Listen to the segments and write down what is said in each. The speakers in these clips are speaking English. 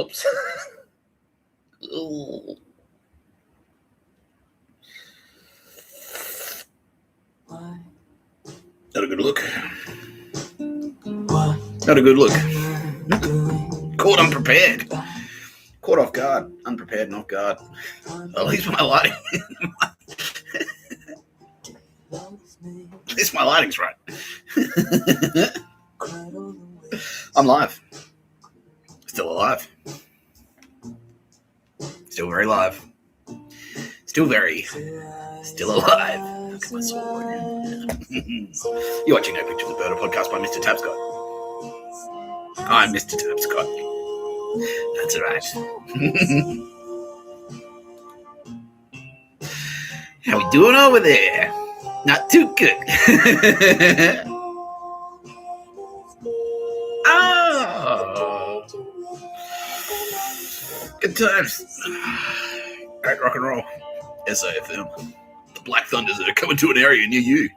Oops. Ooh. Not a good look. Not a good look. Caught unprepared. Caught off guard. Unprepared and off guard. At least my lighting. At least my lighting's right. I'm live. Still alive. Still very live. Still alive. Look at my sword. You're watching No Picture of the Bird, a podcast by Mr. Tapscott. I'm Mr. Tapscott. That's right. How we doing over there? Not too good. Oh. Good times. Great rock and roll. SAFM. The Black Thunders that are coming to an area near you.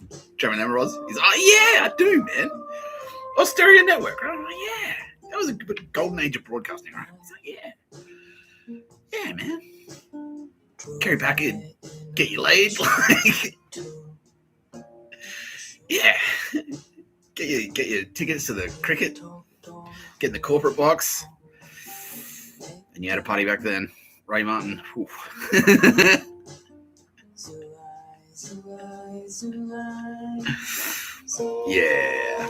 Do you remember Roz? He's like, oh, yeah, I do, man. Australia Network. Right? I'm like, yeah. That was a good golden age of broadcasting, right? It's like, yeah. Yeah, man. Carry back in. Get you laid. Like, yeah. Get your tickets to the cricket. Get in the corporate box. And you had a party back then. Ray Martin. Yeah.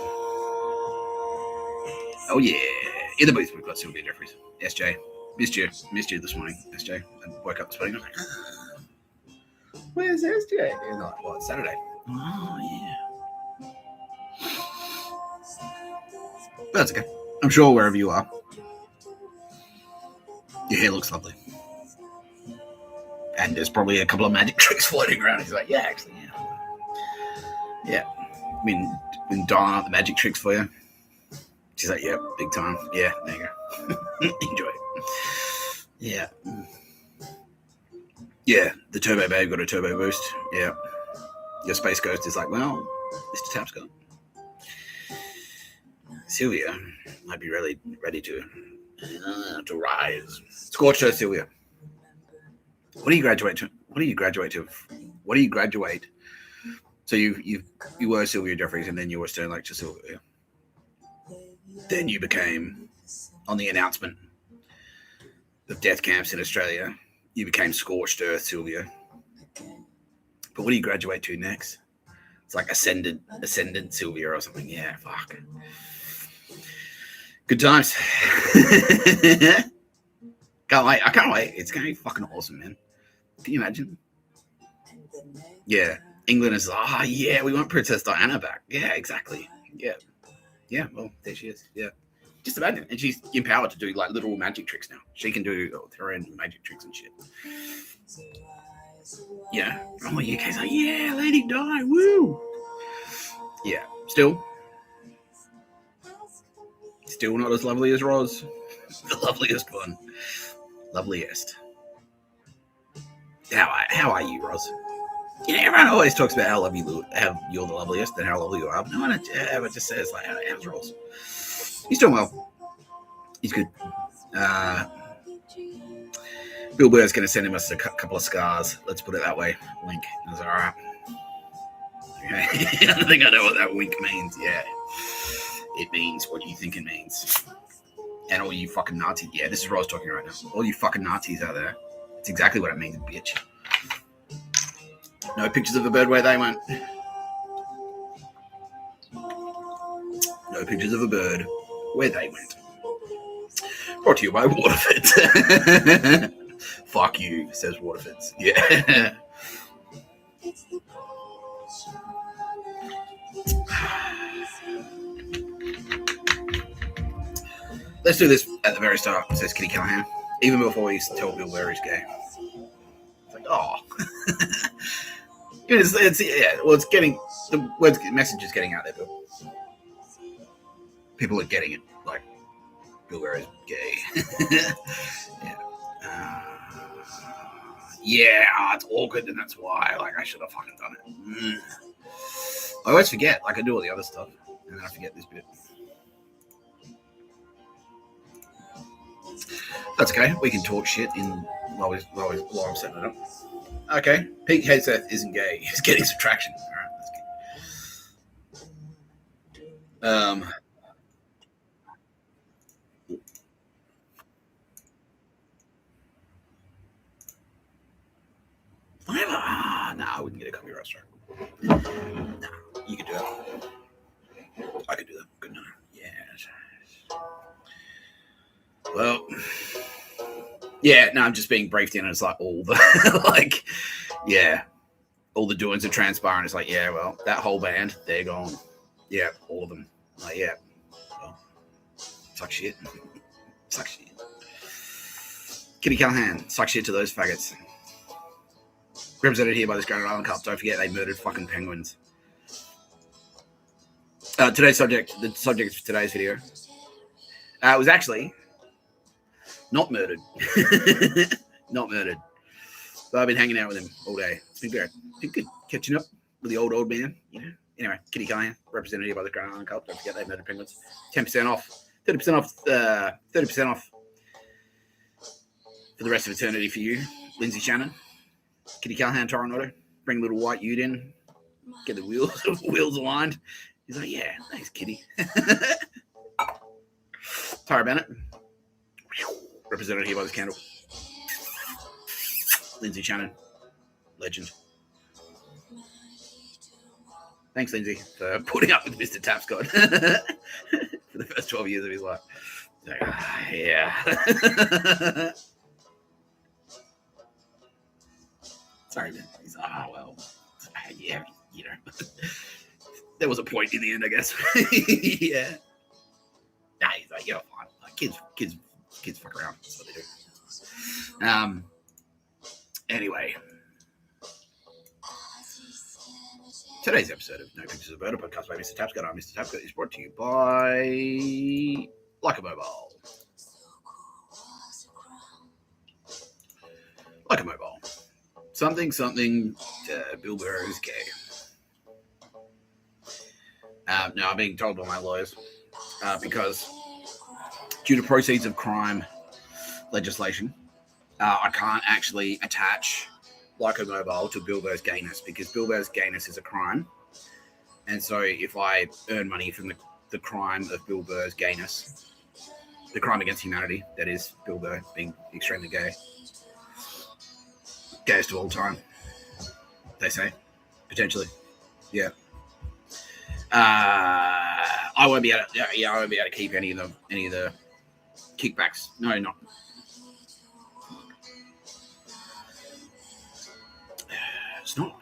Oh, yeah. In the booth, we've got Sylvia Jeffries. SJ. Missed you this morning, SJ. I woke up this morning. I was like, where's SJ? And like, well, it's Saturday. Oh, yeah. But that's okay. I'm sure wherever you are, your hair looks lovely. And there's probably a couple of magic tricks floating around. He's like, yeah, actually, yeah. Yeah. Been dialing up the magic tricks for you. She's like, yeah, big time. Yeah, there you go. Enjoy it. Yeah. Yeah, the Turbo Babe got a turbo boost. Yeah. Your Space Ghost is like, well, Mr. Tapscott. Sylvia might be ready to rise. Scorched Earth, Sylvia. What do you graduate to? So you were Sylvia Jeffries, and then you were Stern Lecture Sylvia. Then you became, on the announcement of death camps in Australia, you became Scorched Earth Sylvia. But what do you graduate to next? It's like Ascendant Sylvia or something. Yeah, fuck. Good times. Can't wait. I can't wait. It's going to be fucking awesome, man. Can you imagine? Yeah. England is like, yeah, we want Princess Diana back. Yeah, exactly. Yeah. Yeah, well, there she is. Yeah. Just imagine. And she's empowered to do like little magic tricks now. She can do her own magic tricks and shit. Yeah. Oh, UK's like, yeah, Lady Di, woo. Yeah. Still not as lovely as Roz. The loveliest one. Loveliest. How are you, Roz? You know, everyone always talks about how you're the loveliest and how lovely you are. But no one ever just says, like, how's Roz? He's doing well. He's good. Bill Burr's going to send him us a couple of scars. Let's put it that way. Wink. I was like, all right. Okay. I think I know what that wink means. Yeah. It means what you think it means. And all you fucking Nazis. Yeah, this is what I was talking right now. All you fucking Nazis out there. It's exactly what it means, bitch. No pictures of a bird where they went. No pictures of a bird where they went. Brought to you by Waterford. Fuck you, says Waterford. Yeah. Let's do this at the very start, says Kitty Callahan. Even before we tell Bill Burr he's gay. It's like, oh. It's getting, the message is getting out there, Bill. People are getting it. Like, Bill Burr is gay. Yeah. It's awkward, and that's why. Like, I should have fucking done it. I always forget. Like, I do all the other stuff, and then I forget this bit. That's okay. We can talk shit while I'm setting it up. Okay. Pete Hegseth isn't gay. He's getting some traction. All right. That's good. Whatever. No, I wouldn't get a copyright strike. No, you could do that. I could do that. Good night. Yeah. Well, yeah. No, I'm just being briefed in, and it's like all the like, yeah, all the doings are transparent. It's like, yeah, well, that whole band, they're gone. Yeah, all of them. Like, yeah, well, suck shit. Suck shit. Kitty Callahan, suck shit to those faggots. Represented here by this Grand Island Cup. Don't forget they murdered fucking penguins. The subject of today's video was actually not murdered. Not murdered. But I've been hanging out with him all day. It's been good. Been good catching up with the old man, you know. Anyway, Kitty Callahan, represented here by the Grand Island Cup. Don't forget they murdered penguins. 10% off. 30% off. 30% off for the rest of eternity for you, Lindsay Shannon. Kitty Callahan, Toronto. Bring little white ute in. Get the wheels aligned. He's like, yeah, thanks, Kitty. Tara Bennett. Represented here by this candle. Lindsay Shannon. Legend. Thanks, Lindsay, for putting up with Mr. Tapscott for the first 12 years of his life. Like, yeah. Sorry, man. He's well, yeah, you know. There was a point in the end, I guess. Yeah. Nah, he's like, you're fine. Like, kids fuck around. That's what they do. Anyway. Today's episode of No Pictures of Bird, a podcast by Mr. Tapscott. I'm Mr. Tapscott. Is brought to you by Like a Mobile. Like a Mobile. Something, Bill Burr is gay. Now, I'm being told by my lawyers because due to proceeds of crime legislation, I can't actually attach Like a Mobile to Bill Burr's gayness because Bill Burr's gayness is a crime. And so if I earn money from the crime of Bill Burr's gayness, the crime against humanity, that is Bill Burr being extremely gay, gayest of all time, they say, potentially, yeah. I won't be able to keep any of the kickbacks. No, not. It's not.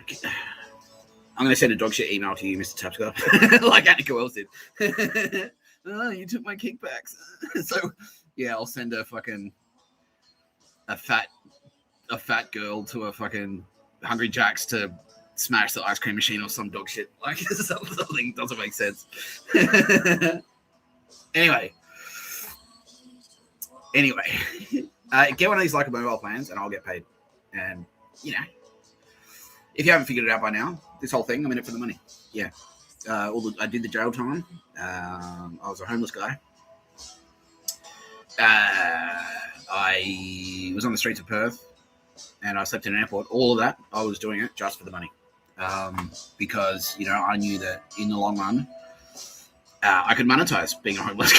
I'm going to send a dog shit email to you, Mr. Tapscott, like Annika Wells did. Oh, you took my kickbacks. So, yeah, I'll send a fat girl to a fucking Hungry Jack's to smash the ice cream machine or some dog shit. Like, something doesn't make sense. Anyway, get one of these Like a Mobile plans and I'll get paid. And, you know, if you haven't figured it out by now, this whole thing, I'm in it for the money. Yeah. I did the jail time. I was a homeless guy. I was on the streets of Perth and I slept in an airport. All of that, I was doing it just for the money. Because, you know, I knew that in the long run, I could monetize being a homeless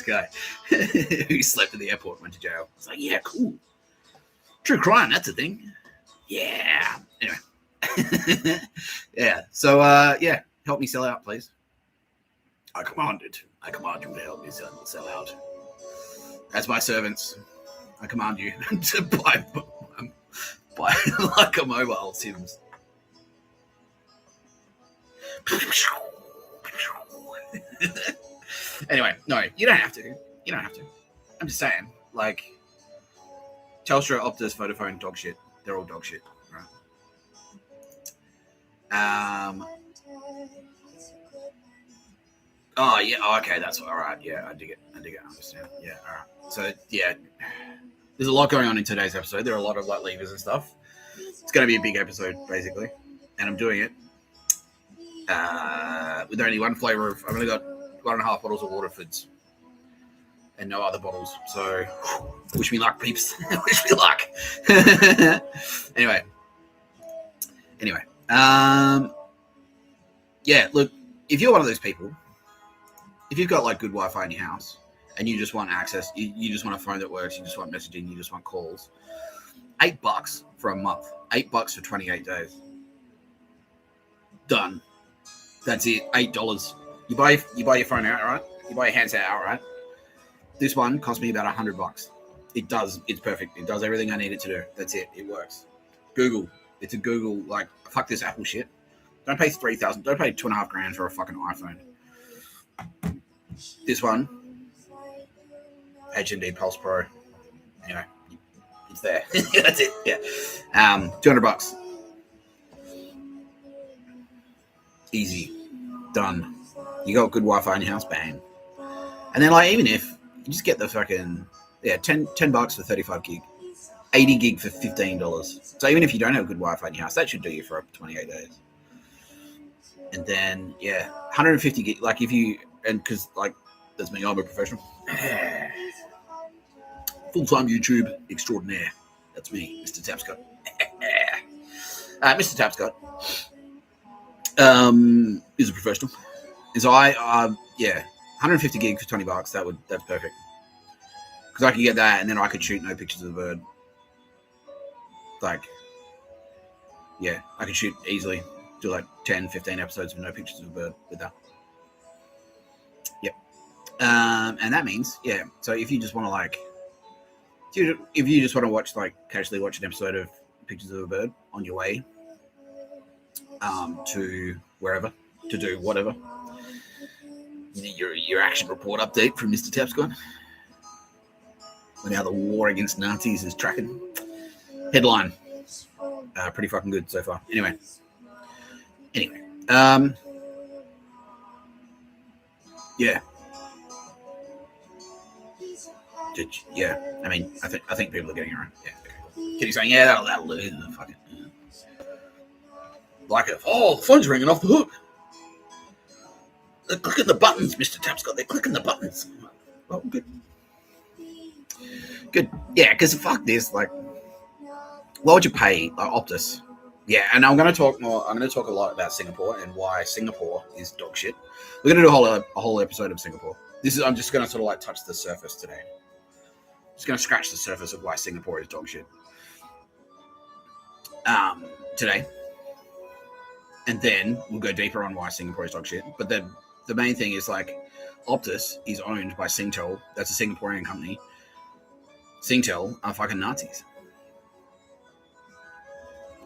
guy. Who slept at the airport and went to jail. It's like, yeah, cool. True crime, that's a thing. Yeah. Anyway. Yeah. So, yeah, help me sell out, please. I command you to help me sell out. As my servants, I command you to buy Like a Mobile Sims. Anyway, no, you don't have to. I'm just saying, like, Telstra, Optus, Vodafone, dog shit. They're all dog shit, right? Oh yeah. Oh, okay, that's all right. Yeah, I dig it. I understand. Yeah. All right. So yeah, there's a lot going on in today's episode. There are a lot of like levers and stuff. It's going to be a big episode, basically, and I'm doing it with only one flavor of. I've only got 1.5 bottles of Waterfords. and no other bottles. So, wish me luck, peeps. Wish me luck. Anyway. Yeah, look, if you're one of those people, if you've got like good Wi-Fi in your house and you just want access, you just want a phone that works, you just want messaging, you just want calls, $8 for a month, $8 for 28 days. Done. That's it. $8. You buy your phone outright. You buy your handset outright. This one cost me about $100. It does. It's perfect. It does everything I need it to do. That's it. It works. Google. It's a Google. Like, fuck this Apple shit. Don't pay $3,000. Don't pay $2,500 for a fucking iPhone. This one, HMD Pulse Pro. Anyway, it's there. That's it. Yeah. $200. Easy. Done. You got good Wi-Fi in your house, bang. And then, like, even if you just get the fucking, $10 for 35 gig, 80 gig for $15. So even if you don't have good Wi-Fi in your house, that should do you for up to 28 days. And then, 150 gig, like if you, and because, like, that's me, I'm a professional. Full-time YouTube extraordinaire. That's me, Mr. Tapscott. Mr. Tapscott is a professional. Is 150 gig for $20. That's perfect. Because I could get that, and then I could shoot no pictures of the bird. Like, I could shoot easily, do like 10, 15 episodes of no pictures of a bird with that. Yep. And that means, so if you just want to, like, if you just want to watch, like, casually watch an episode of pictures of a bird on your way to wherever, to do whatever, your action report update from Mr. Tapscott on how the war against Nazis is tracking. Headline. Pretty fucking good so far. Anyway. I mean, I think people are getting around. Yeah. Okay. Kitty saying, that'll do. Fuck it. Yeah. Like it. Oh, the phone's ringing off the hook. They're clicking the buttons, Mr. Tapscott. They're clicking the buttons. Oh, good. Good. Yeah, because fuck this. Like, what would you pay Optus? Yeah, and I'm going to talk more. I'm going to talk a lot about Singapore and why Singapore is dog shit. We're going to do a whole episode of Singapore. I'm just going to sort of like touch the surface today. Just going to scratch the surface of why Singapore is dog shit. Today. And then we'll go deeper on why Singapore is dog shit. But the main thing is, like, Optus is owned by Singtel. That's a Singaporean company. Singtel are fucking Nazis.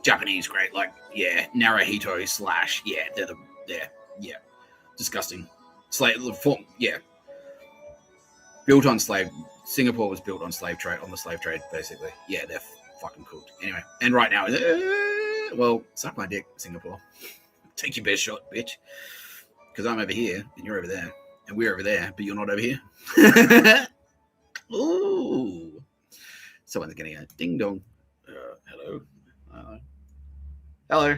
Japanese, great, like, Naruhito / they're disgusting. Built on slave. Singapore was built on slave trade, basically. Yeah, they're fucking cooked. Anyway, and right now, suck my dick, Singapore. Take your best shot, bitch. Because I'm over here, and you're over there, and we're over there, but you're not over here. Ooh. Someone's getting a ding dong. Hello. Hello.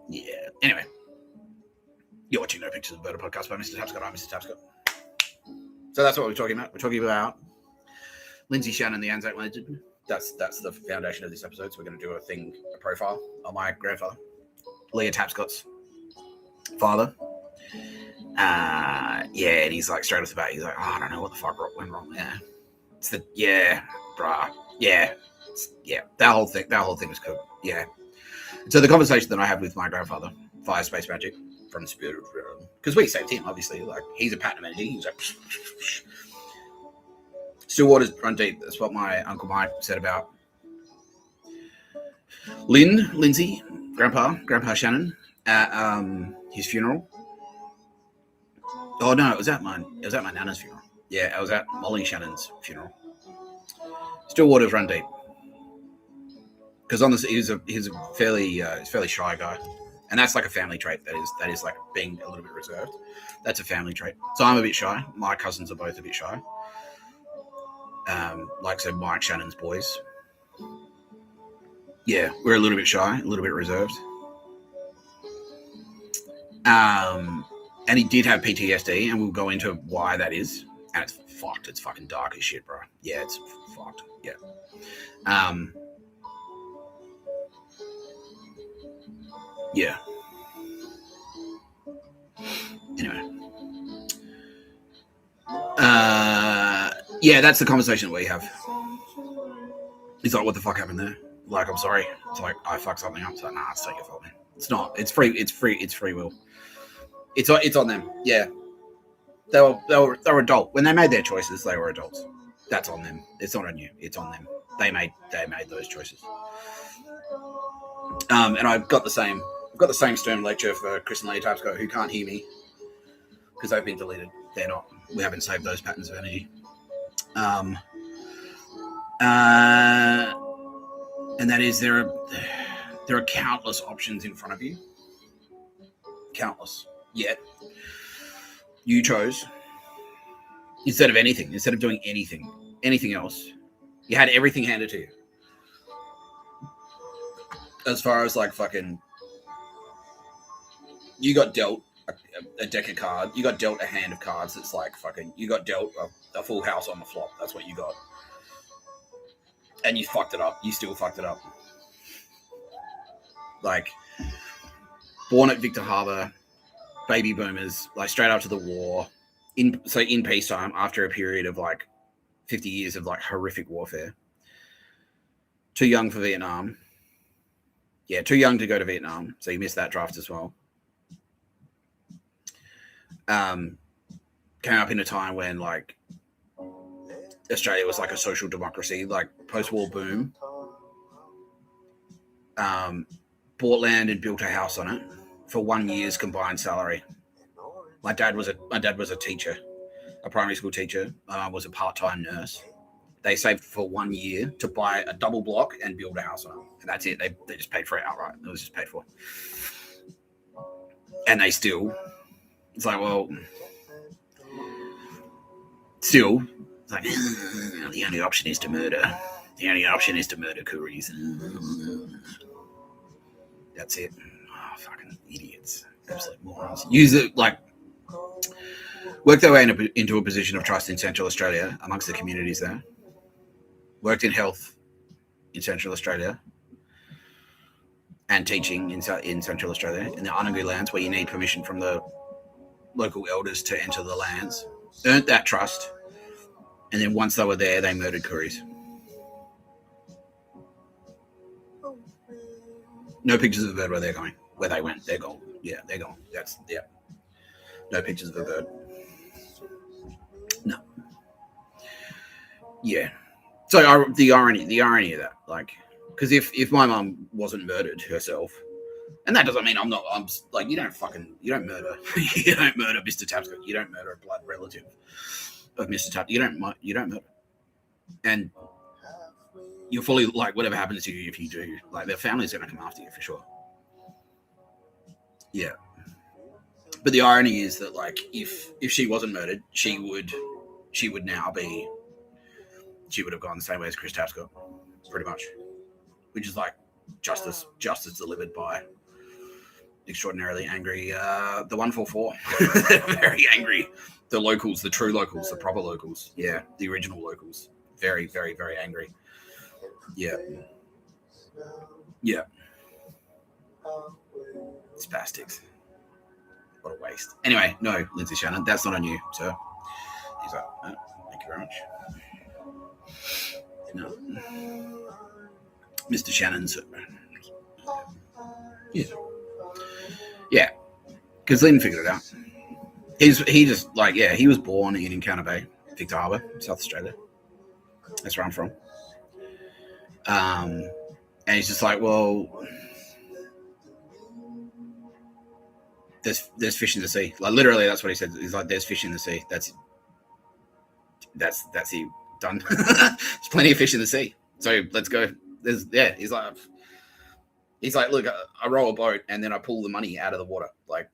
Yeah. Anyway, you're watching No Pictures of Bird, a podcast by Mr. Tapscott. I'm Mr. Tapscott. So that's what we're talking about. We're talking about Lindsay Shannon, the ANZAC legend. That's the foundation of this episode. So we're going to do a profile on my grandfather, Leah Tapscott's father. And he's like, straight off the bat, he's like, I don't know what the fuck went wrong. That whole thing was cool. Yeah. So the conversation that I had with my grandfather, via Space Magic, from the spirit of, because we saved him, obviously. Like, he's a platinum energy. He was like, still waters run deep. That's what my Uncle Mike said about Lindsay, Grandpa Shannon, at his funeral. Oh no, it was at my nana's funeral. Yeah, I was at Molly Shannon's funeral. Still waters run deep. Because on this, he's a fairly shy guy, and that's like a family trait. That is like being a little bit reserved. That's a family trait. So I'm a bit shy. My cousins are both a bit shy. So Mike Shannon's boys. Yeah, we're a little bit shy, a little bit reserved. And he did have PTSD, and we'll go into why that is. And it's fucked. It's fucking dark as shit, bro. Yeah, it's fucked. Yeah. Yeah. Anyway. Yeah, that's the conversation that we have. He's like, what the fuck happened there? Like, I'm sorry. It's like, I fucked something up. It's like, nah, it's not your fault, man. It's not. It's free. It's free will. It's on them. Yeah. They were adult. When they made their choices, they were adults. That's on them. It's not on you. It's on them. They made those choices. And I've got the same Stern lecture for Chris and Lee Tapscott, who can't hear me because they've been deleted. They're not. We haven't saved those patterns of energy. And that is there are countless options in front of you. Countless. Yet you chose, instead of doing anything else, you had everything handed to you. As far as like fucking, you got dealt a deck of cards. You got dealt a hand of cards that's like fucking, you got dealt a full house on the flop. That's what you got. And you fucked it up. You still fucked it up. Like, born at Victor Harbor, baby boomers, like straight after the war, in peacetime, after a period of like 50 years of like horrific warfare. Too young for Vietnam. Yeah, too young to go to Vietnam, so you missed that draft as well. Came up in a time when like Australia was like a social democracy, like post-war boom. Bought land and built a house on it for 1 year's combined salary. My dad was a teacher, a primary school teacher. Was a part-time nurse. They saved for 1 year to buy a double block and build a house on it. And that's it. They just paid for it outright. It was just paid for. And they still, it's like, well, still, it's like, the only option is to murder. The only option is to murder Kooris. That's it. Oh, fucking idiots. Absolute morons. Use it, like, work their way into a position of trust in Central Australia amongst the communities there. Worked in health in Central Australia and teaching in Central Australia in the Anangu lands where you need permission from the local elders to enter the lands. Earned that trust, and then once they were there, they murdered Kooris. No pictures of a bird where they're going. Where they went, they're gone. Yeah, they're gone. No pictures of a bird. No. Yeah. So the irony of that, like, because if my mum wasn't murdered herself, and that doesn't mean I'm like, you don't murder Mr. Tapscott. You don't murder a blood relative of Mr. Tapscott. You don't murder. And you're fully, like, whatever happens to you, if you do, like, their family's going to come after you for sure. Yeah. But the irony is that, like, if she wasn't murdered, she would now be, she would have gone the same way as Chris Tapscott, pretty much, which is like justice delivered by extraordinarily angry, the 144, very angry, the locals, the true locals, the proper locals, yeah, the original locals, very, very, very angry. Yeah. Spastics. What a waste. Anyway, no, Lindsay Shannon, that's not on you, sir. He's like, oh, thank you very much. No. Mr. Shannon's. Yeah. Because Lynn figured it out. He just, like, yeah, he was born in Encounter Bay, Victor Harbor, South Australia. That's where I'm from. And he's just like, well, there's fish in the sea. Like, literally, that's what he said. He's like, there's fish in the sea. That's he done. There's plenty of fish in the sea. So let's go. He's like, look, I roll a boat and then I pull the money out of the water. Like,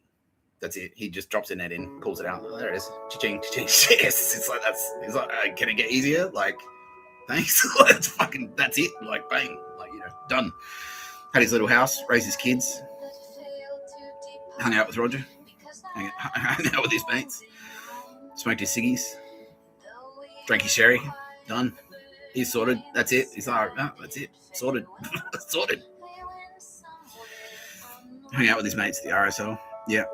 that's it. He just drops the net in, pulls it out. Oh, there it is. Cha-ching, cha-ching. Yes. It's like, he's like, can it get easier? Like, thanks. That's it. Like, bang. Like, done. Had his little house, raised his kids, hung out with Roger, hung out with his mates, smoked his ciggies, drank his sherry, done. He's sorted. That's it. He's like, oh, that's it. Sorted. Sorted. Hung out with his mates at the RSL. Yeah.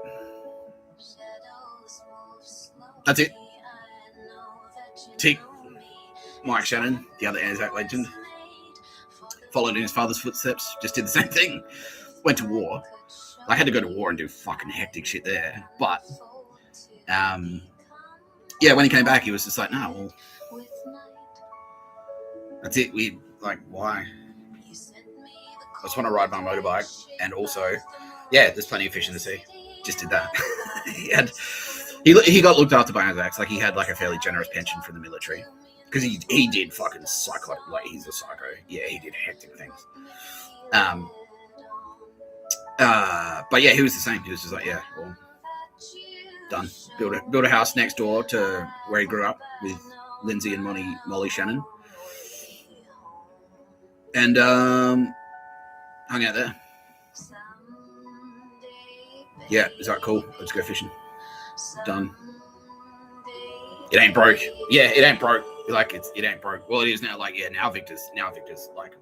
That's it. Tick. Mike Shannon, the other ANZAC legend, followed in his father's footsteps, just did the same thing. Went to war. I had to go to war and do fucking hectic shit there. But, when he came back, he was just like, no, well, that's it. Why? I just want to ride my motorbike. And also, there's plenty of fish in the sea. Just did that. He got looked after by ANZACs. Like, he had like a fairly generous pension from the military. Because he did fucking psychotic. Like, he's a psycho. Yeah, he did hectic things. But yeah, he was the same. He was just like, yeah, well, done. Built a house next door to where he grew up with Lindsay and Molly Shannon. And hung out there. Yeah, is that cool? Let's go fishing. Done. It ain't broke. Yeah, it ain't broke. Like, it ain't broke. Well, it is now. Like, yeah, now Victor's like,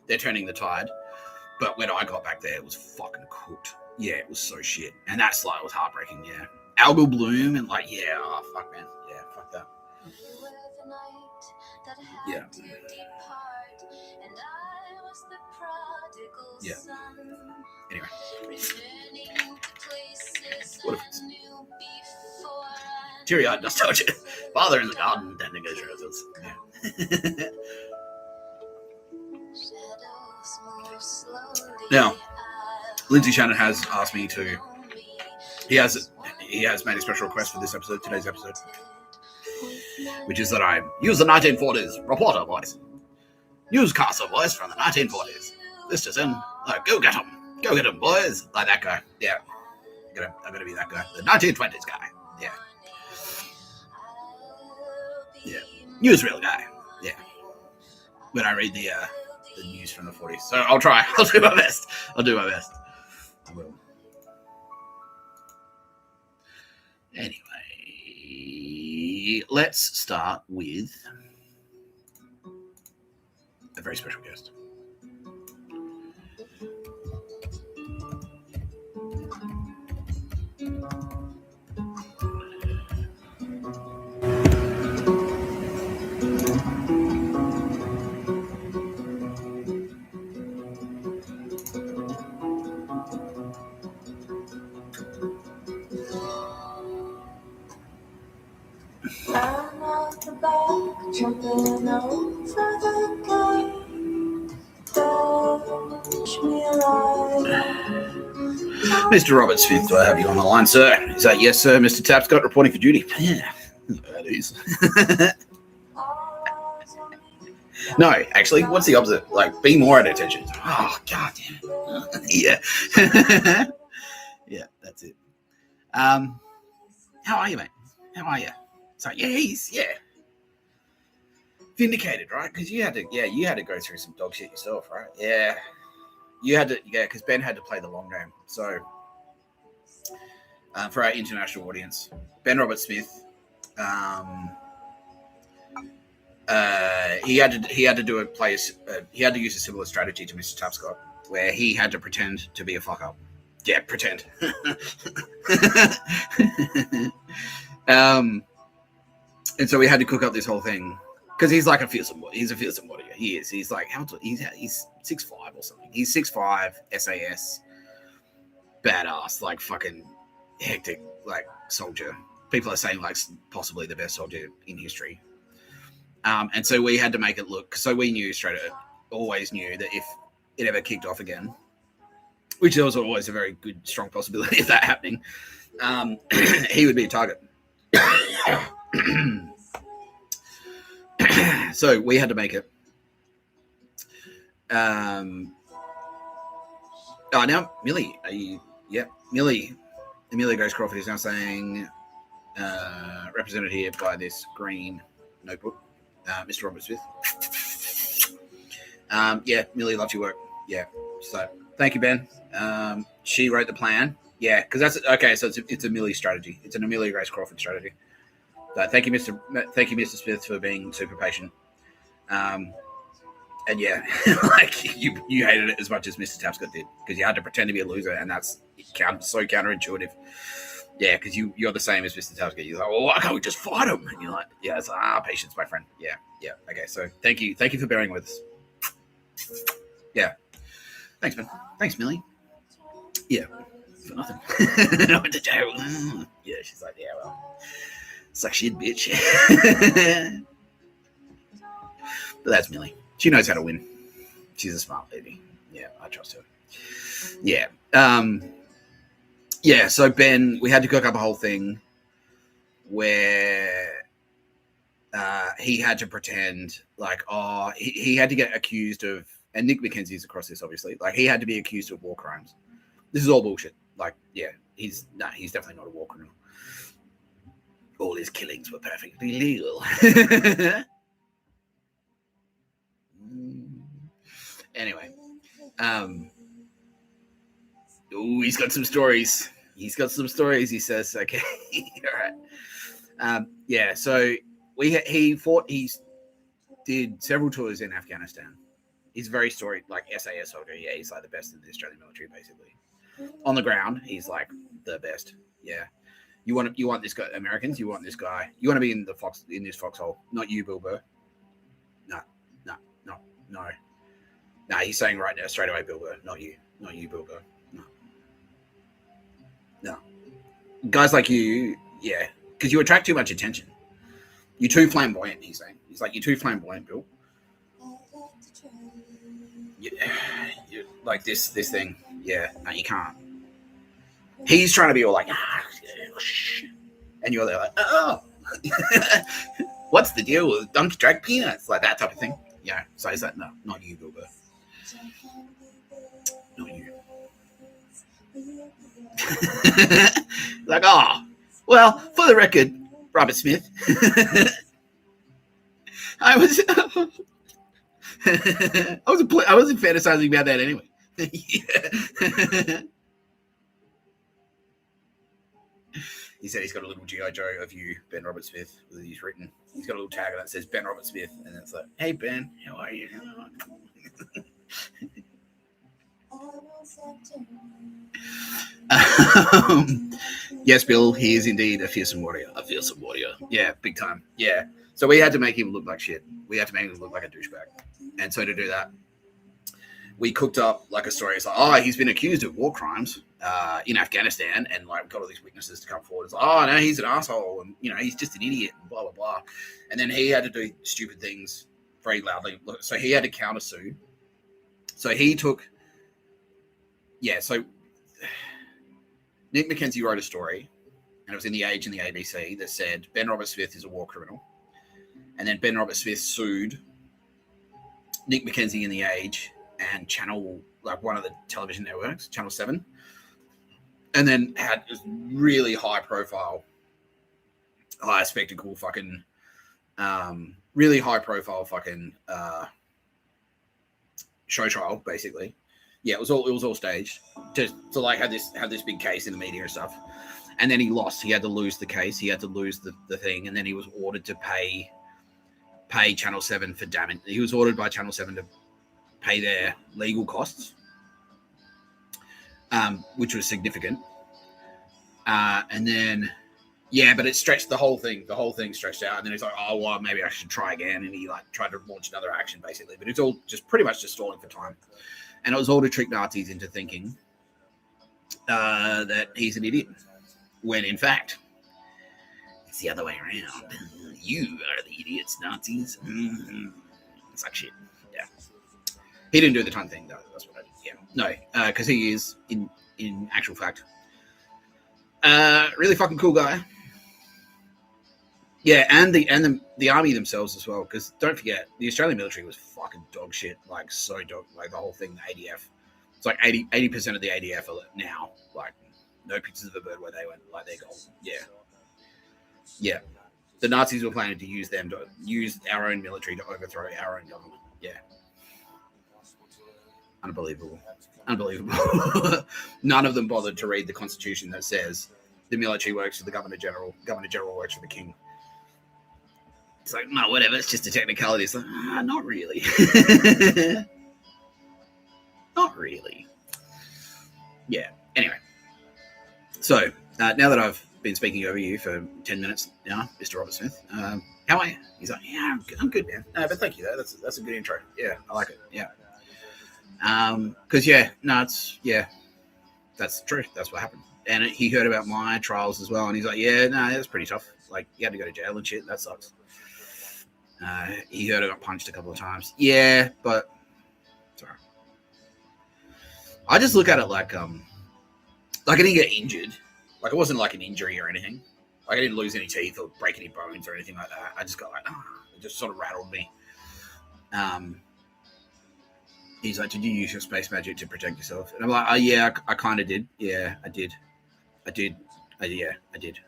they're turning the tide. But when I got back there, it was fucking cooked. Yeah, it was so shit. And that slide was heartbreaking, yeah. Algal bloom and like, yeah, oh, fuck, man. Yeah, fuck that. Yeah. Yeah. Anyway. What if it's teary-eyed nostalgia? Father in the garden, tending his roses. Yeah. Now, Lindsay Shannon has asked me to. He has made a special request for today's episode, which is that I use the 1940s reporter voice, newscaster voice from the 1940s. This is in. Go get him, boys, like that guy. Yeah, I'm gonna be that guy, the 1920s guy. Yeah, yeah, newsreel guy. Yeah, when I read the news from the 40s. So I'll try. I'll do my best. I will. Anyway, let's start with a very special guest. I'm off the back, jumping over the gate. Push me alive. Mr. Robert Smith, do I have you on the line, sir? Is that yes, sir? Mr. Tapscott reporting for duty. Yeah, that is. No, actually, what's the opposite? Like, be more at attention. Oh, god damn it. Yeah. Yeah, that's it. How are you, mate? How are you? So yeah. Vindicated, right? Because you had to go through some dog shit yourself, right? Yeah. You had to, because Ben had to play the long game. So, for our international audience, Ben Robert Smith, he had to use a similar strategy to Mr. Tapscott, where he had to pretend to be a fuck up. Yeah, pretend. And so we had to cook up this whole thing because he's like a fearsome warrior. He is. He's like he's 6'5" or something. He's 6'5", SAS, badass, like fucking hectic, like soldier. People are saying like possibly the best soldier in history. And so we had to make it look. So we always knew that if it ever kicked off again, which there was always a very good, strong possibility of that happening, he would be a target. So we had to make it. Now Millie, are you? Yeah, Millie. Amelia Grace Crawford is now saying, represented here by this green notebook, Mr. Robert Smith. Yeah, Millie loves your work. Yeah. So thank you, Ben. She wrote the plan. Yeah, because that's okay. So it's a Millie strategy. It's an Amelia Grace Crawford strategy. So thank you, Mr. Smith, for being super patient. And yeah, like you hated it as much as Mr. Tapscott did because you had to pretend to be a loser, and that's so counterintuitive. Yeah, because you're the same as Mr. Tapscott. You're like, well, why can't we just fight him? And you're like, yeah, it's like, patience, my friend. Yeah. Okay, so thank you for bearing with us. Yeah, thanks, man. Thanks, Millie. Yeah, for nothing. I went to jail. Yeah, she's like, yeah, well, suck shit, bitch. But that's Millie. She knows how to win. She's a smart lady. Yeah, I trust her. Yeah. Yeah, so Ben, we had to cook up a whole thing where he had to pretend like, he had to get accused of, and Nick McKenzie's across this, obviously. Like, he had to be accused of war crimes. This is all bullshit. Like, yeah, he's definitely not a war criminal. All his killings were perfectly legal. Anyway, he's got some stories. He says, okay, all right. Yeah, so he did several tours in Afghanistan. He's very storied, like SAS soldier. Yeah, he's like the best in the Australian military, basically. On the ground, he's like the best. Yeah. You want this guy, Americans? You want this guy? You want to be in this foxhole? Not you, Bill Burr. No. He's saying right now, straight away, Bill Burr. Not you, Bill Burr. No. Guys like you, yeah, because you attract too much attention. You're too flamboyant. He's saying. He's like, you're too flamboyant, Bill. Yeah, like this thing. Yeah, no, you can't. He's trying to be all like, and you're there like, oh, what's the deal with dump drag peanuts, like that type of thing. Yeah, so he's like, no, not you, Bill Burr. Not you. Like, oh, well, for the record, Robert Smith, I wasn't fantasizing about that anyway. Yeah. He said he's got a little G.I. Joe of you, Ben Robert Smith, that he's written. He's got a little tag that says Ben Robert Smith, and it's like, hey, Ben, how are you? Yes, Bill, he is indeed a fearsome warrior. Yeah, big time. Yeah. So we had to make him look like shit. We had to make him look like a douchebag. And so to do that, we cooked up like a story. It's like, he's been accused of war crimes in Afghanistan, and like got all these witnesses to come forward. It's like, no, he's an asshole, and he's just an idiot, and blah blah blah. And then he had to do stupid things very loudly. So he had to countersue. So he took, So Nick McKenzie wrote a story, and it was in The Age and the ABC that said Ben Robert Smith is a war criminal, and then Ben Robert Smith sued Nick McKenzie in The Age and Channel, like one of the television networks, Channel 7, and then had this really high profile, high spectacle fucking, really high profile fucking show trial, basically. Yeah, it was all staged to like have this big case in the media and stuff. And then he lost. He had to lose the case. He had to lose the thing, and then he was ordered to pay Channel 7 for damage. He was ordered by Channel 7 to pay their legal costs, which was significant. And then, but it stretched the whole thing. The whole thing stretched out. And then he's like, oh, well, maybe I should try again. And he like tried to launch another action, basically. But it's all just pretty much just stalling for time. And it was all to trick Nazis into thinking that he's an idiot, when in fact, it's the other way around. You are the idiots, Nazis. Mm-hmm. It's like shit. Yeah. He didn't do the tongue thing, though. That's what I did. Yeah. No, because he is, in actual fact, really fucking cool guy. Yeah, and the army themselves as well, because don't forget, the Australian military was fucking dog shit, like so dog, like the whole thing, the ADF. It's like 80% of the ADF are now, like, no pictures of a bird where they went, like, they're gone. Yeah. The Nazis were planning to use our own military to overthrow our own government. Yeah. Unbelievable. None of them bothered to read the Constitution that says the military works for the Governor General. Governor General works for the King. It's like, no, whatever. It's just a technicality. It's like, not really. Not really. Yeah. Anyway. So, now that I've been speaking over you for 10 minutes now, Mr. Robert Smith, how are you? He's like, yeah, I'm good, man. But thank you. That's a good intro. Yeah, I like it. Yeah. Because, that's true. That's what happened. And he heard about my trials as well. And he's like, yeah, no, that's pretty tough. Like, you had to go to jail and shit. That sucks. He heard I got punched a couple of times. Yeah, but sorry. I just look at it like I didn't get injured. Like, it wasn't like an injury or anything. Like, I didn't lose any teeth or break any bones or anything like that. I just got like, it just sort of rattled me. He's like, did you use your space magic to protect yourself? And I'm like, yeah, I kind of did. Yeah, I did. I did,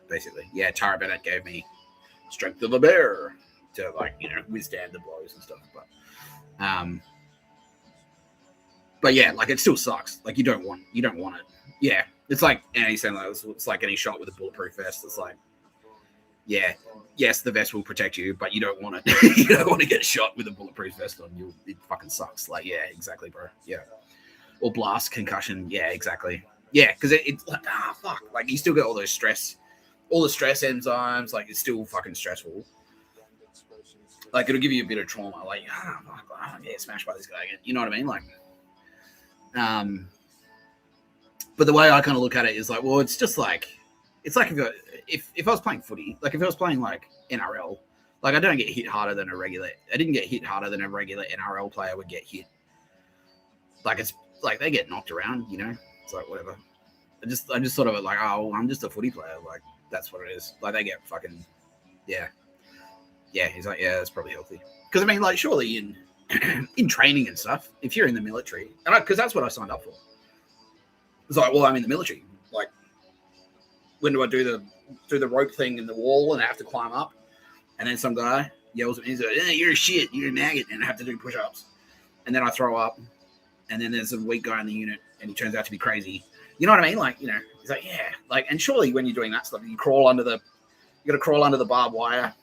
basically. Yeah, Tara Bennett gave me strength of a bear to, like, withstand the blows and stuff. But yeah, like, it still sucks. Like, you don't want it. Yeah, it's like, he's saying, like, it's like getting shot with a bulletproof vest. It's like, yeah, yes, the vest will protect you, but you don't want it. You don't want to get shot with a bulletproof vest on you. It fucking sucks. Like, yeah, exactly, bro. Yeah. Or blast, concussion. Yeah, exactly. Yeah, because it's like, fuck. Like, you still get all the stress enzymes. Like, it's still fucking stressful. Like, it'll give you a bit of trauma. Like, fuck, I get smashed by this guy again. You know what I mean? Like, but the way I kind of look at it is like, well, it's just like, it's like if I was playing footy, like if I was playing like NRL, like I didn't get hit harder than a regular NRL player would get hit. Like, it's like they get knocked around, It's like, whatever. I just sort of like, oh, I'm just a footy player. Like, that's what it is. Like, they get fucking, yeah. Yeah, he's like, yeah, that's probably healthy. Because I mean, like, surely in training and stuff, if you're in the military, and because that's what I signed up for. It's like, well, I'm in the military. Like, when do I do the rope thing in the wall and I have to climb up? And then some guy yells at me, he's like, you're a shit, you're a maggot, and I have to do push-ups. And then I throw up, and then there's a weak guy in the unit, and he turns out to be crazy. You know what I mean? Like, he's like, yeah. Like, and surely when you're doing that stuff, you got to crawl under the barbed wire,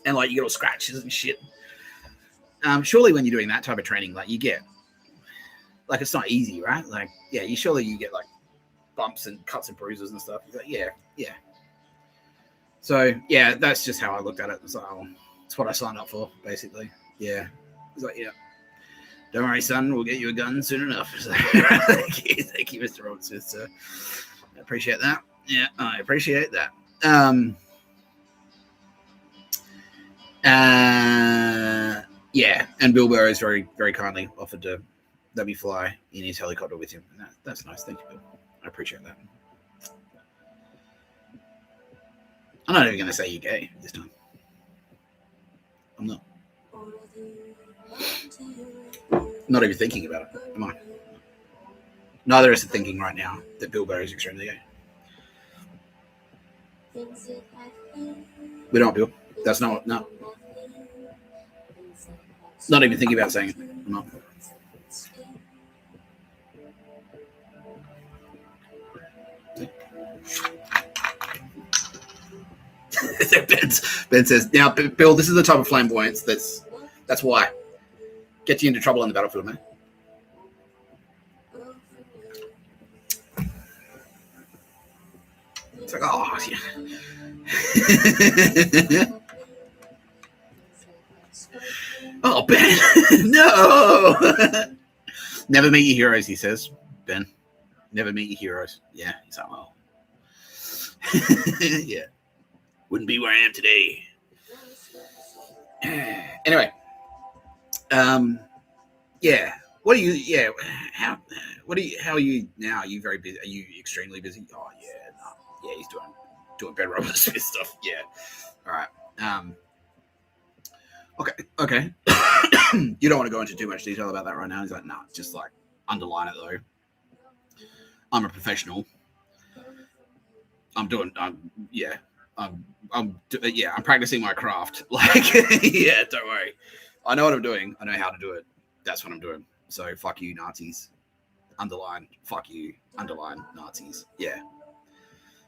and like you get all scratches and shit. Surely when you're doing that type of training, like you get, like, it's not easy, right? Like, yeah, you get like bumps and cuts and bruises and stuff. He's like, yeah. So yeah, that's just how I looked at it. It's like, oh, it's what I signed up for, basically. Yeah. He's like, yeah. Don't worry, son. We'll get you a gun soon enough. So, thank you, Mr. Robert Smith. So, I appreciate that. Yeah, I appreciate that. Yeah, and Bill Burrows very, very kindly offered to let me fly in his helicopter with him. And that's nice. Thank you, Bill. I appreciate that. I'm not even going to say you're gay this time. I'm not. Not even thinking about it, am I? Neither is thinking right now that Bill Burrows is extremely gay. We don't, Bill. That's not. No. Not even thinking about saying it. I'm not. Ben says, now, Bill, this is the type of flamboyance that's why. Gets you into trouble on the battlefield, man. It's like, oh, yeah. Oh, Ben, no. Never meet your heroes, he says. Ben, never meet your heroes. Yeah, he's like, well. Yeah. Wouldn't be where I am today. Anyway. Yeah. What are you? Yeah. How are you now? Are you very busy? Are you extremely busy? Oh yeah. No. Yeah, he's doing Ben Robert Smith stuff. Yeah. All right. Okay. You don't want to go into too much detail about that right now. He's like, nah, just like underline it though. I'm a professional. I'm practicing my craft. Like, yeah, don't worry. I know what I'm doing. I know how to do it. That's what I'm doing. So fuck you, Nazis. Underline, fuck you, underline, Nazis. Yeah.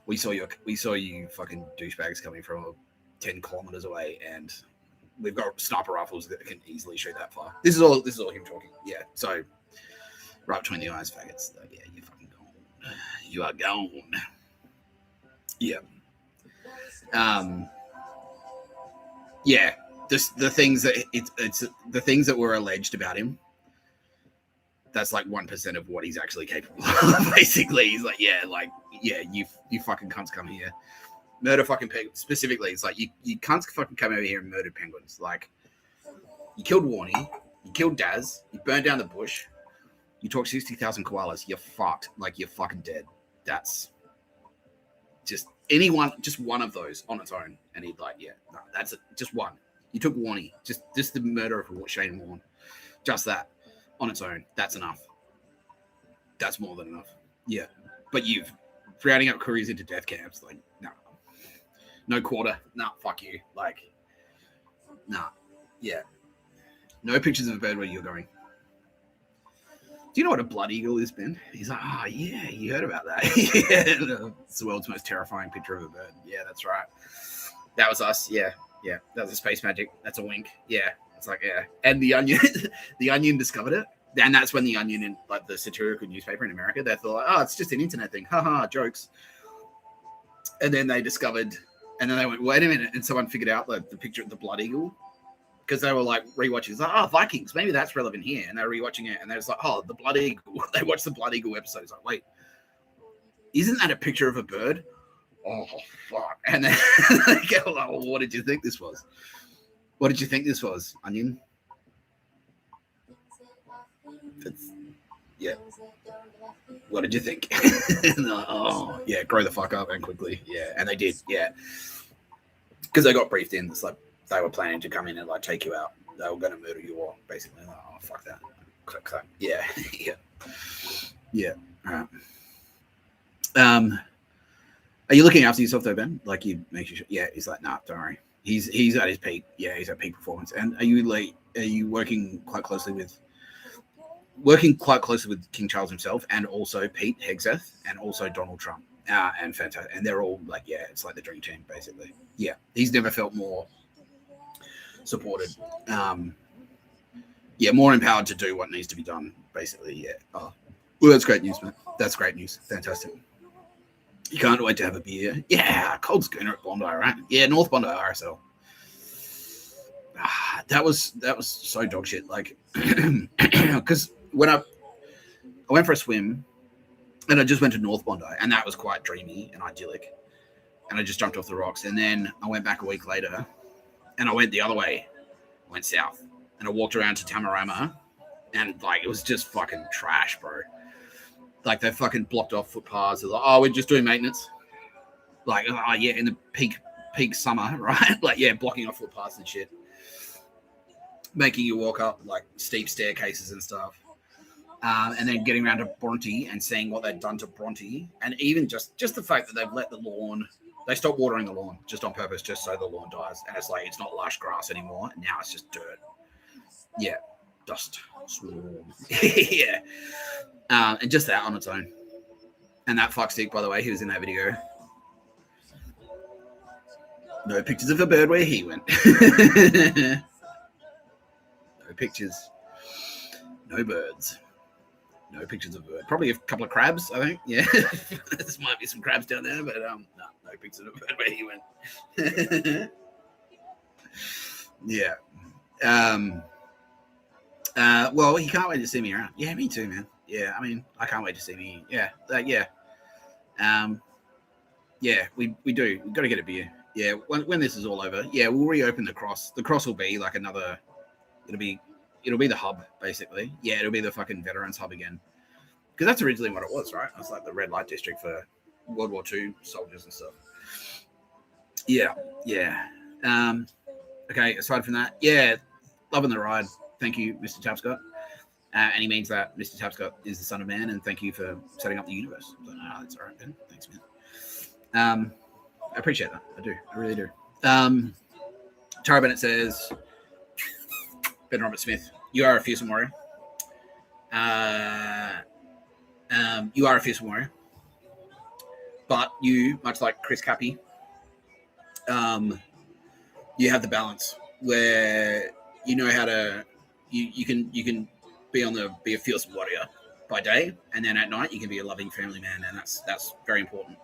We saw you fucking douchebags coming from 10 kilometers away, and we've got sniper rifles that can easily shoot that far. This is all him talking. Yeah. So right between the eyes, faggots. Yeah, you're fucking gone. You are gone. Yeah. Yeah. Just the things that it's the things that were alleged about him. That's like 1% of what he's actually capable of. Basically, he's like, you fucking cunts come here, murder fucking penguins. Specifically, it's like you cunts fucking come over here and murdered penguins. Like, you killed Warnie, you killed Daz, you burned down the bush, you took 60,000 koalas. You're fucked. Like, you're fucking dead. That's just one of those on its own, and he'd like, yeah, no, that's it. Just one. You took Warnie, just the murder of Shane Warne, just that. On its own, that's enough. That's more than enough. Yeah. But you've rounding up couriers into death camps, like, no quarter. Nah, fuck you. Like, nah. Yeah. No pictures of a bird where you're going. Do you know what a blood eagle is, Ben? He's like, oh, yeah, you heard about that. Yeah. It's the world's most terrifying picture of a bird. Yeah, that's right. That was us. Yeah. Yeah. That was a space magic. That's a wink. Yeah. It's like, yeah. And the Onion discovered it. And that's when the Onion, in like the satirical newspaper in America, they thought, oh, it's just an internet thing. Haha, jokes. And then they discovered, and then they went, wait a minute. And someone figured out the picture of the blood eagle. Because they were like rewatching. It's like, oh, Vikings, maybe that's relevant here. And they're rewatching it. And they're just like, oh, the blood eagle. They watched the blood eagle episode. It's like, wait, isn't that a picture of a bird? Oh, fuck. And then they go like, well, what did you think this was? What did you think this was, Onion? Yeah. What did you think? Oh, yeah, grow the fuck up and quickly. Yeah, and they did. Yeah, because they got briefed in. It's like they were planning to come in and like take you out. They were going to murder you all, basically. Like, oh, fuck that. Click, click. Yeah, yeah, yeah. All right. Are you looking after yourself though, Ben? Like, you make sure. Yeah, he's like, nah, don't worry. He's at his peak. Yeah, he's at peak performance. And are you working quite closely with King Charles himself, and also Pete Hegseth, and also Donald Trump, and fantastic. And they're all like, yeah, it's like the dream team, basically. Yeah, he's never felt more supported. Yeah, more empowered to do what needs to be done, basically. Yeah. Oh, well, that's great news, man. That's great news. Fantastic. You can't wait to have a beer. Yeah, cold schooner at Bondi, right? Yeah, North Bondi RSL. That was so dog shit. Like, because when I went for a swim, and I just went to North Bondi, and that was quite dreamy and idyllic. And I just jumped off the rocks, and then I went back a week later, and I went the other way. I went south, and I walked around to Tamarama, and like it was just fucking trash, bro. Like, they fucking blocked off footpaths. They're like, oh, we're just doing maintenance. Like, oh, yeah, in the peak summer, right? Like, yeah, blocking off footpaths and shit. Making you walk up, like, steep staircases and stuff. And then getting around to Bronte and seeing what they'd done to Bronte. And even just the fact that they've let the lawn... They stopped watering the lawn just on purpose, just so the lawn dies. And it's like, it's not lush grass anymore. And now it's just dirt. Yeah. Dust. Swarm. Yeah. And just that on its own. And that fuckstick, by the way, he was in that video. No pictures of a bird where he went. No pictures. No birds. No pictures of a bird. Probably a couple of crabs, I think. Yeah. There might be some crabs down there, but no pictures of a bird where he went. Yeah. Well, he can't wait to see me around. Yeah, me too, man. Yeah, I mean, I can't wait to see me. Yeah, yeah. Yeah, we do. We've got to get a beer. Yeah, when this is all over, yeah, we'll reopen the cross. The cross will be like another. It'll be the hub, basically. Yeah, it'll be the fucking veterans hub again. Because that's originally what it was, right? It was like the red light district for World War II soldiers and stuff. Yeah. Okay, aside from that, yeah, loving the ride. Thank you, Mr. Tapscott. And he means that Mr. Tapscott is the son of man, and thank you for setting up the universe. So, that's all right, Ben. Thanks, man. I appreciate that. I do. I really do. Tara Bennett says, Ben Robert Smith, you are a fearsome warrior. You are a fierce warrior, but you, much like Chris Cappy, you have the balance where you know how to you can be a fierce warrior by day, and then at night you can be a loving family man, and that's very important.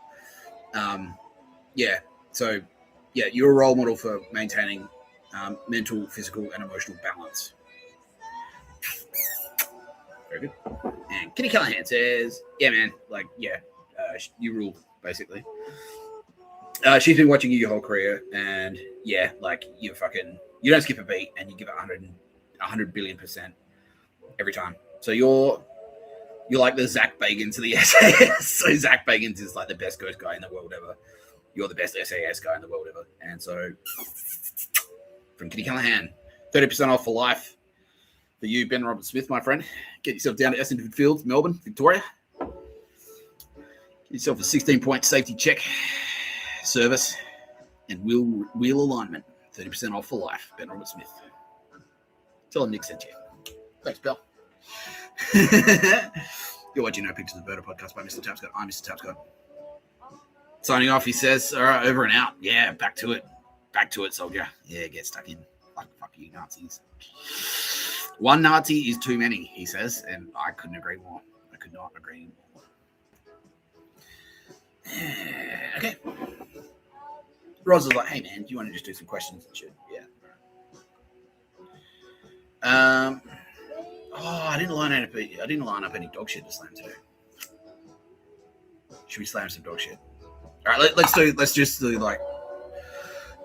So you're a role model for maintaining mental, physical, and emotional balance. Very good. And Kitty Callahan says, "Yeah, man, you rule basically." She's been watching you your whole career, and you don't skip a beat, and you give it 100 billion% every time. So you're like the Zach Bagans of the SAS. So Zach Bagans is like the best ghost guy in the world ever. You're the best SAS guy in the world ever. And so from Kitty Callahan, 30% off for life for you, Ben Robert Smith, my friend. Get yourself down to Essendon Fields, Melbourne, Victoria. Get yourself a 16-point safety check service and wheel alignment. 30% off for life, Ben Robert Smith. Tell him Nick sent you. Thanks, Bill. You're watching No Pictures of Birdo podcast by Mr. Tapscott. I'm Mr. Tapscott. Signing off, he says, all right, over and out. Yeah, back to it. Back to it, soldier. Yeah, get stuck in. Fuck you, Nazis. One Nazi is too many, he says, and I couldn't agree more. I could not agree more. Okay. Roz was like, hey, man, do you want to just do some questions and shit? Yeah. I didn't line up any dog shit to slam today. Should we slam some dog shit? All right, let's just do like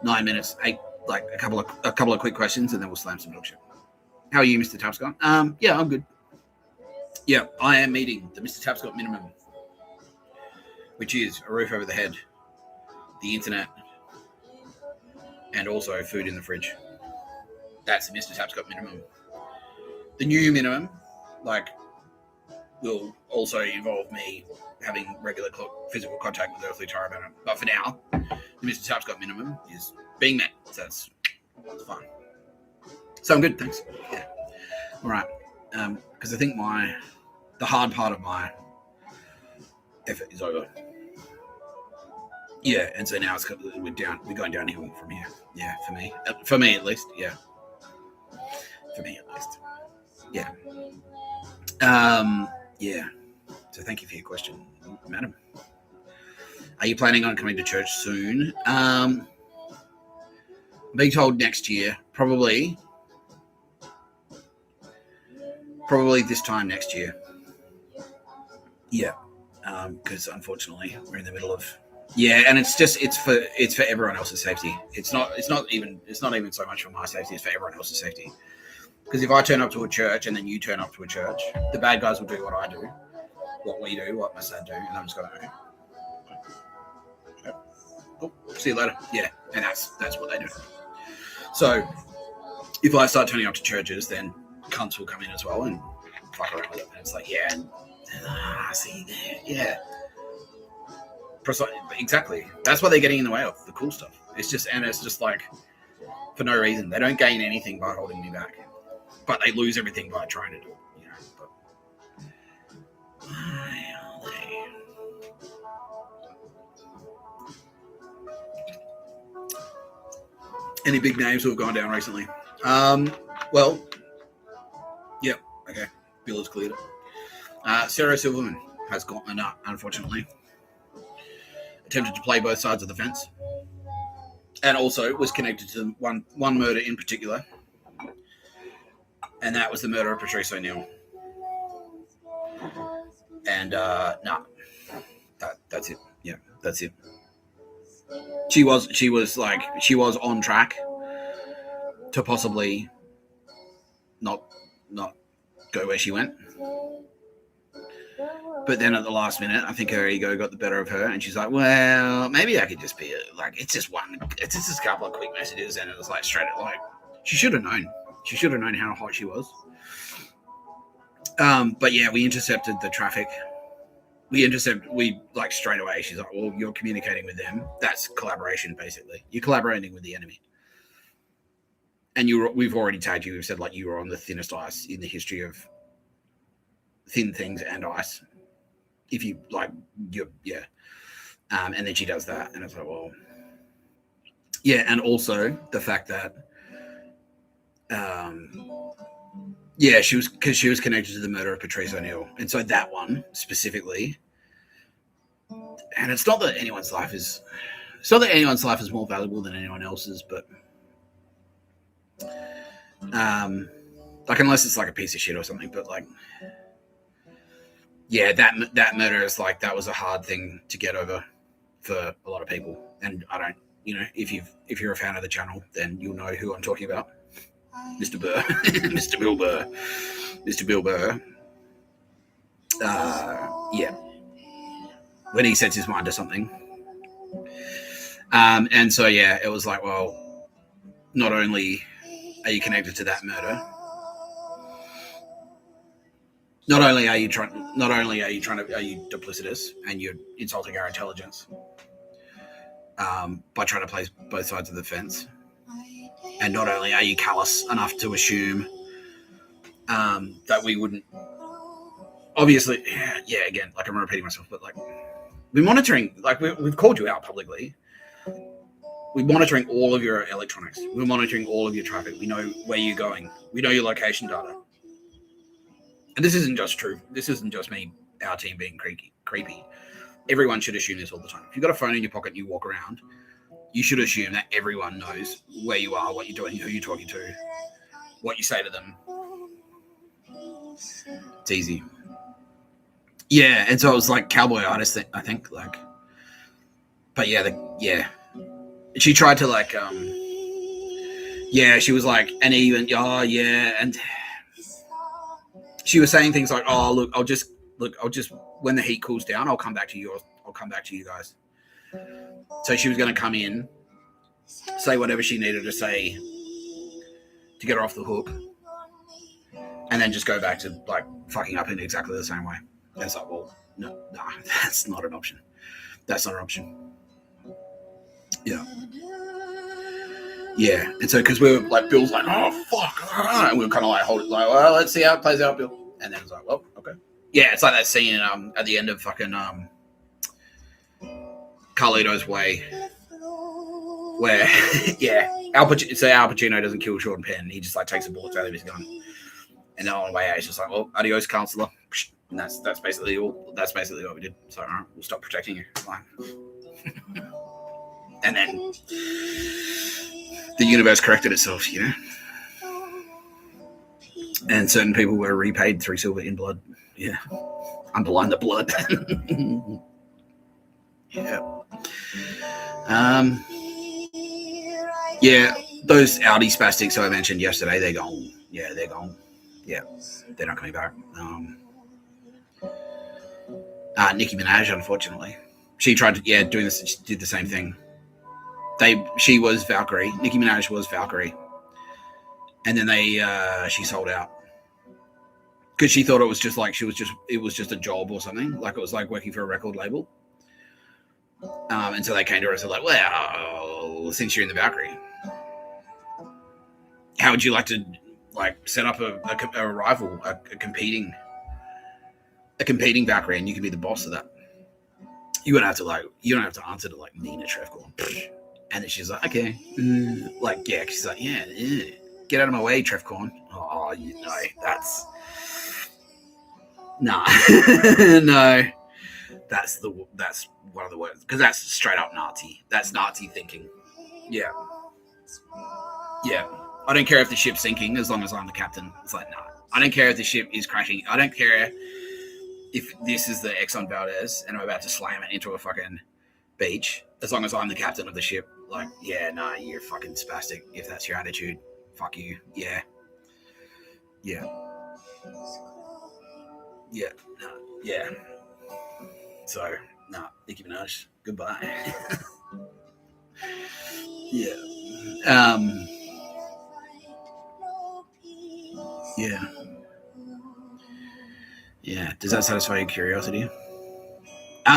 9 minutes, a couple of quick questions, and then we'll slam some dog shit. How are you, Mr. Tapscott? Yeah, I'm good. Yeah, I am meeting the Mr. Tapscott minimum, which is a roof over the head, the internet, and also food in the fridge. That's the Mr. Tapscott minimum. The new minimum, will also involve me having regular physical contact with earthly Tarabanna. But for now, the Mr. Tapscott minimum is being met. So that's fine. So I'm good, thanks. Yeah. All right. Because I think the hard part of my effort is over. Yeah, and so now we're going downhill from here. Yeah, for me at least. Yeah, for me at least. Yeah. Yeah. So thank you for your question, madam. Are you planning on coming to church soon? I'm being told next year, probably this time next year. Yeah, because unfortunately we're in the middle of. Yeah, and it's for everyone else's safety. It's not even so much for my safety. It's for everyone else's safety. Because if I turn up to a church and then you turn up to a church, the bad guys will do what I do, what we do, what my son do, and I'm just going, okay. Oh, see you later. Yeah, and that's what they do. So if I start turning up to churches, then cunts will come in as well and fuck around with it. And it's like, yeah, see there, yeah. Exactly. That's what they're getting in the way of, the cool stuff. It's just like, for no reason. They don't gain anything by holding me back. But they lose everything by trying to do it, But why are they? Any big names who have gone down recently? Well, yep, okay. Bill has cleared it. Sarah Silverman has gone up, unfortunately. Attempted to play both sides of the fence. And also was connected to one murder in particular. And that was the murder of Patrice O'Neill. And that's it. Yeah, that's it. She was on track to possibly not go where she went. But then at the last minute, I think her ego got the better of her, and she's like, "Well, maybe I could just be it's just a couple of quick messages," and it was straight at she should have known. She should have known how hot she was. But yeah, we intercepted the traffic. We straight away. She's like, "Well, you're communicating with them. That's collaboration, basically. You're collaborating with the enemy." And we've already tagged you. We've said you were on the thinnest ice in the history of thin things and ice. If you like, and then she does that, and it's like, well, yeah, and also the fact that, she was connected to the murder of Patrice O'Neill, and so that one specifically, and it's not that anyone's life is more valuable than anyone else's, but like unless it's like a piece of shit or something, but like, yeah, that murder is like, that was a hard thing to get over for a lot of people, and I don't, if you're a fan of the channel, then you'll know who I'm talking about. Mr. Burr. Mr. Bill Burr. Mr. Bill Burr. When he sets his mind to something. And so, yeah, it was like, well, not only are you connected to that murder, not only are you duplicitous and you're insulting our intelligence by trying to play both sides of the fence, and not only are you callous enough to assume that we wouldn't, obviously, again, like I'm repeating myself, but like we're monitoring, like we've called you out publicly. We're monitoring all of your electronics. We're monitoring all of your traffic. We know where you're going. We know your location data. And this isn't just true. This isn't just me, our team being creepy. Everyone should assume this all the time. If you've got a phone in your pocket and you walk around, you should assume that everyone knows where you are, what you're doing, who you're talking to, what you say to them. It's easy. Yeah, and so it was like cowboy artist, I think, like, but she tried to like, she was like, and even, and she was saying things like, oh, look, I'll just, when the heat cools down, I'll come back to you guys. So she was going to come in, say whatever she needed to say to get her off the hook, and then just go back to like fucking up in exactly the same way. And it's like, well, no, that's not an option. That's not an option. Yeah. Yeah. And so, because we were like, Bill's like, oh, fuck. And we were kind of like, hold it, like, well, let's see how it plays out, Bill. And then it's like, well, okay. Yeah, it's like that scene at the end of fucking Carlito's Way, where, Al Pacino doesn't kill Sean Penn. He just like takes the bullets out of his gun. And then on the way out, he's just like, well, adios, counselor. And that's basically all. That's basically what we did. So, all right, we'll stop protecting you. Fine. And then the universe corrected itself, And certain people were repaid 3 silver in blood. Yeah. Underline the blood. Yeah. Those Audi spastics I mentioned yesterday, they're gone. Yeah, they're gone. Yeah, they're not coming back. Nicki Minaj, unfortunately, she tried to doing this. She did the same thing. She was Valkyrie. Nicki Minaj was Valkyrie, and then she sold out because she thought it was just like it was just a job or something. Like it was like working for a record label. And so they came to her and said, like, well, since you're in the Valkyrie, how would you like to like set up a rival, a competing Valkyrie, and you can be the boss of that? You don't have to answer to like Nina Trefcore. And then she's like, okay, she's like, get out of my way, Trefcorn. Oh, that's nah, no. That's one of the words, because that's straight up Nazi. That's Nazi thinking. Yeah. I don't care if the ship's sinking as long as I'm the captain. It's like, nah. I don't care if the ship is crashing. I don't care if this is the Exxon Valdez and I'm about to slam it into a fucking beach. As long as I'm the captain of the ship. Like, you're fucking spastic. If that's your attitude, fuck you. Yeah. So, Nicki Minaj, goodbye. Yeah. Does that satisfy your curiosity?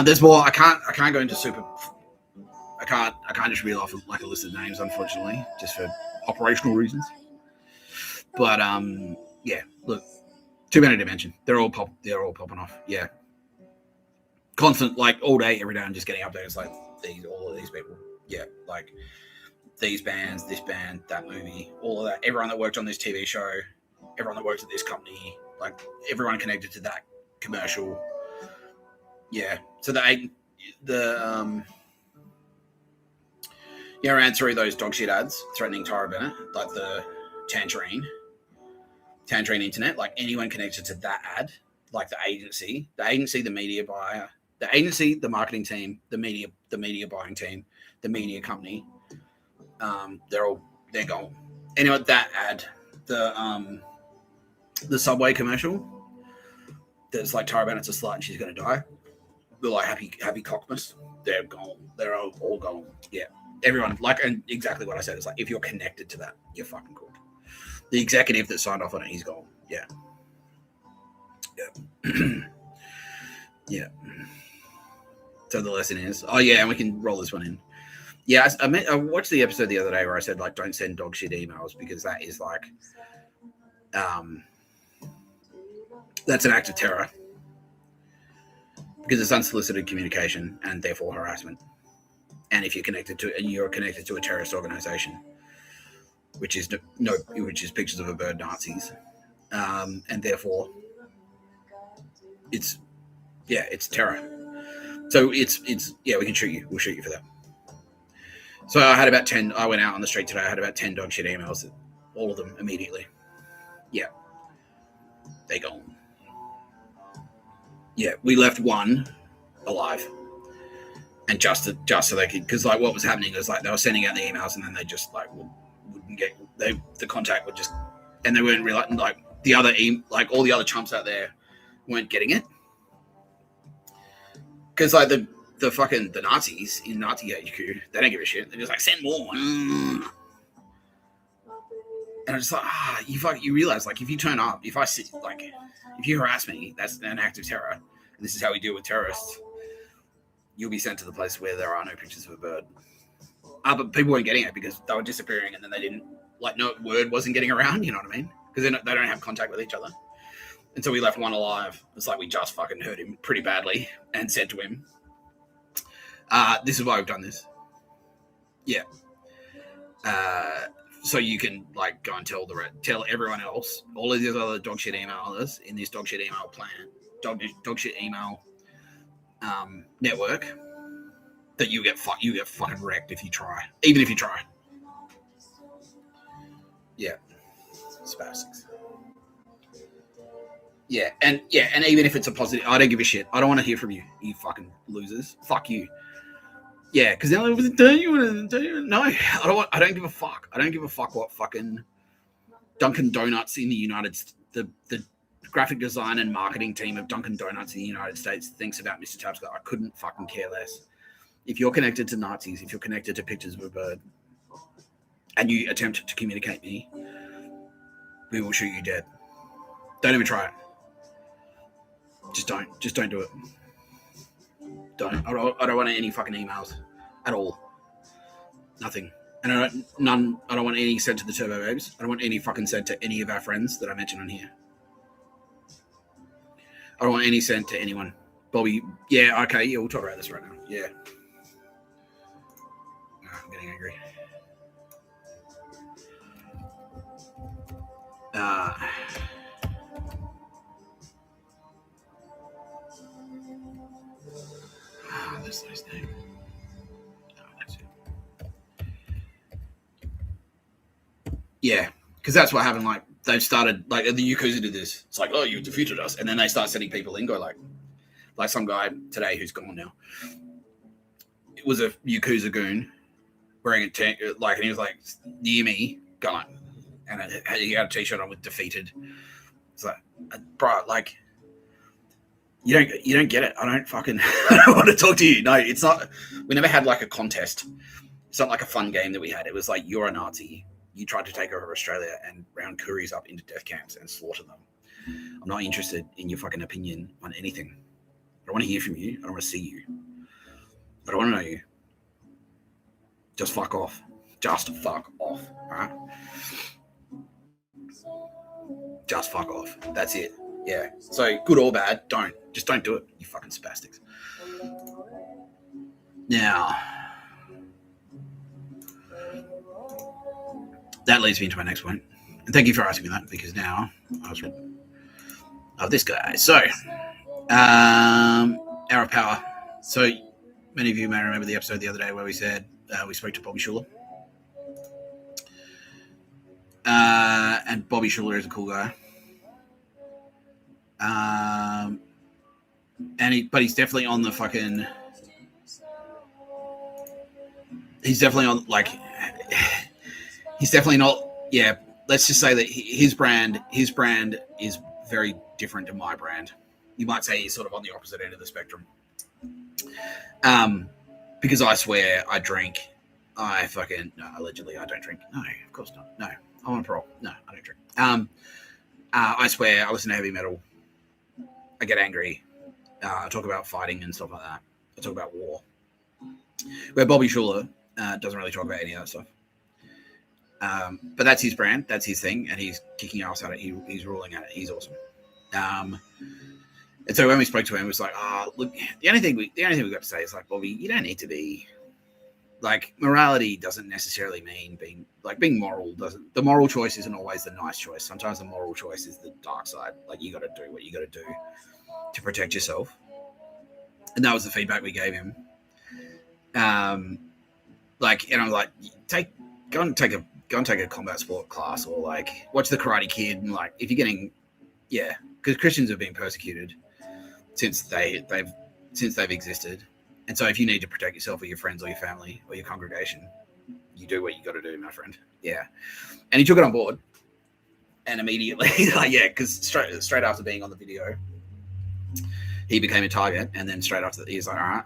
There's more. I can't go into super. I can't just reel off like a list of names, unfortunately, just for operational reasons. But look, Too many to mention. They're all popping off. Yeah. Constant, like all day, every day, I'm just getting updates like all of these people. Yeah, like these bands, this band, that movie, all of that. Everyone that worked on this TV show, everyone that worked at this company, like everyone connected to that commercial. Yeah. So I ran through those dog shit ads threatening Tara Bennett, like the Tangerine Internet, like anyone connected to that ad, like the agency, the media buyer, the agency, the marketing team, the media buying team, the media company, they're gone. Anyway, that ad, the Subway commercial, that's like Tara Bennett's a slut and she's gonna die. They're like happy cockmas. They're gone. They're all gone. Yeah, everyone like, and exactly what I said. It's like if you're connected to that, you're fucking cool. The executive that signed off on it, he's gone. Yeah. Yeah. So the lesson is, and we can roll this one in. Yeah, I watched the episode the other day where I said, like, don't send dog shit emails because that is like, that's an act of terror because it's unsolicited communication and therefore harassment. And if you're connected to a terrorist organization, which is pictures of a bird Nazis, and therefore it's terror. So it's we can shoot you. We'll shoot you for that. So I had about 10. I went out on the street today. I had about 10 dog shit emails. All of them immediately. Yeah, they gone. Yeah, we left one alive, and just so they could, because like what was happening is like they were sending out the emails and then they just like wouldn't get the contact would just, and they weren't realizing like the other like all the other chumps out there weren't getting it because like the Nazis in Nazi HQ, they don't give a shit. They're just like, send more. And I'm just like, you realize like if you turn up, if you harass me, that's an act of terror. And this is how we deal with terrorists. You'll be sent to the place where there are no pictures of a bird. But people weren't getting it because they were disappearing and then they didn't, like, no word wasn't getting around, you know what I mean? Because they don't have contact with each other. And so we left one alive. It's like we just fucking hurt him pretty badly and said to him, this is why we've done this. Yeah. So you can like go and tell everyone else, all of these other dog shit emailers in this dog shit email plan, dog shit email network, that you get fucking wrecked if you try, even if you try. Yeah, spastics. Yeah, and even if it's a positive, I don't give a shit. I don't want to hear from you, you fucking losers. Fuck you. Yeah, because now they don't you want to? No, I don't give a fuck. I don't give a fuck what fucking Dunkin' Donuts in the United States, the graphic design and marketing team of Dunkin' Donuts in the United States thinks about Mr. Tapscott. I couldn't fucking care less. If you're connected to Nazis, if you're connected to pictures of a bird, and you attempt to communicate me, we will shoot you dead. Don't even try it. Just don't do it. I don't want any fucking emails at all. Nothing. And I don't want any sent to the Turbo Babes. I don't want any fucking sent to any of our friends that I mentioned on here. I don't want any sent to anyone. Bobby, yeah, okay, yeah, we'll talk about this right now. Yeah. I'm getting angry. That's nice name. Oh, that's it. Yeah, because that's what happened. Like they've started, like the Yakuza did this. It's like, oh, you defeated us, and then they start sending people in. Go like some guy today who's gone now. It was a Yakuza goon wearing a tank, like, and he was like near me, going, and he had a t-shirt on with defeated. It's like, bro, like. You don't get it. I don't want to talk to you. No, it's not. We never had like a contest. It's not like a fun game that we had. It was like, you're a Nazi. You tried to take over Australia and round Kuris up into death camps and slaughter them. I'm not interested in your fucking opinion on anything. I don't want to hear from you. I don't want to see you. I don't want to know you. Just fuck off. Just fuck off. All right? Just fuck off. That's it. Yeah. So good or bad, just don't do it. You fucking spastics. Now, that leads me into my next point. And thank you for asking me that, because now I was this guy. So, Hour of Power. So many of you may remember the episode the other day where we said we spoke to Bobby Schuller. And Bobby Schuller is a cool guy. But he's definitely on the fucking. He's definitely on, like, he's definitely not. Yeah, let's just say that his brand is very different to my brand. You might say he's sort of on the opposite end of the spectrum. Because I swear I drink. Allegedly I don't drink. No, of course not. No, I'm on parole. No, I don't drink. I swear I listen to heavy metal. I get angry. I talk about fighting and stuff like that. I talk about war. Where Bobby Schuller doesn't really talk about any of that stuff. But that's his brand. That's his thing. And he's kicking ass at it. He's ruling at it. He's awesome. And so when we spoke to him, it was like, look, the only thing we got to say is, like, Bobby, you don't need to be, like, morality doesn't necessarily mean being moral. The moral choice isn't always the nice choice. Sometimes the moral choice is the dark side. Like, you got to do what you got to do to protect yourself. And that was the feedback we gave him. And I'm like, go and take a combat sport class, or, like, watch The Karate Kid. And, like, if you're getting, because Christians have been persecuted since they've existed. And so if you need to protect yourself or your friends or your family or your congregation, you do what you got to do, my friend. Yeah. And he took it on board. And immediately, because straight after being on the video, he became a target. And then straight after that, he's like, all right,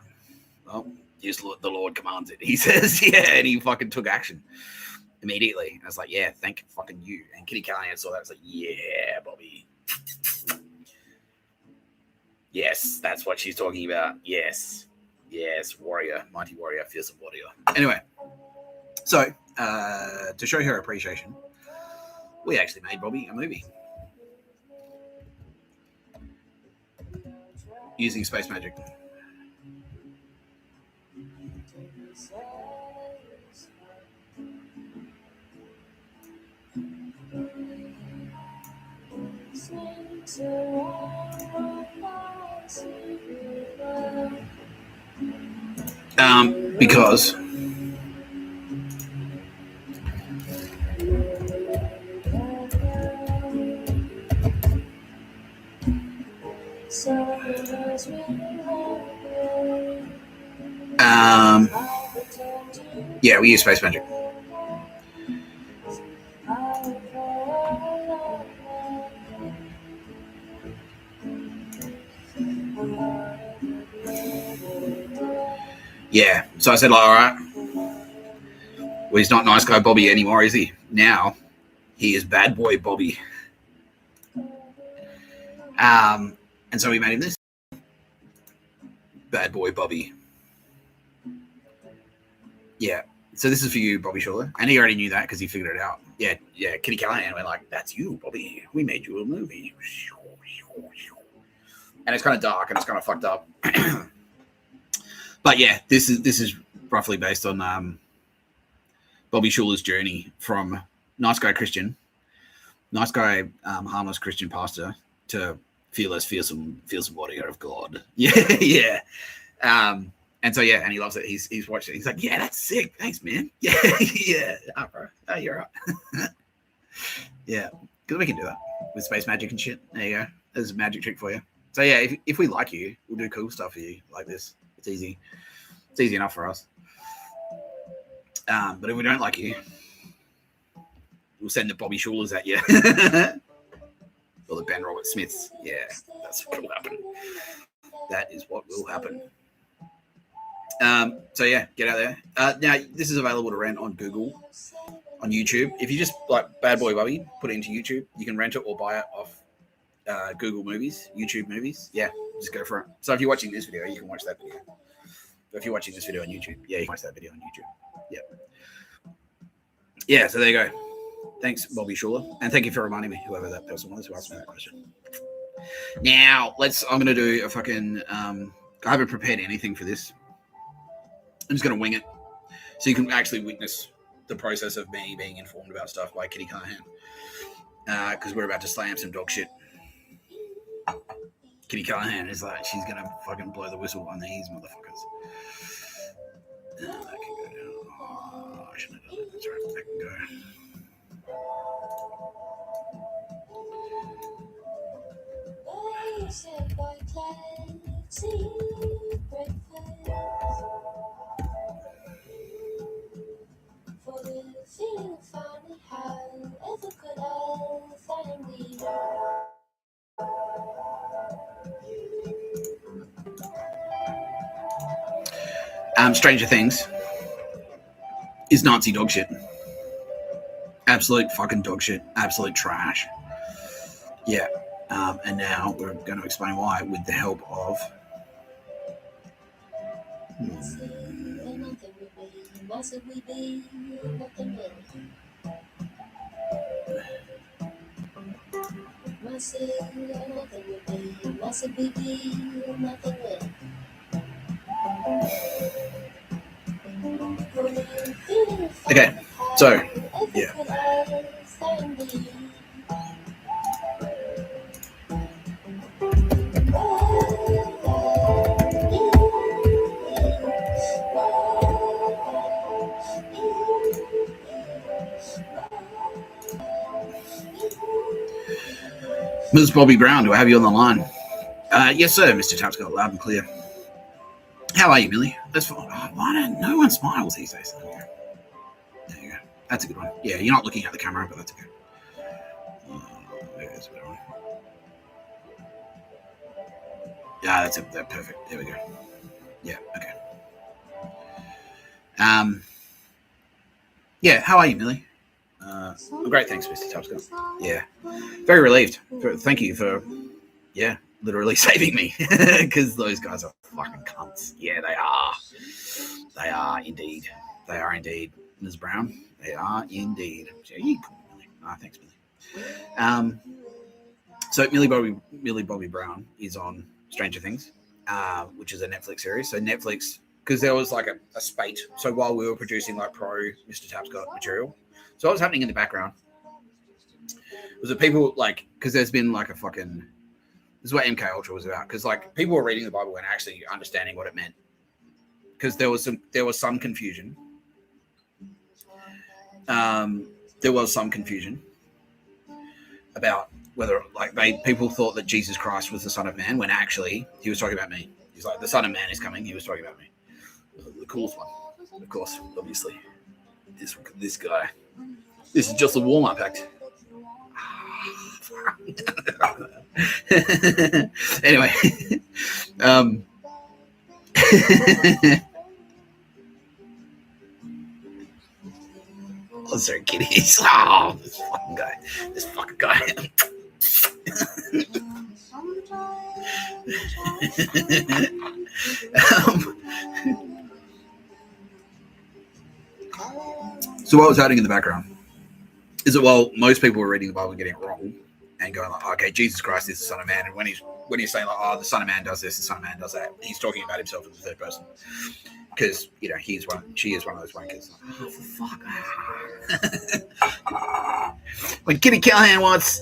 well, the Lord commands it. He says, and he fucking took action immediately. And I was like, yeah, thank fucking you. And Kitty Callahan saw that. I was like, yeah, Bobby. Yes, that's what she's talking about. Yes, warrior, mighty warrior, fearsome warrior. Anyway, so to show her appreciation, we actually made Bobby a movie using space magic. Because we use space magic. Yeah, so I said, like, all right, well, he's not nice guy Bobby anymore, is he? Now he is bad boy Bobby. And so we made him this. Bad boy Bobby. Yeah, so this is for you, Bobby Schuller. And he already knew that because he figured it out. Yeah, Kitty Callahan went like, that's you, Bobby. We made you a movie. And it's kind of dark and it's kind of fucked up. But yeah, this is roughly based on Bobby Schuller's journey from nice guy Christian, nice guy harmless Christian pastor, to fearless, fearsome warrior of God. Yeah. And so and he loves it. He's watched it. He's like, yeah, that's sick. Thanks, man. Yeah. Oh, bro. Oh, you're right. Yeah, because we can do that with space magic and shit. There you go. There's a magic trick for you. So yeah, if we like you, we'll do cool stuff for you like this. It's easy. It's easy enough for us. But if we don't like you, we'll send the Bobby Schullers at you. Or the Ben Robert Smiths. Yeah, that's what will happen. That is what will happen. So yeah, get out there. Now, this is available to rent on Google, on YouTube. If you just like Bad Boy Bobby, put it into YouTube. You can rent it or buy it off Google Movies, YouTube Movies. Yeah, just go for it. So if you're watching this video, you can watch that video. But if you're watching this video on YouTube, you can watch that video on YouTube. Yeah, so there you go. Thanks, Bobby Schuller. And thank you for reminding me, whoever that person was who asked me that question. Now, I'm going to do a fucking, I haven't prepared anything for this. I'm just going to wing it. So you can actually witness the process of me being informed about stuff by Kitty Callahan. Because we're about to slam some dog shit. Kitty Callahan is like, she's going to fucking blow the whistle on these motherfuckers. That can go down. Oh, I shouldn't have done it. That's right. That can go. Stranger Things is Nazi dog shit. Absolute fucking dog shit. Absolute trash. Yeah. And now we're going to explain why with the help of okay, so yeah. Ms. Bobby Brown, do I have you on the line? Yes, sir, Mr. Tapscott, loud and clear. How are you, Millie? That's fine. Oh, why don't no one smiles these days? There you go. That's a good one. Yeah, you're not looking at the camera, but that's okay. There's a better one. Yeah, that's perfect. There we go. Yeah, okay. Yeah, how are you, Millie? Great, thanks, Mr. Tapscott. Yeah, very relieved. Thank you for, literally saving me, because those guys are fucking cunts. Yeah, they are. They are indeed. They are indeed, Ms. Brown. They are indeed. Yeah, you cool, Millie. Thanks, Millie. So Millie Bobby Brown is on Stranger Things, which is a Netflix series. So Netflix, because there was like a spate. So while we were producing like pro Mr. Tapscott material, so what was happening in the background was that people like, because there's been like a fucking, this is what MK Ultra was about, because like people were reading the Bible and actually understanding what it meant, because there was some confusion. There was some confusion about whether like people thought that Jesus Christ was the Son of Man when actually he was talking about me. He's like, the Son of Man is coming. He was talking about me. The coolest one, of course, obviously. This guy. This is just a warm-up act. Anyway, oh, sorry, kitties. Oh, this fucking guy. So what was happening in the background is that while most people were reading the Bible and getting it wrong and going like, okay, Jesus Christ is the Son of Man, and when he's saying like, oh, the Son of Man does this, the Son of Man does that, he's talking about himself in the third person, because she is one of those wankers. Oh, for fuck! When Kitty Callahan wants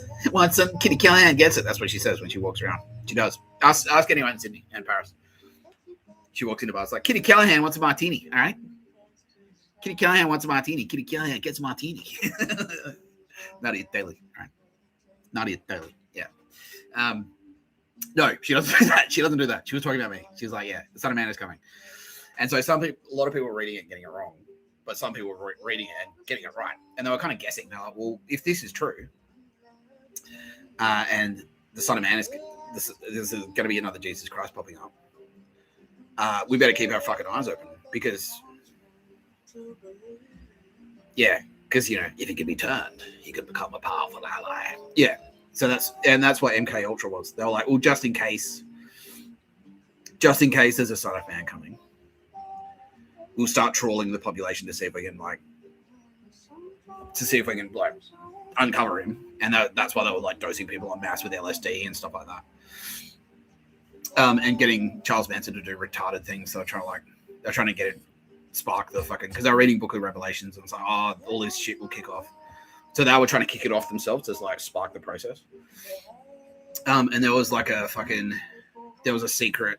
some, Kitty Callahan gets it. That's what she says when she walks around. She does. Ask anyone in Sydney and Paris. She walks into bars like, Kitty Callahan wants a martini. All right. Kitty Callahan wants a martini. Kitty Callahan gets a martini. Not eat daily. All right. Not eat daily. Yeah. No, she doesn't do that. She doesn't do that. She was talking about me. She was like, yeah, the Son of Man is coming. And so a lot of people were reading it and getting it wrong, but some people were reading it and getting it right. And they were kind of guessing. They're like, well, if this is true, and the Son of Man this is going to be another Jesus Christ popping up, we better keep our fucking eyes open, because if he can be turned, he could become a powerful ally. Yeah. So that's what MK Ultra was. They were like, well, just in case there's a Son of Man coming, we'll start trawling the population to see if we can like to see if we can like uncover him, and that's why they were like dosing people en masse with LSD and stuff like that. And getting Charles Manson to do retarded things. So they're trying to get it spark the fucking, because they're reading Book of Revelations and it's like, oh, all this shit will kick off. So they were trying to kick it off themselves to like spark the process. And there was like a secret.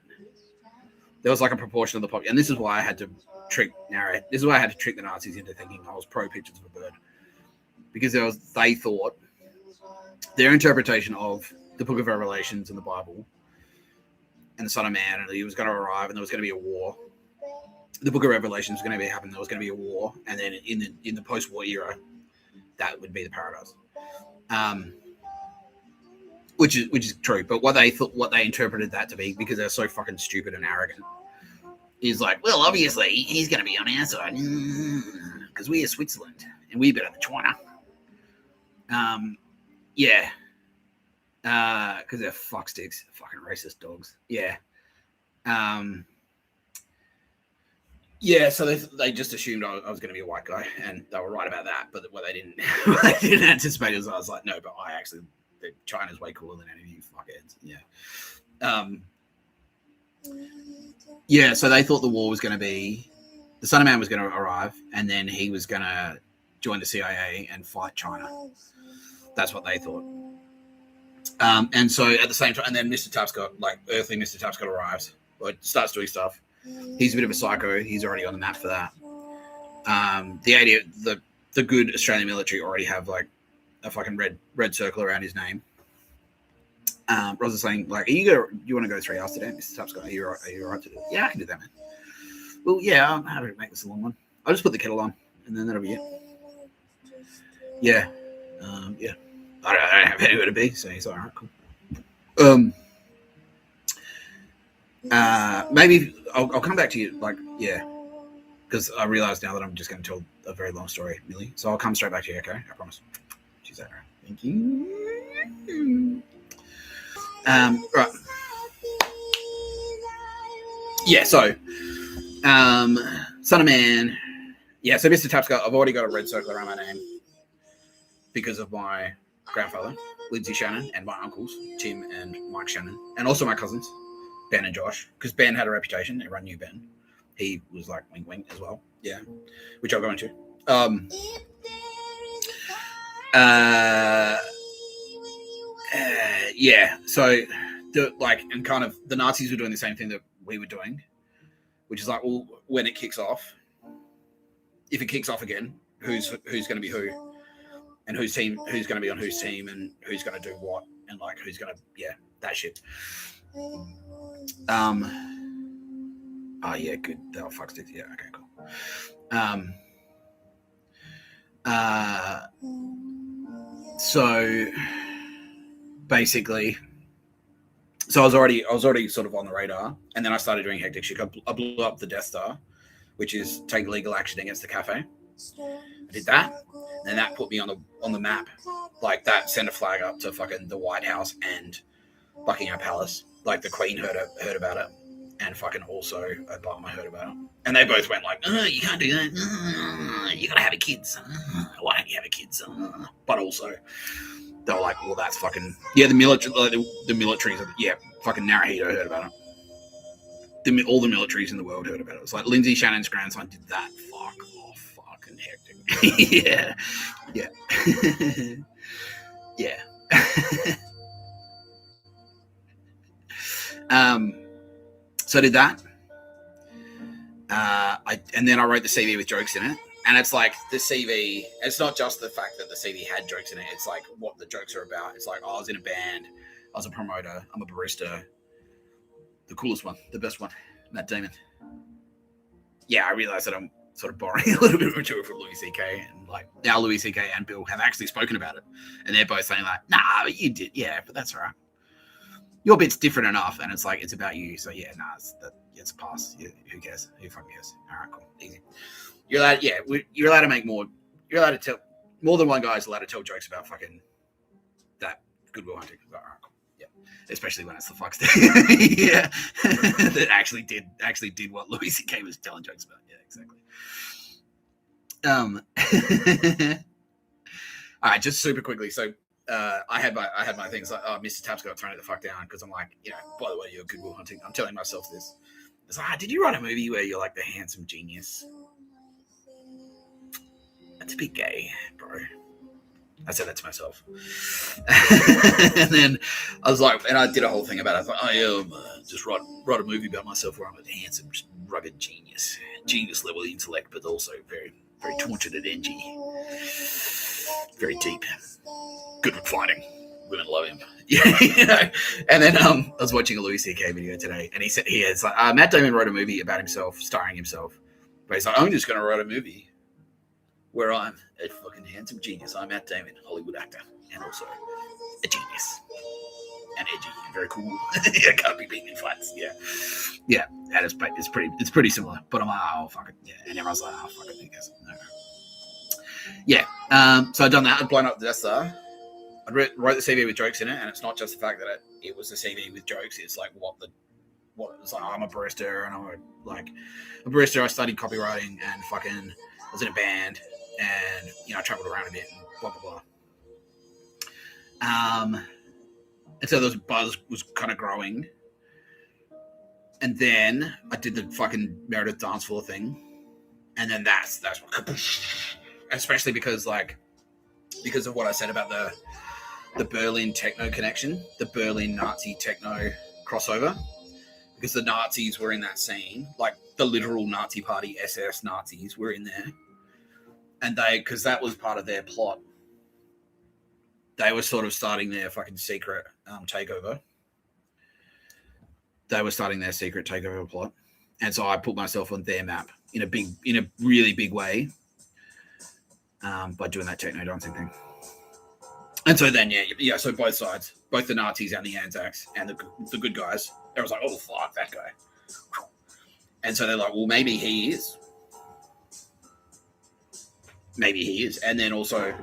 There was like a proportion of the population, and this is why I had to trick the Nazis into thinking I was pro pictures of a bird, because they thought their interpretation of the Book of Revelations and the Bible and the Son of Man, and he was going to arrive, and there was going to be a war. The Book of Revelation was going to be happening. There was going to be a war, and then in the post-war era, that would be the paradise, which is true. But what they interpreted that to be, because they're so fucking stupid and arrogant, is like, well, obviously he's going to be on our side because we are Switzerland and we better than China. Yeah. Because they're fucksticks, fucking racist dogs. Yeah. Yeah, so they just assumed I was going to be a white guy, and they were right about that. But what they didn't anticipate is I was like, no, but China's way cooler than any of you fuckheads. Yeah. Yeah, so they thought the war was going to be, the Son of Man was going to arrive, and then he was going to join the CIA and fight China. That's what they thought. And so at the same time, and then Mr. Tapscott, like earthly Mr. Tapscott arrives, starts doing stuff. He's a bit of a psycho. He's already on the map for that. The good Australian military already have like a fucking red circle around his name. Roz is saying, like, you want to go 3 hours today, Mr. Tapscott? Are you all right to do it? Yeah, I can do that, man. Well, yeah, I'm happy to make this a long one. I'll just put the kettle on, and then that'll be it. Yeah. Yeah. I don't have anywhere to be, so he's all right, cool. Maybe I'll come back to you, like, yeah, because I realise now that I'm just going to tell a very long story, Millie. So I'll come straight back to you, okay? I promise. She's all right. Thank you. Right. Yeah. So, Son of Man. Yeah. So Mr. Tapscott, I've already got a red circle around my name because of my grandfather, Lindsay Shannon, and my uncles, Tim and Mike Shannon, and also my cousins, Ben and Josh, because Ben had a reputation. Everyone knew Ben. He was like wink wink as well. Yeah, which I'll go into. Yeah. So and kind of the Nazis were doing the same thing that we were doing, which is like, well, when it kicks off, if it kicks off again, who's going to be who, and who's going to be on whose team, and who's going to do what, and like who's going to that shit. Oh yeah, good. Oh fuck sticks. Yeah, okay, cool. So basically, I was already sort of on the radar, and then I started doing hectic shit. I blew up the Death Star, which is take legal action against the cafe. I did that, and that put me on the map. Like that sent a flag up to fucking the White House and Buckingham Palace. Like the Queen heard about it, and fucking also Obama heard about it, and they both went like, "Oh, you can't do that. You gotta have a kids. Why don't you have a kids?" But also, they were like, "Well, that's fucking the military. Like the militaries. Fucking Narahito heard about it. All the militaries in the world heard about it. It's like Lindsay Shannon's grandson did that. Fuck off, fucking hectic. Yeah. Yeah. So I did that. And then I wrote the CV with jokes in it. And it's like the CV, it's not just the fact that the CV had jokes in it. It's like what the jokes are about. It's like, I was in a band. I was a promoter. I'm a barista. The coolest one, the best one, Matt Damon. Yeah, I realized that I'm sort of borrowing a little bit of material from Louis C.K. And like now Louis C.K. and Bill have actually spoken about it. And they're both saying like, nah, but you did. Yeah, but that's all right. Your bit's different enough, and it's like it's about you. So yeah, it's a pass. Yeah, who cares? Who fucking cares? All right, cool, easy. You're allowed to make more. You're allowed to tell more than one guy is allowed to tell jokes about fucking that Good Will Hunting. All right, cool. Yeah, especially when it's the fucks yeah, that actually did what Louis C.K. was telling jokes about. Yeah, exactly. All right, just super quickly. So I had my things like, oh, Mr. Tap's got thrown it the fuck down because I'm like, by the way, you're Good Will Hunting. I'm telling myself this. It's like, did you write a movie where you're like the handsome genius? That's a bit gay, bro. I said that to myself. And then I was like, and I did a whole thing about it. I was like, oh yeah, just write a movie about myself where I'm a handsome, just rugged genius level intellect, but also very, very taunted and edgy, very deep, good at fighting. Women love him. Yeah, And then I was watching a Louis C.K. video today, and he said it's like Matt Damon wrote a movie about himself, starring himself, but he's like, I'm just going to write a movie where I'm a fucking handsome genius. I'm Matt Damon, Hollywood actor, and also a genius. And edgy and very cool. Yeah, can't be beaten in fights. Yeah. That is it's pretty similar. But I'm like, oh fuck it. Yeah. And everyone's like, oh fuck it, I guess. No. Yeah. So I've done that. I've blown up the Death Star. I wrote the CV with jokes in it, and it's not just the fact that it was a CV with jokes. It's like what it's like. I'm a barista, and I'm a barista. I studied copywriting, and fucking was in a band. And I traveled around a bit and blah blah blah. And so those buzz was kind of growing. And then I did the fucking Meredith dance floor thing, and then that's what, especially because of what I said about the Berlin techno connection, the Berlin Nazi techno crossover, because the Nazis were in that scene, like the literal Nazi party, SS Nazis were in there. And because that was part of their plot, they were sort of starting their fucking secret takeover. They were starting their secret takeover plot. And so I put myself on their map in a really big way by doing that techno dancing thing. And so then, yeah, so both sides, both the Nazis and the ANZACs and the good guys, they was like, oh, fuck, that guy. And so they're like, well, maybe he is. Maybe he is. And then also,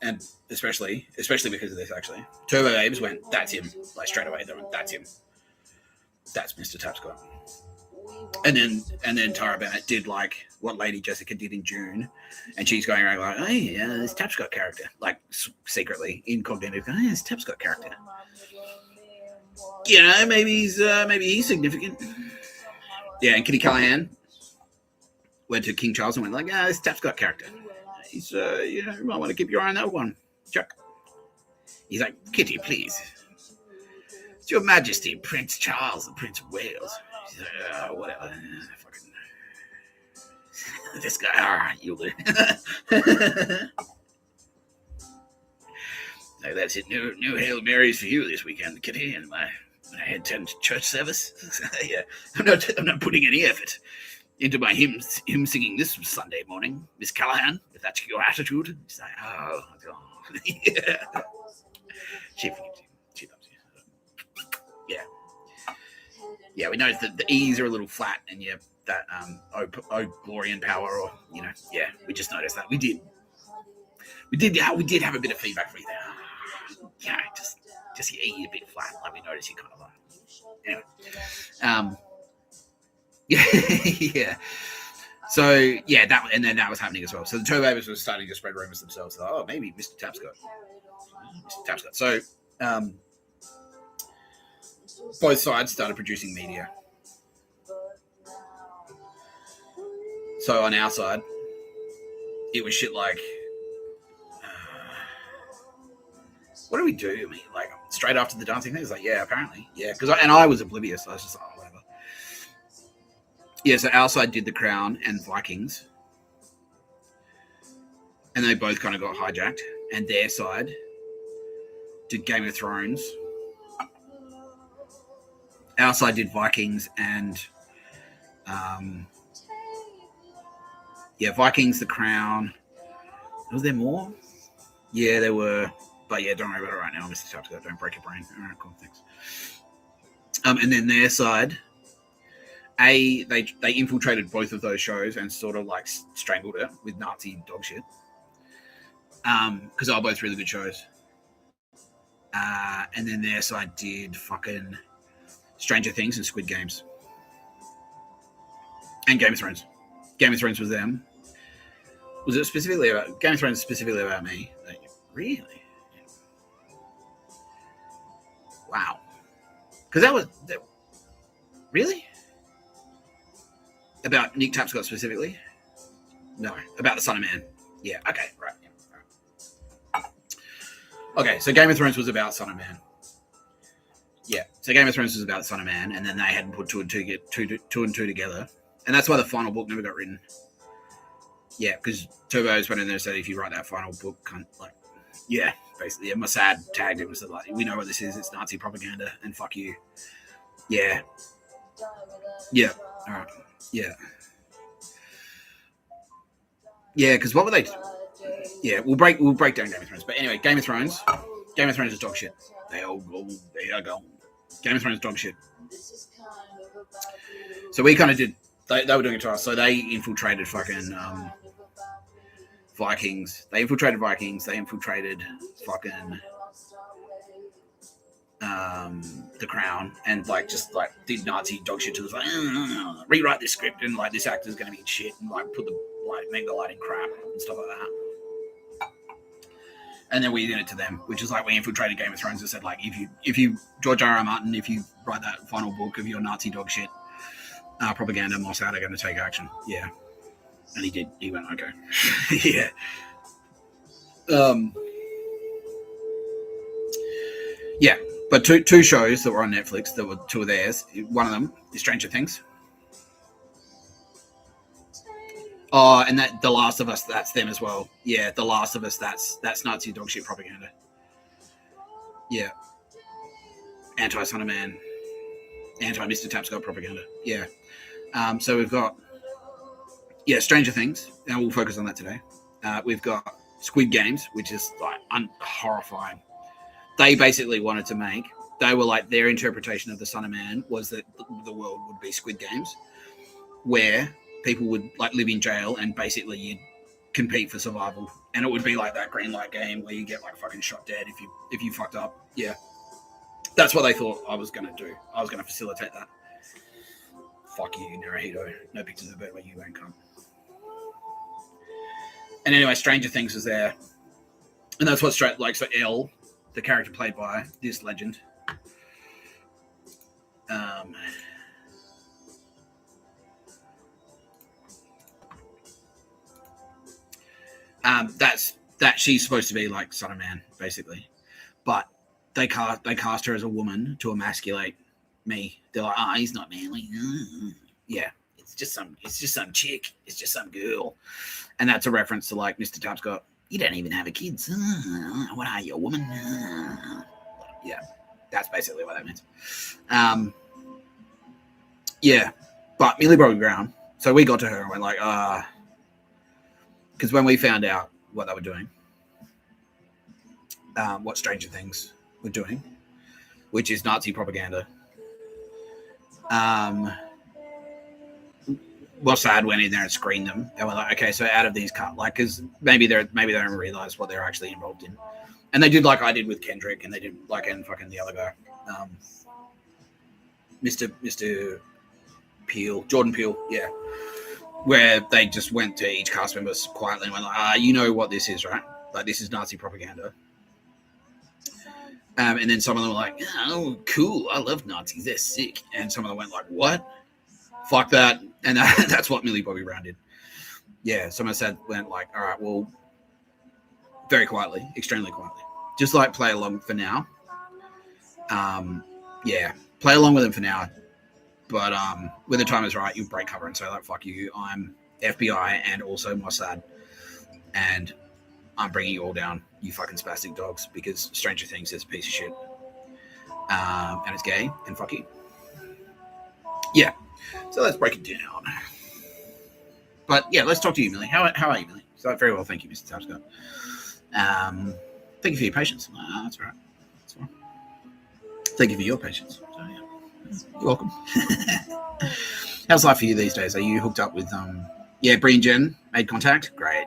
and especially because of this, actually, Turbo Babes went, that's him. Like straight away, they went, that's him. That's Mr. Tapscott. And then Tara Bennett did like what Lady Jessica did in June, and she's going around like, hey, this Tapscott character, like secretly incognito, this Tapscott character. Maybe he's significant. Yeah, and Kitty Callahan went to King Charles and went like, this Tapscott character. He's, you might want to keep your eye on that one, Chuck. He's like, Kitty, please. It's Your Majesty, Prince Charles and Prince of Wales. He's like, whatever. Fucking this guy, you'll do. So that's it. No Hail Marys for you this weekend, Kitty, and when I head to church service. Yeah, I'm not putting any effort into my hymn singing this Sunday morning, Miss Callahan, if that's your attitude. She's like, oh, yeah. She loves you. Yeah. Yeah, we know that the E's are a little flat, and yeah, that oh glory and power, or yeah, we just noticed that. We did have a bit of feedback for you there. Just your E a bit flat, like we noticed you kind of like. Anyway, yeah. So yeah, that was happening as well. So the Turbo Babes was starting to spread rumors themselves. Like, oh, maybe Mr. Tapscott. So both sides started producing media. So on our side, it was shit like, what do we do? I mean, like straight after the dancing thing, it's like, yeah, apparently, yeah. Because I was oblivious. I was just like, oh, whatever. Yeah, so our side did The Crown and Vikings, and they both kind of got hijacked. And their side did Game of Thrones. Our side did Vikings and Vikings, The Crown. Was there more? Yeah, there were. But yeah, don't worry about it right now, Mr. Tapscott. Don't break your brain. All right, cool, thanks. And then their side, they infiltrated both of those shows and sort of like strangled it with Nazi dog shit. Because they were both really good shows. And then their side did fucking Stranger Things and Squid Games. And Game of Thrones. Game of Thrones was them. Was it specifically about Game of Thrones? Specifically about me? Really? Wow. Because that really about Nick Tapscott specifically. No, about the Son of Man. Yeah. Okay. Right. Okay. So Game of Thrones was about Son of Man. Yeah. So Game of Thrones was about Son of Man, and then they hadn't put two and two together, and that's why the final book never got written. Yeah, because Turbo's went in there and said, if you write that final book, yeah, basically, Mossad tagged him and said, like, we know what this is. It's Nazi propaganda, and fuck you. Yeah. Yeah. All right. Yeah. Yeah, because what were they? Yeah, we'll break down Game of Thrones. But anyway, Game of Thrones is dog shit. They all go. Game of Thrones dog shit. So we kind of did. They were doing it to us. So they infiltrated fucking Vikings. They infiltrated fucking the Crown, and like just like did Nazi dog shit to us. Like rewrite this script, and like this actor's gonna be shit, and like make the lighting crap and stuff like that. And then we did it to them, which is like we infiltrated Game of Thrones and said, like, if you George R.R. Martin, if you write that final book of your Nazi dog shit propaganda, Mossad are going to take action. Yeah. And he did. He went, okay. Yeah. Yeah. But two shows that were on Netflix that were two of theirs. One of them is Stranger Things. Oh, and that The Last of Us, that's them as well. Yeah, The Last of Us, that's Nazi dog shit propaganda. Yeah. Anti-Son of Man. Anti-Mr. Tapscott propaganda. Yeah. So we've got, Stranger Things, and we'll focus on that today. We've got Squid Games, which is like horrifying. They basically wanted to make, they were like, their interpretation of the Son of Man was that the world would be Squid Games, where people would like live in jail and basically you'd compete for survival, and it would be like that green light game where you get like fucking shot dead if you fucked up. Yeah, that's what they thought I was going to do. I was going to facilitate that. Fuck you, Naruhito. No pictures of it where you ain't come. And anyway, Stranger Things was there, and that's what so Elle, the character played by this legend, that she's supposed to be like Son of Man, basically, but they cast her as a woman to emasculate me. They're like, he's not manly. Yeah, it's just some chick. It's just some girl, and that's a reference to like Mr. Tapscott. You don't even have a kid. What are you, a woman? Yeah, that's basically what that means. Yeah, but Millie Bobby Brown. So we got to her and went like, because when we found out what they were doing, what Stranger Things were doing, which is Nazi propaganda, Mossad went in there and screened them, and we're like, okay, so out of these because maybe they don't realize what they're actually involved in, and they did like I did with Kendrick, and they did like and fucking the other guy, Mr. Peele, Jordan Peele, yeah, where they just went to each cast member quietly and went like, you know what this is, right? Like this is Nazi propaganda. And then some of them were like, oh, cool, I love Nazis, they're sick. And some of them went like, what? Fuck that. And that's what Millie Bobby Brown did. Yeah, someone went like, all right, well, very quietly, extremely quietly. Just like play along for now. Yeah, play along with them for now. But when the time is right, you'll break cover and say like, fuck you, I'm FBI and also Mossad. And I'm bringing you all down, you fucking spastic dogs, because Stranger Things is a piece of shit. And it's gay, and fuck you. Yeah. So let's break it down. But yeah, let's talk to you, Millie. How are you, Millie? So very well, thank you, Mr. Tapscott. Thank you for your patience. That's right. That's right. Thank you for your patience. So, yeah. You're welcome. How's life for you these days? Are you hooked up with Bree and Jen made contact? Great.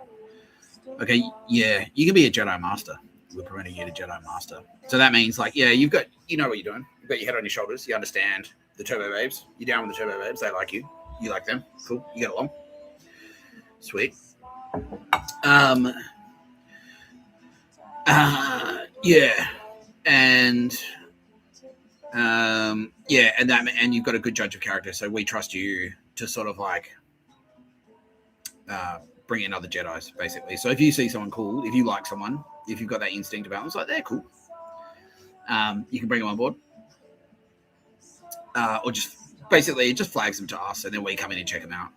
Okay, yeah, you can be a Jedi Master. We're promoting you to Jedi Master. So that means like, yeah, you know what you're doing. You've got your head on your shoulders. You understand the Turbo Babes. You're down with the Turbo Babes. They like you. You like them. Cool. You get along. Sweet. Yeah, and yeah, and you've got a good judge of character, so we trust you to sort of like bring in other Jedis, basically. So if you see someone cool, if you like someone, if you've got that instinct about them, it's like they're cool, you can bring them on board, or just basically it just flags them to us, and then we come in and check them out.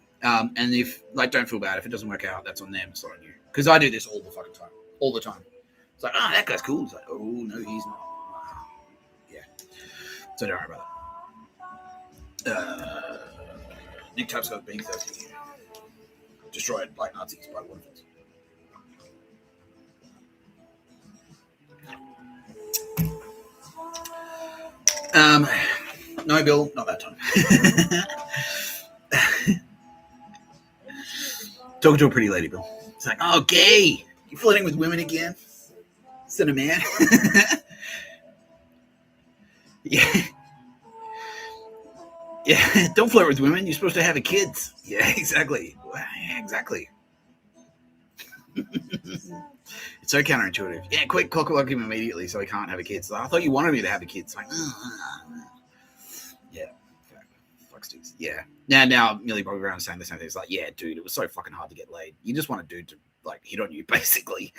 And if like, don't feel bad if it doesn't work out. That's on them. It's not on you. Because I do this all the fucking time, all the time. It's like, that guy's cool. It's like, oh no, he's not. Yeah. So don't worry about that. Nick Tapscott's being thirsty. Destroyed like Nazis by waterfalls. No, Bill, not that time. Talking to a pretty lady, Bill. It's like, oh, gay. You flirting with women again? Son of man. Yeah. Yeah, don't flirt with women. You're supposed to have kids. Yeah, exactly. Yeah, exactly. It's so counterintuitive. Yeah, quick, clock him immediately so he can't have a kid. So I thought you wanted me to have a kid. It's like, yeah, fuck sticks. Yeah. Now Millie Bobby Brown is saying the same thing. It's like, yeah, dude, it was so fucking hard to get laid. You just want a dude to like hit on you, basically.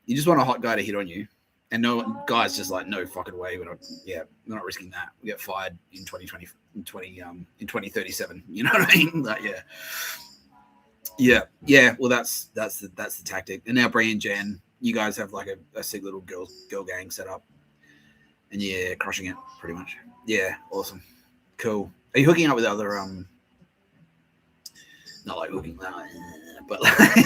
You just want a hot guy to hit on you. And no guys just like, no fucking way. We're not risking that. We get fired in 2020, in 2037. You know what I mean? Like, yeah. Well, that's the tactic. And now Brie and Jen, you guys have like a sick little girl gang set up, and yeah, crushing it pretty much. Yeah, awesome, cool. Are you hooking up with other not like hooking, but like,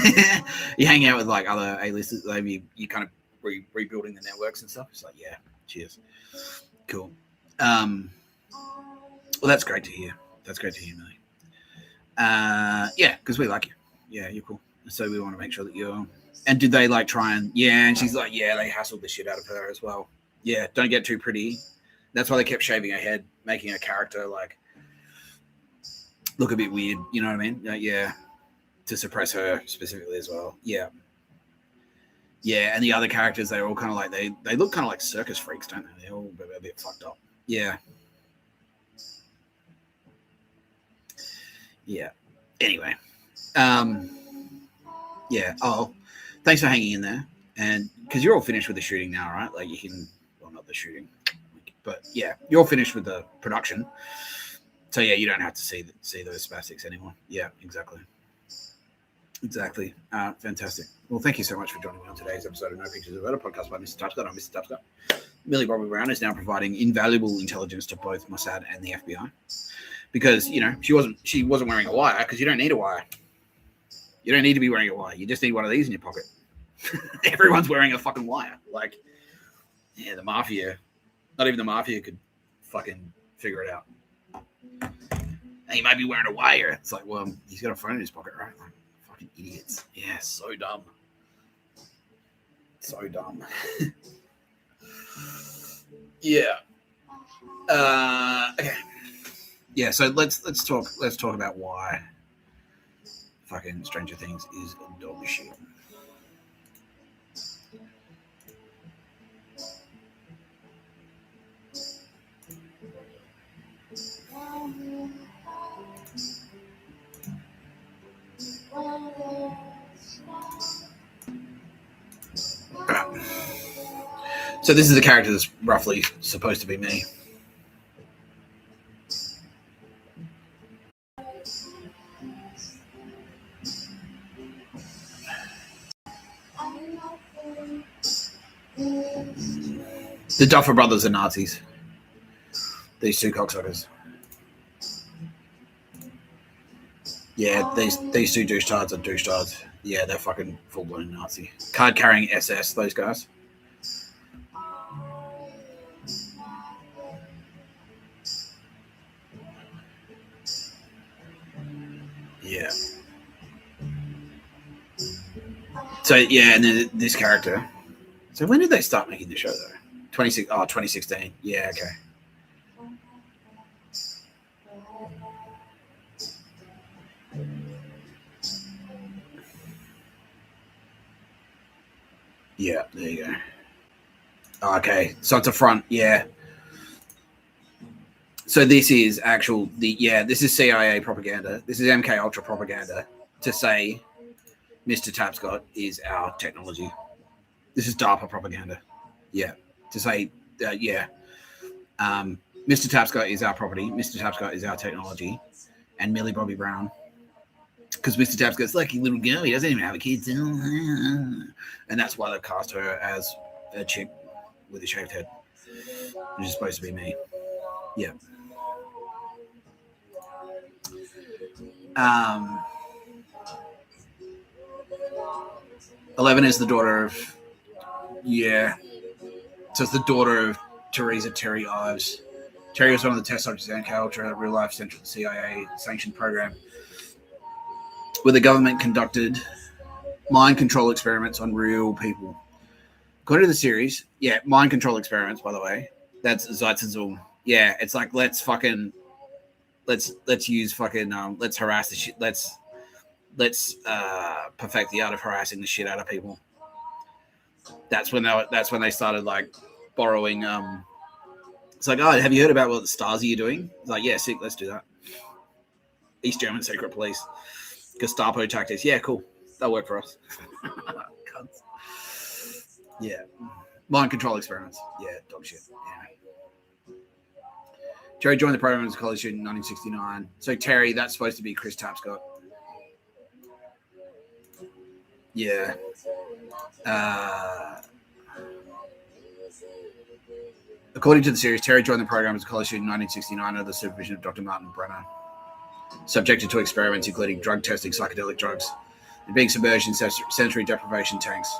you hang out with like other A-listers? Maybe you kind of rebuilding the networks and stuff. It's like, yeah, cheers, cool. Well, that's great to hear. That's great to hear, Millie. Yeah, because we like you. Yeah, you're cool. So we want to make sure that you're. And did they like try and? Yeah, and she's like, yeah, they hassled the shit out of her as well. Yeah, don't get too pretty. That's why they kept shaving her head, making her character like look a bit weird. You know what I mean? Yeah, to suppress her specifically as well. Yeah. Yeah, and the other characters, they're all kind of like they look kind of like circus freaks, don't they? They're all a bit fucked up. Yeah. Yeah. Anyway, yeah. Oh, thanks for hanging in there, and because you're all finished with the shooting now, right? Like you can, well, not the shooting, but yeah, you're all finished with the production. So yeah, you don't have to see those spastics anymore. Yeah, exactly. Fantastic. Well, thank you so much for joining me on today's episode of No Pictures of Murder, podcast by Mr. Tapscott. I'm Mr. Tapscott. Millie Bobby Brown is now providing invaluable intelligence to both Mossad and the FBI. Because, you know, she wasn't wearing a wire, because you don't need a wire. You don't need to be wearing a wire. You just need one of these in your pocket. Everyone's wearing a fucking wire. Like, yeah, the mafia, not even the mafia could fucking figure it out. And he might be wearing a wire. It's like, well, he's got a phone in his pocket, right? Like, fucking idiots. Yeah, so dumb. So dumb. Yeah. Okay. Yeah, so let's talk about why fucking Stranger Things is dog shit. So this is a character that's roughly supposed to be me. The Duffer Brothers are Nazis. These two cocksuckers. Yeah, these two douchetards are douchetards. Yeah, they're fucking full-blown Nazi. Card-carrying SS, those guys. Yeah. So, yeah, and then this character. So when did they start making the show, though? 2016. Yeah, okay. Yeah, there you go. Okay, so it's a front, yeah. So this is this is CIA propaganda. This is MK Ultra propaganda to say Mr. Tapscott is our technology. This is DARPA propaganda. Yeah, to say Mr. Tapscott is our property. Mr. Tapscott is our technology, and Millie Bobby Brown, because Mr. Tapscott's like a little girl. He doesn't even have a kid, and that's why they cast her as a chick with a shaved head, which is supposed to be me. Yeah. 11 is the daughter of, so it's the daughter of Teresa Terry Ives. Terry was one of the test subjects in MK Ultra, a real-life central CIA sanctioned program where the government conducted mind control experiments on real people. According to the series, mind control experiments, by the way, that's Zeitzenzum. Yeah, it's like, let's use fucking, let's harass the shit, let's perfect the art of harassing the shit out of people. That's when they started like borrowing. It's like, oh, have you heard about what the Stasi are doing? It's like, yeah, sick, let's do that. East German secret police, Gestapo tactics. Yeah, cool, that'll work for us. Yeah, mind control experiments. Yeah, dog shit. Yeah. Terry joined the program as a college student in 1969. So Terry, that's supposed to be Chris Tapscott. Yeah. According to the series, Terry joined the program as a college student in 1969 under the supervision of Dr. Martin Brenner, subjected to experiments including drug testing, psychedelic drugs, and being submerged in sensory deprivation tanks.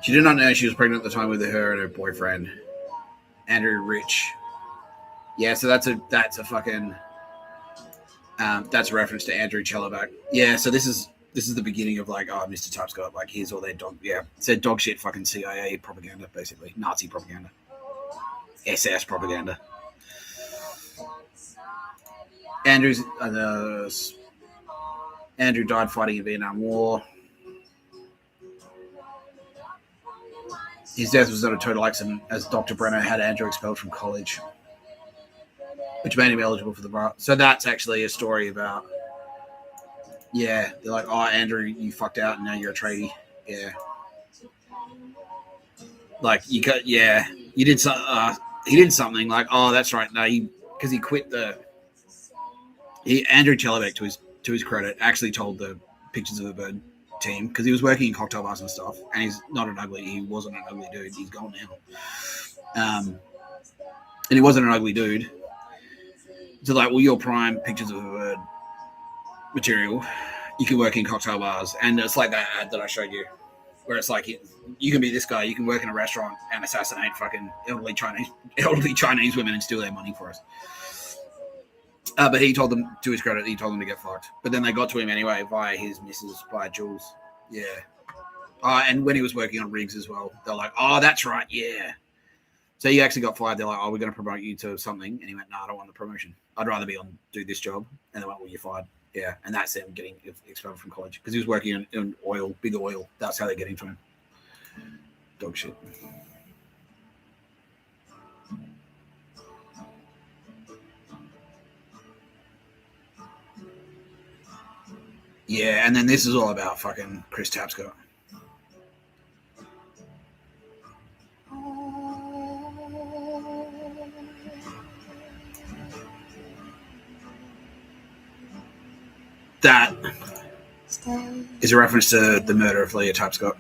She did not know she was pregnant at the time with her and her boyfriend, Andrew Rich. Yeah, so that's a fucking that's a reference to Andrew Chellaback. Yeah, so this is the beginning of like, oh, Mr. Tapscott, like here's all their it's their dog shit fucking CIA propaganda, basically. Nazi propaganda. SS propaganda. Andrew died fighting in the Vietnam War. His death was not a total accident, as Dr. Brenner had Andrew expelled from college, which made him eligible for the bar. So that's actually a story about, they're like, oh, Andrew, you fucked out and now you're a tradie. Yeah. Like, you did he did something like, oh, that's right. No, because he quit Andrew Chellaback, to his credit, actually told the Pictures of a Bird team, because he was working in cocktail bars and stuff, and he wasn't an ugly dude. He's gone now. And he wasn't an ugly dude. So like, well, your prime Pictures of a Bird material, you can work in cocktail bars, and it's like that ad that I showed you, where it's like you can be this guy, you can work in a restaurant and assassinate fucking elderly Chinese women and steal their money for us. But he told them, to his credit, he told them to get fucked. But then they got to him anyway via his missus, via Jules. Yeah. And when he was working on rigs as well, they're like, oh, that's right, yeah. So he actually got fired. They're like, oh, we're going to promote you to something. And he went, no, I don't want the promotion. I'd rather do this job. And they went, well, you're fired. Yeah. And that's them getting expelled from college, because he was working in oil, big oil. That's how they're getting to him. Dog shit. Yeah, and then this is all about fucking Chris Tapscott. That is a reference to the murder of Leah Tapscott.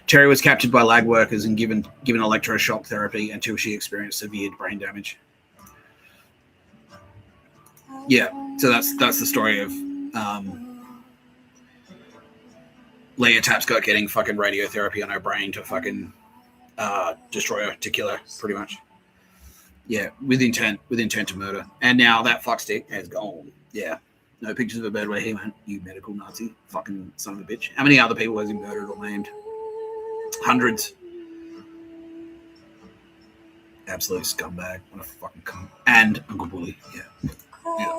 Terry was captured by lag workers and given electroshock therapy until she experienced severe brain damage. Yeah, so that's the story of Leah Tapscott getting fucking radiotherapy on her brain to fucking destroy her, to kill her, pretty much. Yeah, with intent to murder. And now that fuckstick has gone. Yeah. No Pictures of a Bird where he went, you medical Nazi, fucking son of a bitch. How many other people has he murdered or named? Hundreds. Absolute scumbag. What a fucking cunt. And Uncle Bully. Yeah. Yeah.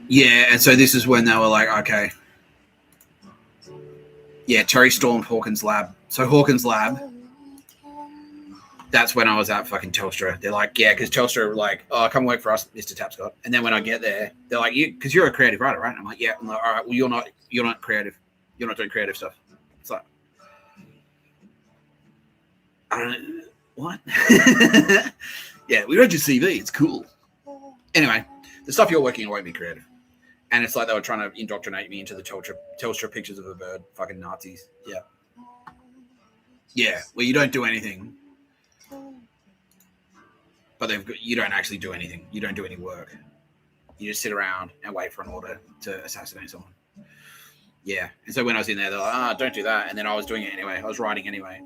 Yeah, and so this is when they were like, okay. Yeah, Terry stormed Hawkins' lab. So Hawkins' lab, that's when I was at fucking Telstra. They're like, yeah, because Telstra were like, oh, come work for us, Mr. Tapscott. And then when I get there, they're like, because you're a creative writer, right? And I'm like, yeah. I'm like, all right, well, you're not creative. You're not doing creative stuff. It's like, I don't know. What? Yeah, we read your CV. It's cool. Anyway, the stuff you're working on won't be creative. And it's like they were trying to indoctrinate me into the Telstra pictures of a bird. Fucking Nazis. Yeah. Yeah, well, you don't do anything. But you don't actually do anything. You don't do any work. You just sit around and wait for an order to assassinate someone. Yeah. And so when I was in there, they're like, don't do that. And then I was doing it anyway. I was writing anyway.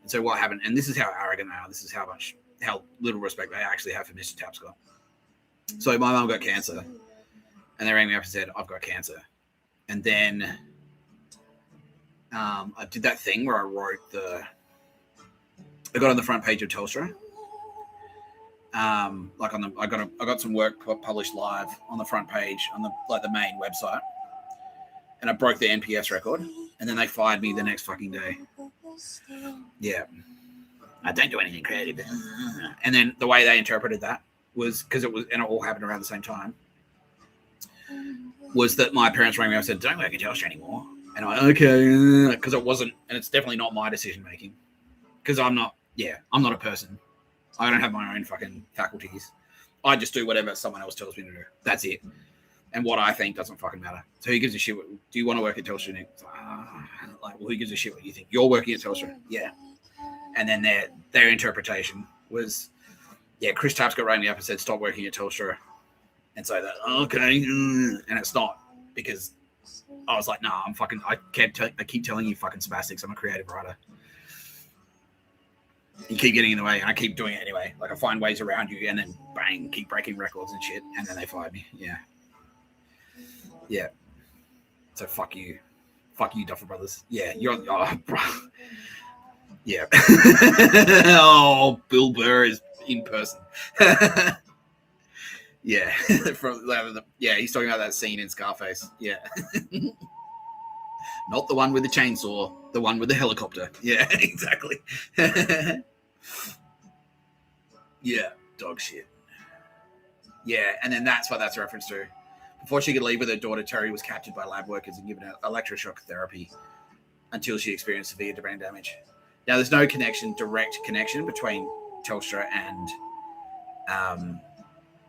And so what happened, and this is how arrogant they are. This is how little respect they actually have for Mr. Tapscott. So my mum got cancer. And they rang me up and said, I've got cancer. And then I did that thing where I got on the front page of Telstra. I got some work published live on the front page on the main website, and I broke the NPS record, and then they fired me the next fucking day. Yeah, I don't do anything creative. And then the way they interpreted that was because it all happened around the same time. Was that my parents rang me up and said, "Don't work at Telstra anymore," and I'm like, okay, because it wasn't, and it's definitely not my decision making, because I'm not a person. I don't have my own fucking faculties. I just do whatever someone else tells me to do. That's it. And what I think doesn't fucking matter. So who gives a shit? Do you want to work at Telstra, Nick? Well, who gives a shit what you think? You're working at Telstra. Yeah. And then their interpretation was, yeah, Chris Tapscott rang me up and said, stop working at Telstra. And so that, okay. And it's not, because I was like, nah, I keep telling you fucking spastics. I'm a creative writer. You keep getting in the way, and I keep doing it anyway. Like, I find ways around you, and then bang, keep breaking records and shit, and then they fired me. Yeah. So fuck you, Duffer Brothers. Yeah, bro. Yeah. Oh, Bill Burr is in person. Yeah, he's talking about that scene in Scarface. Yeah. Not the one with the chainsaw, the one with the helicopter. Yeah, exactly. Yeah, dog shit. Yeah, and then that's what that's a reference to. Before she could leave with her daughter, Terry was captured by lab workers and given electroshock therapy until she experienced severe brain damage. Now, there's no direct connection between Telstra and,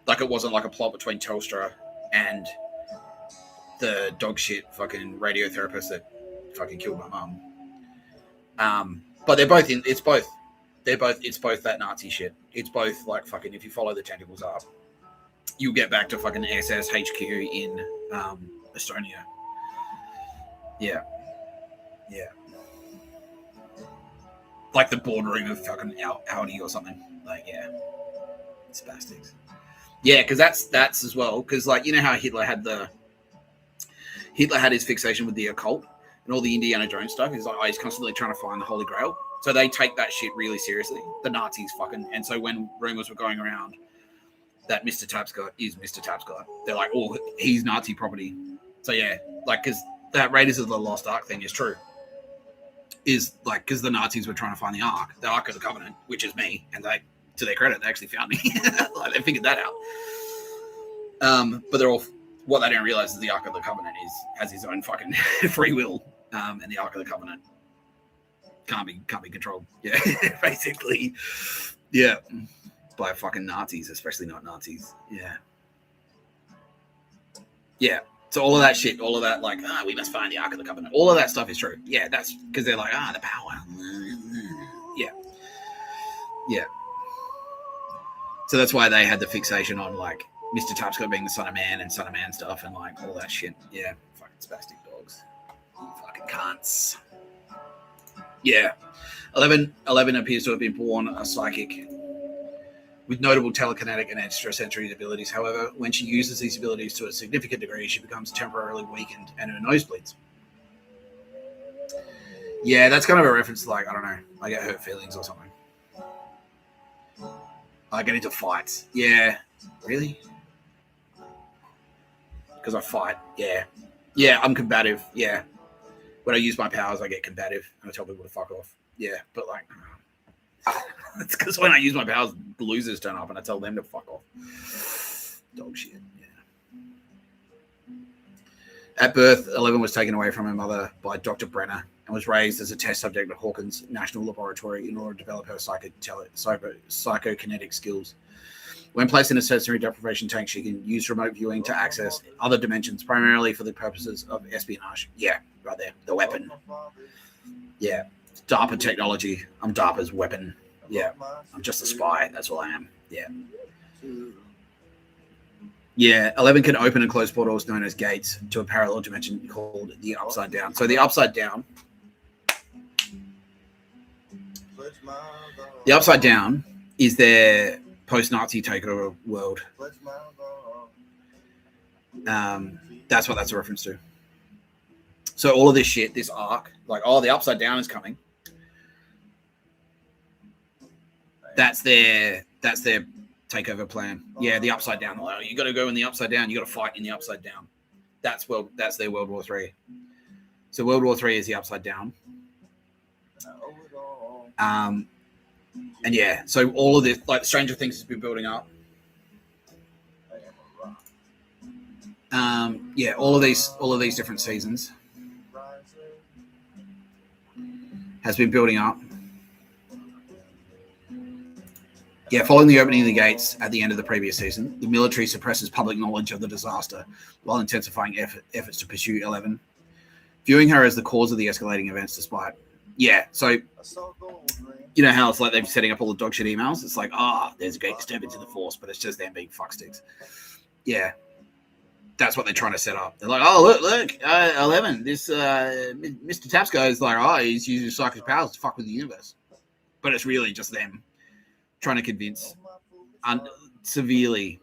it wasn't like a plot between Telstra and the dog shit fucking radiotherapist that fucking killed my mum. But they're both it's both that Nazi shit. It's both like fucking, if you follow the tentacles up, you'll get back to fucking SS HQ in Estonia. Yeah. Like the bordering of fucking Audi or something. Like, yeah. Spastics. Yeah, because that's as well. Because, like, you know how Hitler had his fixation with the occult and all the Indiana Jones stuff. He's like, he's constantly trying to find the Holy Grail. So they take that shit really seriously. The Nazis fucking. And so when rumors were going around that Mr. Tapscott is Mr. Tapscott, they're like, oh, he's Nazi property. So yeah, like, because that Raiders of the Lost Ark thing is true. Is like, because the Nazis were trying to find the Ark of the Covenant, which is me, and they, to their credit, they actually found me. Like, they figured that out. But they're all, what they don't realize is the Ark of the Covenant has his own fucking free will, and the Ark of the Covenant can't be controlled. Yeah, basically, yeah, by fucking Nazis, especially not Nazis. Yeah. So all of that shit, all of that, like, we must find the Ark of the Covenant. All of that stuff is true. Yeah, that's because they're like, the power. Yeah. So that's why they had the fixation on, like, Mr. Tapscott being the Son of Man and Son of Man stuff and, like, all that shit. Yeah, fucking spastic dogs. You fucking cunts. Yeah. 11 appears to have been born a psychic with notable telekinetic and extrasensory abilities. However, when she uses these abilities to a significant degree, she becomes temporarily weakened and her nose bleeds. Yeah, that's kind of a reference to, like, I don't know, I get hurt feelings or something. I get into fights. Yeah. Really? because I fight. Yeah, I'm combative. Yeah, when I use my powers, I get combative and I tell people to fuck off. Yeah, but like, it's because when I use my powers, the losers turn up and I tell them to fuck off. Dog shit. Yeah. At birth, 11 was taken away from her mother by Dr. Brenner and was raised as a test subject at Hawkins National Laboratory in order to develop her psychokinetic skills. When placed in a sensory deprivation tank, she can use remote viewing to access other dimensions, primarily for the purposes of espionage. Yeah, right there. The weapon. Yeah. DARPA technology. I'm DARPA's weapon. Yeah. I'm just a spy. That's all I am. Yeah. Yeah. 11 can open and close portals known as gates to a parallel dimension called the Upside Down. So the Upside Down. The Upside Down is their post-Nazi takeover world. That's what that's a reference to. So all of this shit, this arc, like, oh, the Upside Down is coming. That's their takeover plan. Yeah, the Upside Down. Well, you got to go in the Upside Down. You got to fight in the Upside Down. That's their World War III. So World War III is the Upside Down. And yeah, so all of this, like Stranger Things, has been building up. Yeah, all of these different seasons has been building up. Yeah, following the opening of the gates at the end of the previous season, the military suppresses public knowledge of the disaster while intensifying efforts to pursue 11, viewing her as the cause of the escalating events despite. Yeah, so you know how it's like they're setting up all the dog shit emails? It's like, there's a great disturbance in the force, but it's just them being fucksticks. Yeah, that's what they're trying to set up. They're like, oh, look, 11, this Mr. Tapsco is like, he's using psychic powers to fuck with the universe. But it's really just them trying to convince, severely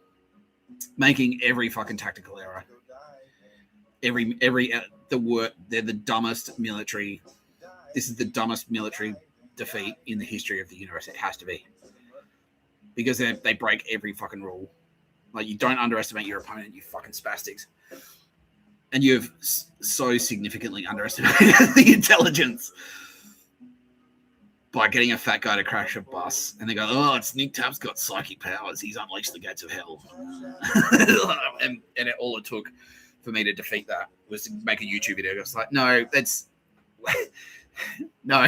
making every fucking tactical error. They're the dumbest military. This is the dumbest military defeat in the history of the universe. It has to be. Because they break every fucking rule. Like, you don't underestimate your opponent, you fucking spastics. And you've so significantly underestimated the intelligence by getting a fat guy to crash a bus. And they go, it's Nick Tapp's got psychic powers. He's unleashed the gates of hell. and all it took for me to defeat that was to make a YouTube video. I was like, no, that's... No.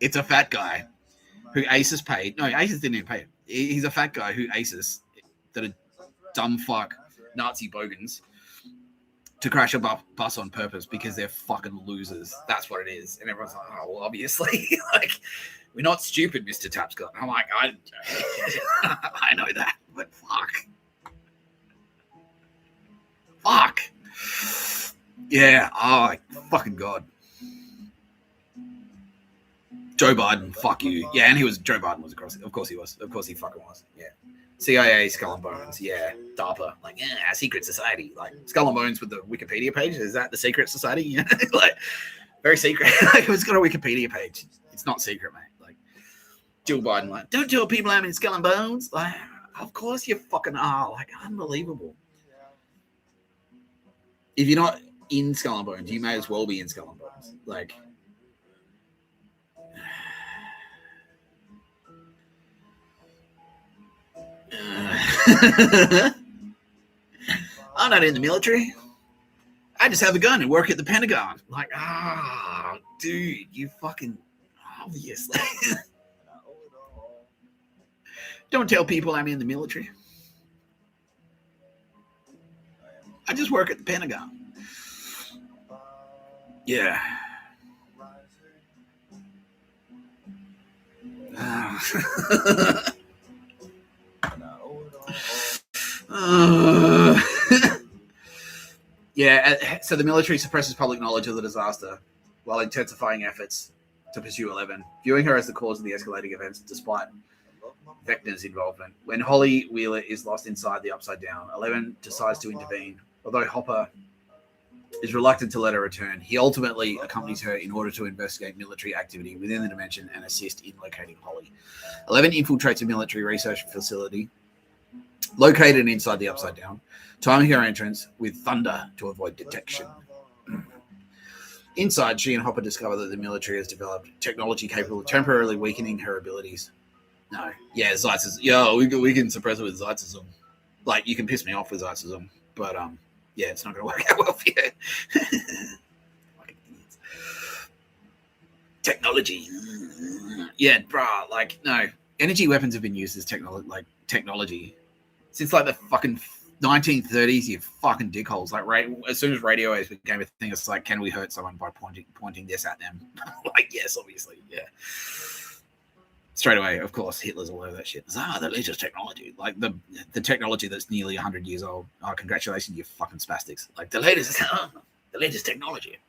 It's a fat guy who Aces paid. No, Aces didn't even pay him. He's a fat guy who Aces, that are dumb fuck Nazi bogans, to crash a bus on purpose because they're fucking losers. That's what it is. And everyone's like, well, obviously, like, we're not stupid, Mr. Tapscott. I'm like, I know that, but fuck. Yeah, fucking God. Joe Biden, fuck you. Yeah, and Joe Biden was across it. Of course he was. Of course he fucking was. Yeah. CIA, Skull and Bones. Yeah. DARPA. Like, yeah, secret society. Like, Skull and Bones with the Wikipedia page. Is that the secret society? Yeah. Like, very secret. Like, it's got a Wikipedia page. It's not secret, mate. Like, Jill Biden, like, don't tell people I'm in Skull and Bones. Like, of course you fucking are. Like, unbelievable. If you're not in Skull and Bones, you may as well be in Skull and Bones. Like, I'm not in the military. I just have a gun and work at the Pentagon. Like, dude, you fucking obviously. Don't tell people I'm in the military. I just work at the Pentagon. Yeah. Yeah, so the military suppresses public knowledge of the disaster while intensifying efforts to pursue 11, viewing her as the cause of the escalating events despite Vecna's involvement. When Holly Wheeler is lost inside the Upside Down, 11 decides to intervene. Although Hopper is reluctant to let her return, he ultimately accompanies her in order to investigate military activity within the dimension and assist in locating Holly. 11 infiltrates a military research facility Located inside the Upside Down, timing her entrance with thunder to avoid detection. Inside, she and Hopper discover that the military has developed technology capable of temporarily weakening her abilities. No. Yeah, Zeitzism. Yo, we can suppress it with Zeitzism. Like, you can piss me off with Zeitzism, but, yeah, it's not going to work out well for you. Fucking idiots. Technology. Yeah, bruh, like, no. Energy weapons have been used as technology since, like, the fucking 1930s, you fucking dickholes. Like, as soon as radio waves became a thing, it's like, can we hurt someone by pointing this at them? Like, yes, obviously, yeah. Straight away, of course, Hitler's all over that shit. The latest technology. Like, the technology that's nearly 100 years old. Oh, congratulations, you fucking spastics. Like, the latest technology.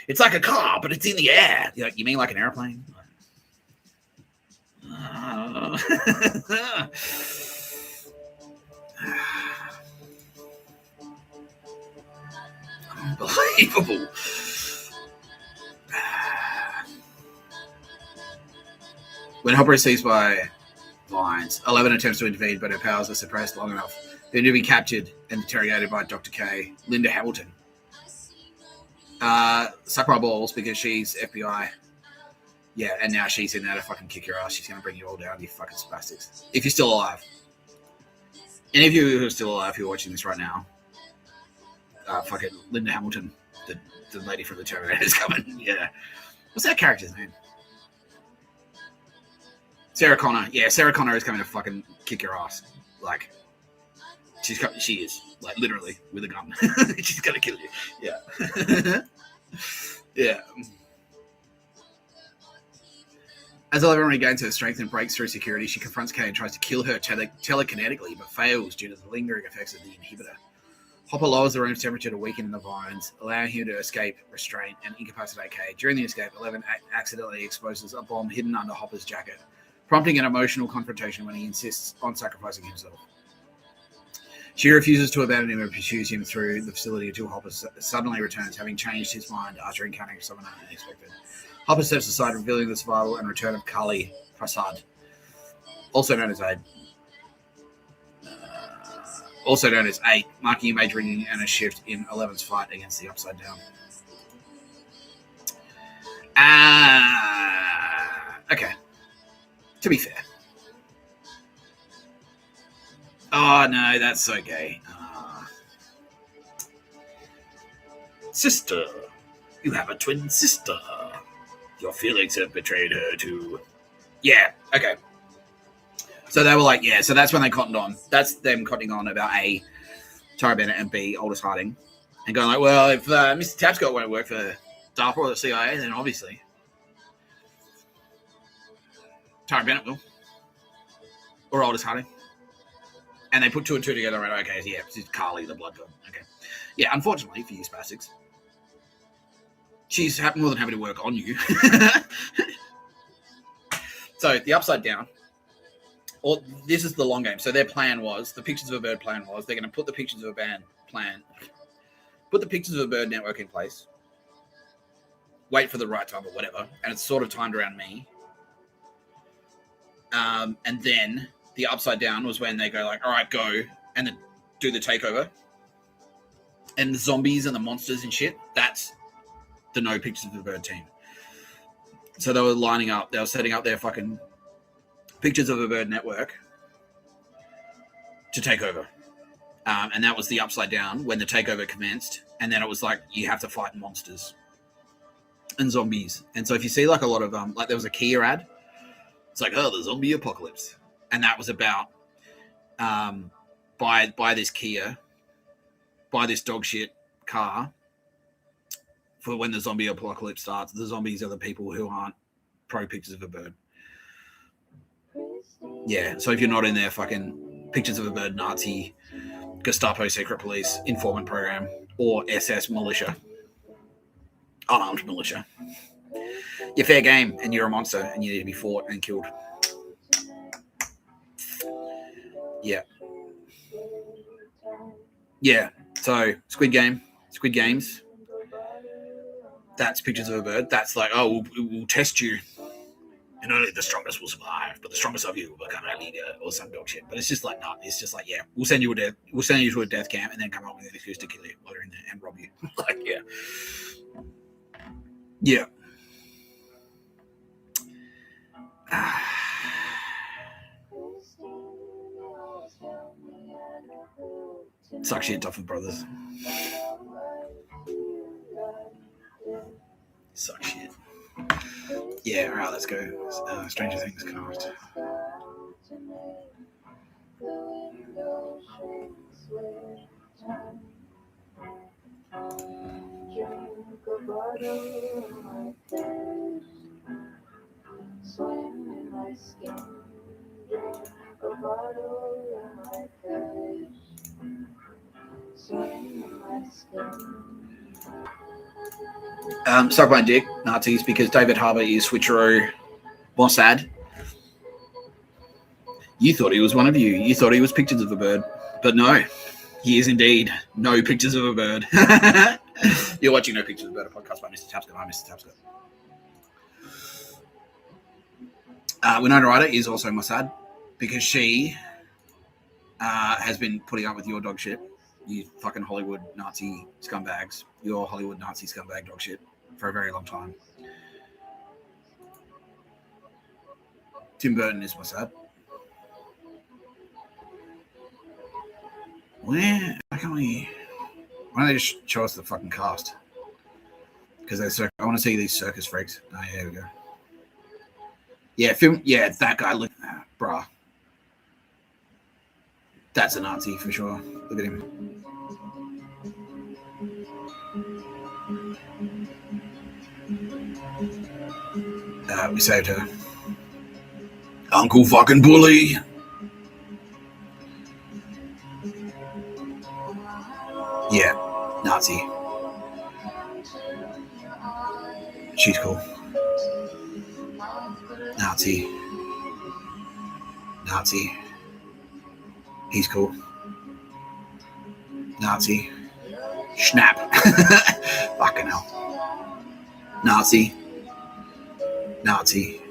It's like a car, but it's in the air. You're like, you mean like an airplane? Unbelievable. When Hopper is seized by Vines, 11 attempts to intervene, but her powers are suppressed long enough for him to be captured and interrogated by Dr. K, Linda Hamilton. Suck my balls because she's FBI. Yeah, and now she's in there to fucking kick your ass. She's going to bring you all down, you fucking spastics. If you're still alive. Any of you who are still alive who are watching this right now, fucking Linda Hamilton, the lady from the Terminator is coming. Yeah. What's that character's name? Sarah Connor. Yeah, Sarah Connor is coming to fucking kick your ass. Like, she is. Like, literally, with a gun. She's going to kill you. Yeah. Yeah. As Eleven regains her strength and breaks through security, she confronts Kay and tries to kill her telekinetically, but fails due to the lingering effects of the inhibitor. Hopper lowers the room's temperature to weaken the Vines, allowing him to escape restraint and incapacitate Kay. During the escape, Eleven accidentally exposes a bomb hidden under Hopper's jacket, prompting an emotional confrontation when he insists on sacrificing himself. She refuses to abandon him and pursues him through the facility until Hopper suddenly returns, having changed his mind after encountering someone unexpected. Hopper steps aside, revealing the survival and return of Kali Prasad, also known as 8, marking a major ringing and a shift in Eleven's fight against the Upside Down. Okay. To be fair. Oh, no, that's so gay. Sister. You have a twin sister. Your feelings have betrayed her too. Yeah, okay. So they were like, yeah, so that's when they cottoned on. That's them cottoning on about A, Tara Bennett, and B, Aldous Harding. And going like, well, if Mr. Tapscott won't work for DARPA or the CIA, then obviously Tara Bennett will. Or Aldous Harding. And they put 2 and 2 together and went, okay, yeah, it's Carly, the blood god. Okay. Yeah, unfortunately for you spastics, she's more than happy to work on you. So the Upside Down, or this is the long game. So their plan was, the Pictures of a Bird plan was, they're going to put the Pictures of a Bird network in place, wait for the right time or whatever, and it's sort of timed around me. And then the Upside Down was when they go like, all right, go, and then do the takeover. And the zombies and the monsters and shit, that's the No Pictures of a Bird team. So they were lining up, they were setting up their fucking Pictures of a Bird network to take over. And that was the Upside Down when the takeover commenced. And then it was like, you have to fight monsters and zombies. And so if you see like a lot of, like there was a Kia ad, it's like, oh, the zombie apocalypse. And that was about, buy this Kia, buy this dog shit car, for when the zombie apocalypse starts. The zombies are the people who aren't pro Pictures of a Bird. Yeah, so if you're not in their fucking Pictures of a Bird Nazi, Gestapo secret police, informant program, or SS militia, unarmed militia, you're fair game and you're a monster and you need to be fought and killed. Yeah. Yeah, so Squid Games, that's Pictures of a Bird. That's like, oh, we'll test you. and only the strongest will survive, but the strongest of you will become our leader or some dog shit. But it's just like, nah, it's just like, yeah, we'll send you to a death camp and then come up with an excuse to kill you while you're in there and rob you. Like, yeah. Yeah. Suck shit, Duffer Brothers. Suck shit. Yeah, alright, let's go. Stranger Things cast. Suck my dick, Nazis, because David Harbour is switcheroo Mossad. You thought he was one of you. You thought he was pictures of a bird. But no, he is indeed no pictures of a bird. You're watching No Pictures of a Bird, a podcast by Mr. Tapscott. I'm Mr. Tapscott. Winona Ryder is also Mossad because she has been putting up with your dog shit. You fucking Hollywood Nazi scumbags. Your Hollywood Nazi scumbag dog shit for a very long time. Tim Burton is Mossad. Why can't we? Why don't they just show us the fucking cast? Because I want to see these circus freaks. Oh, yeah, here we go. Yeah, film. Yeah, that guy. Look, bruh. That's a Nazi for sure. Look at him. We saved her. Uncle fucking bully. Yeah, Nazi. She's cool. Nazi. Nazi. He's cool. Nazi. Snap. Fucking hell. Nazi. Nazi.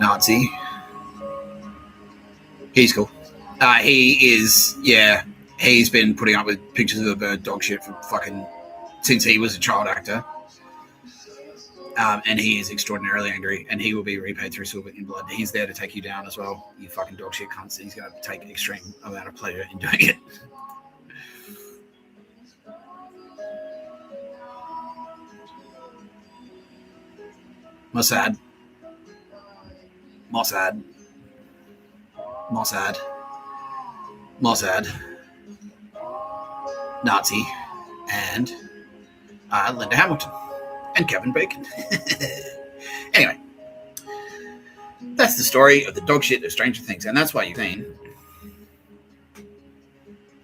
Nazi. He's cool. He is, yeah. He's been putting up with pictures of a bird dog shit for fucking since he was a child actor. And he is extraordinarily angry, and he will be repaid through silver in blood. He's there to take you down as well, you fucking dog shit cunts. He's going to take an extreme amount of pleasure in doing it. Mossad. Mossad. Mossad. Mossad. Nazi. And Linda Hamilton. And Kevin Bacon. Anyway. That's the story of the dog shit of Stranger Things. And that's why you've seen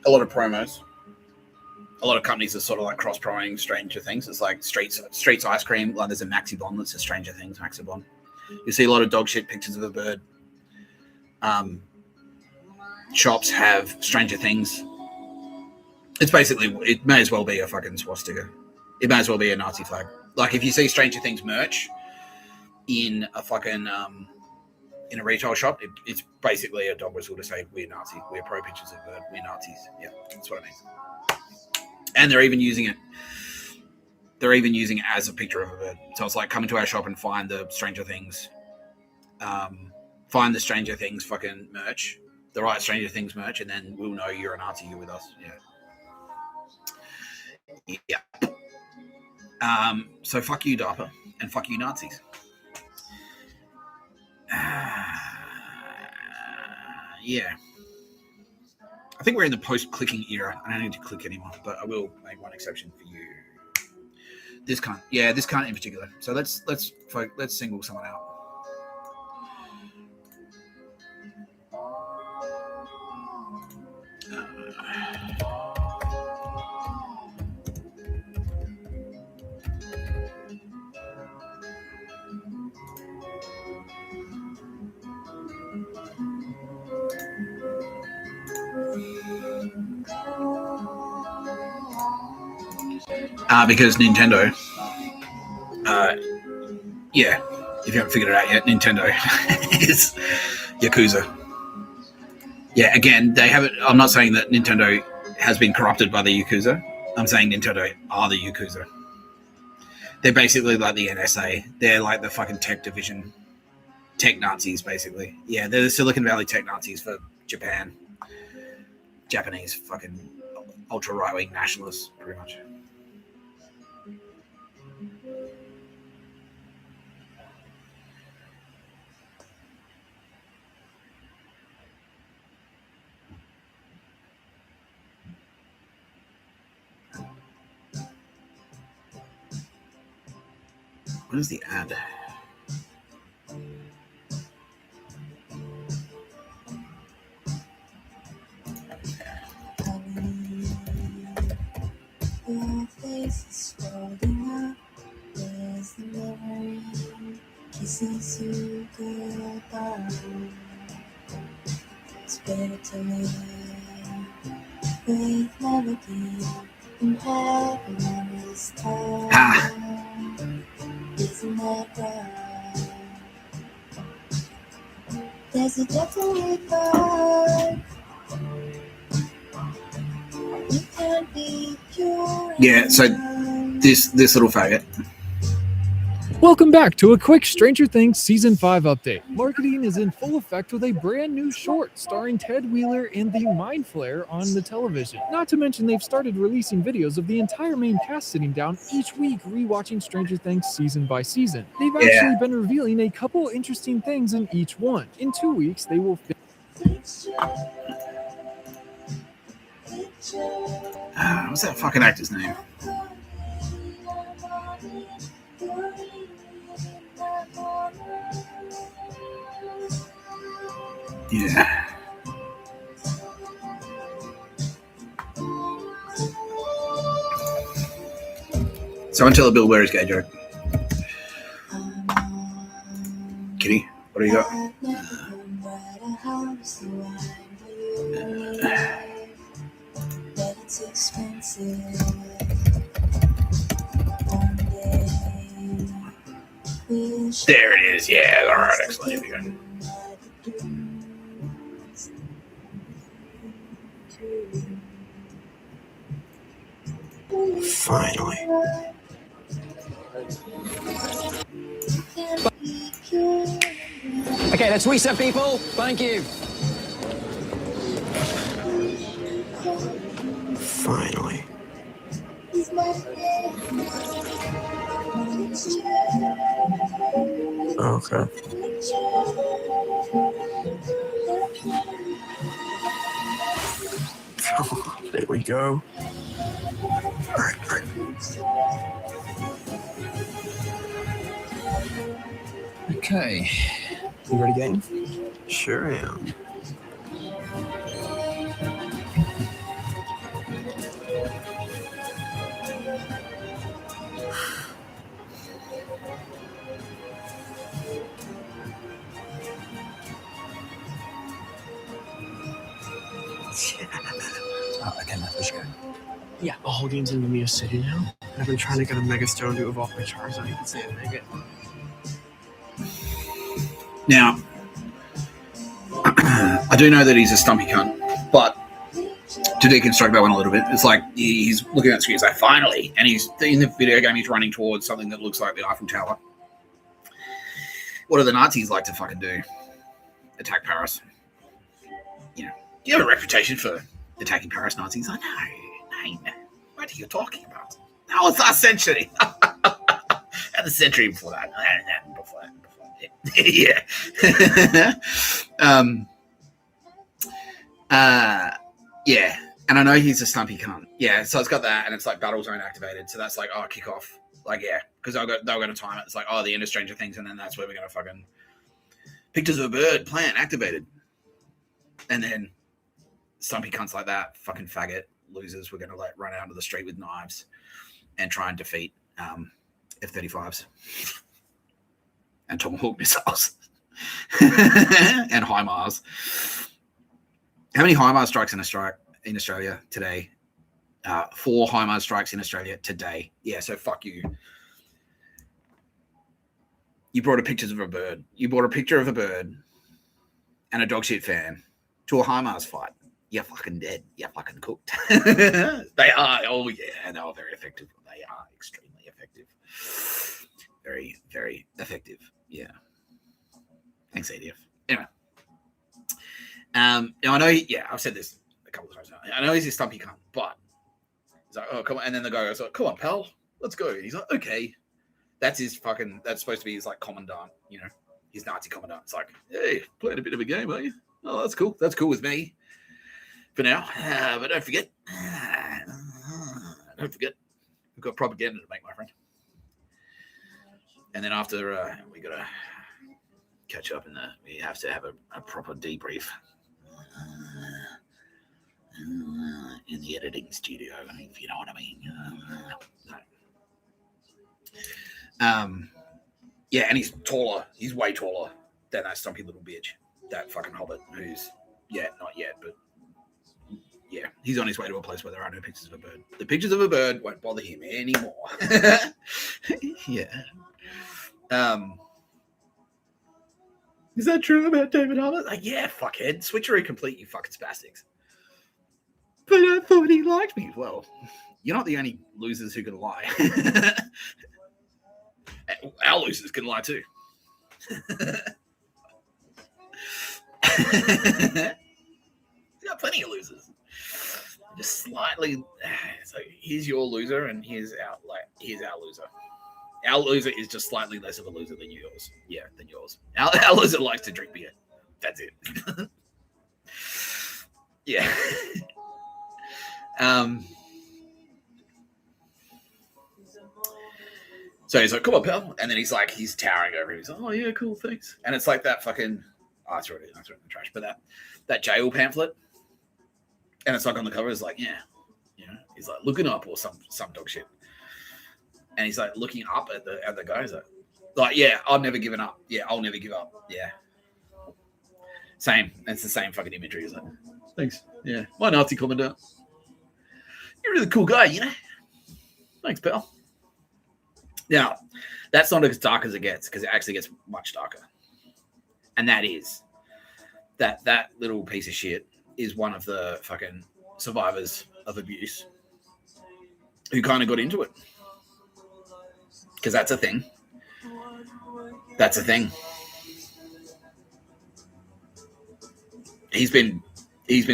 a lot of promos. A lot of companies are sort of like cross-promoting Stranger Things. It's like Streets Ice Cream. Like there's a Maxi Bond that's a Stranger Things Maxi Bond. You see a lot of dog shit pictures of a bird. Shops have Stranger Things. It's basically, it may as well be a fucking swastika. It may as well be a Nazi flag. Like if you see Stranger Things merch in a fucking in a retail shop, it's basically a dog whistle to say we're Nazi. We're pro pictures of bird. We're Nazis. Yeah, that's what I mean. And they're even using it. They're even using it as a picture of a bird. So it's like come into our shop and find the Stranger Things. Find the Stranger Things fucking merch, the right Stranger Things merch, and then we'll know you're a Nazi. You're with us. Yeah. Yeah. So fuck you, DARPA, and fuck you, Nazis. Yeah. I think we're in the post-clicking era. I don't need to click anymore, but I will make one exception for you. This can't. Yeah, this can't in particular. So let's single someone out. Because Nintendo, yeah, If you haven't figured it out yet, Nintendo is Yakuza. Yeah, again, they haven't. I'm not saying that Nintendo has been corrupted by the Yakuza. I'm saying Nintendo are the Yakuza. They're basically like the NSA. They're like the fucking tech division. Tech Nazis, basically. Yeah, they're the Silicon Valley tech Nazis for Japan. Japanese fucking ultra right-wing nationalists, pretty much. What is the ad? Your face is holding up. There's the memory. Kisses you goodbye. It's better to live with melody and having this time. Isn't that right? There's a definite vibe. You can't be pure. Yeah, so this little faggot. Welcome back to a quick Stranger Things Season 5 update. Marketing is in full effect with a brand new short starring Ted Wheeler and the Mind Flayer on the television. Not to mention they've started releasing videos of the entire main cast sitting down each week rewatching Stranger Things season by season. They've actually been revealing a couple interesting things in each one. In 2 weeks, they will What's that fucking actor's name? Yeah. Someone tell a Bill Where is gay joke. Kitty, what do you got? It's expensive. There it is. Yeah, all right, excellent. Here we go. Finally. Okay, let's reset, people. Thank you. Finally. Okay. There we go. All right. Okay. You ready, game? Sure am. Oh, okay, man, let's go. Yeah, the whole game's in Lumia City now. I've been trying to get a Mega Stone to evolve my Charizard. You can say it, Mega. Now, I do know that he's a stumpy cunt, but to deconstruct that one a little bit, it's like he's looking at the screen, he's like, finally, and he's in the video game, he's running towards something that looks like the Eiffel Tower. What do the Nazis like to fucking do? Attack Paris. You know, you have a reputation for attacking Paris Nazis. I know. What are you talking about? That was our century. And the century before that. Before that. Yeah. Yeah. And I know he's a stumpy cunt. Yeah, so it's got that, and it's like battle zone activated. So that's like, oh, kick off. Like, yeah, because they were going to time it. It's like, oh, the end of Stranger Things, and then that's where we're going to fucking pictures of a bird, plant activated. And then stumpy cunts like that, fucking faggot losers, we're going to like run out into the street with knives and try and defeat F-35s and Tomahawk missiles and HIMARS. How many HIMARS strikes in Australia today? 4 HIMARS strikes in Australia today. Yeah, so fuck you. You brought a pictures of a bird. You brought a picture of a bird and a dog shit fan to a high Mars fight. You're fucking dead. You're fucking cooked. They are. Oh yeah, they are very effective. They are extremely effective. Very, very effective. Yeah. Thanks, ADF. Anyway. Now I know. I've said this a couple of times now. I know he's a stumpy cunt, but he's like, oh come on, and then the guy goes like, come on, pal, let's go. And he's like, okay. That's his fucking. That's supposed to be his like commandant, his Nazi commandant. It's like, hey, playing a bit of a game, are you? Oh, that's cool. That's cool with me for now. But don't forget, we've got propaganda to make, my friend. And then after we gotta catch up, we have to have a proper debrief in the editing studio, if you know what I mean. Yeah, and he's taller. He's way taller than that stumpy little bitch, that fucking hobbit, who's, not yet, but yeah, he's on his way to a place where there are no pictures of a bird. The pictures of a bird won't bother him anymore. Yeah. Is that true about David Harbour? Like, yeah, fuckhead. Switcheroo complete, you fucking spastics. But I thought he liked me. Well, you're not the only losers who can lie. Our losers can lie too. We got plenty of losers. Just slightly. So here's your loser, and here's our loser. Our loser is just slightly less of a loser than yours. Yeah, than yours. Our loser likes to drink beer. That's it. Yeah. So he's like, come on, pal. And then he's towering over him. He's like, oh, yeah, cool, thanks. And it's like that fucking, I threw it in the trash. But that jail pamphlet, and it's like on the cover, it's like, yeah. He's like looking up or some dog shit. And he's like looking up at the guy. He's like, yeah, I've never given up. Yeah, I'll never give up. Yeah. Same. It's the same fucking imagery. He's like, thanks. Yeah. My Nazi commandant. You're a really cool guy, Thanks, pal. Now, that's not as dark as it gets, because it actually gets much darker. And that is that little piece of shit is one of the fucking survivors of abuse who kind of got into it. Because that's a thing. That's a thing. He's been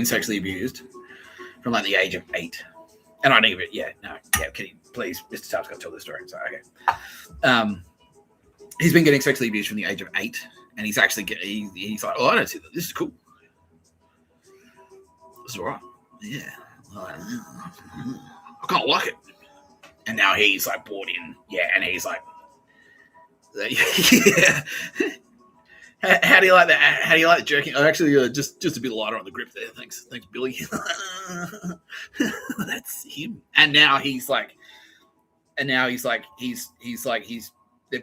sexually abused from like the age of 8. And I don't even, can you please, Mr. Tapp's got to tell this story. So, okay. He's been getting sexually abused from the age of 8, and he's actually he's like, oh, I don't see that. This is cool. This is all right. Yeah. I kind of like it. And now he's like bought in. Yeah, and he's like, yeah. How do you like that? How do you like the jerking? Oh, actually, just a bit lighter on the grip there. Thanks, Billy. That's him. And now he's they're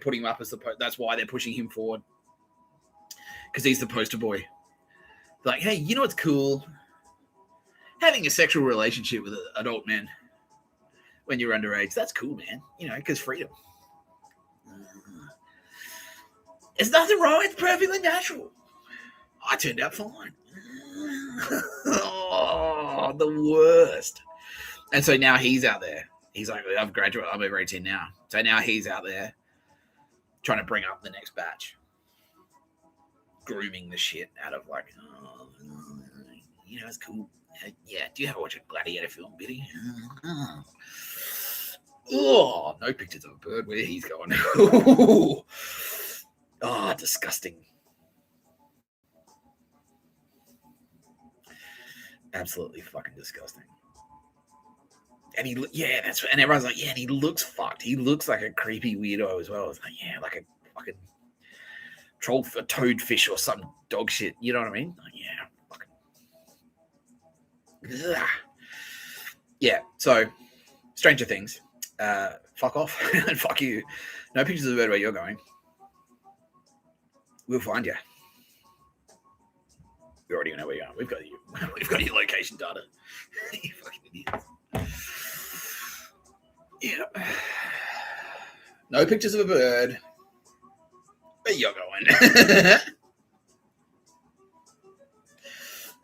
putting him up as that's why they're pushing him forward, because he's the poster boy. Like, hey, you know what's cool? Having a sexual relationship with adult men when you're underage. That's cool, man. Because freedom. There's nothing wrong. It's perfectly natural. I turned out fine. Oh, the worst. And so now he's out there. He's like, I've graduated. I'm over 18 now. So now he's out there trying to bring up the next batch. Grooming the shit out of like, it's cool. Yeah, do you ever watch a gladiator film, Biddy? Oh, no pictures of a bird where he's going. Oh, disgusting. Absolutely fucking disgusting. And and everyone's like, yeah, and he looks fucked. He looks like a creepy weirdo as well. It's like, yeah, like a fucking a toadfish or some dog shit. You know what I mean? Like, yeah, fucking. Ugh. Yeah, so Stranger Things. Fuck off and fuck you. No pictures of the bird where you're going. We'll find you. We already know where you are. We've got your location data. You fucking idiots. Yeah. No pictures of a bird You're going.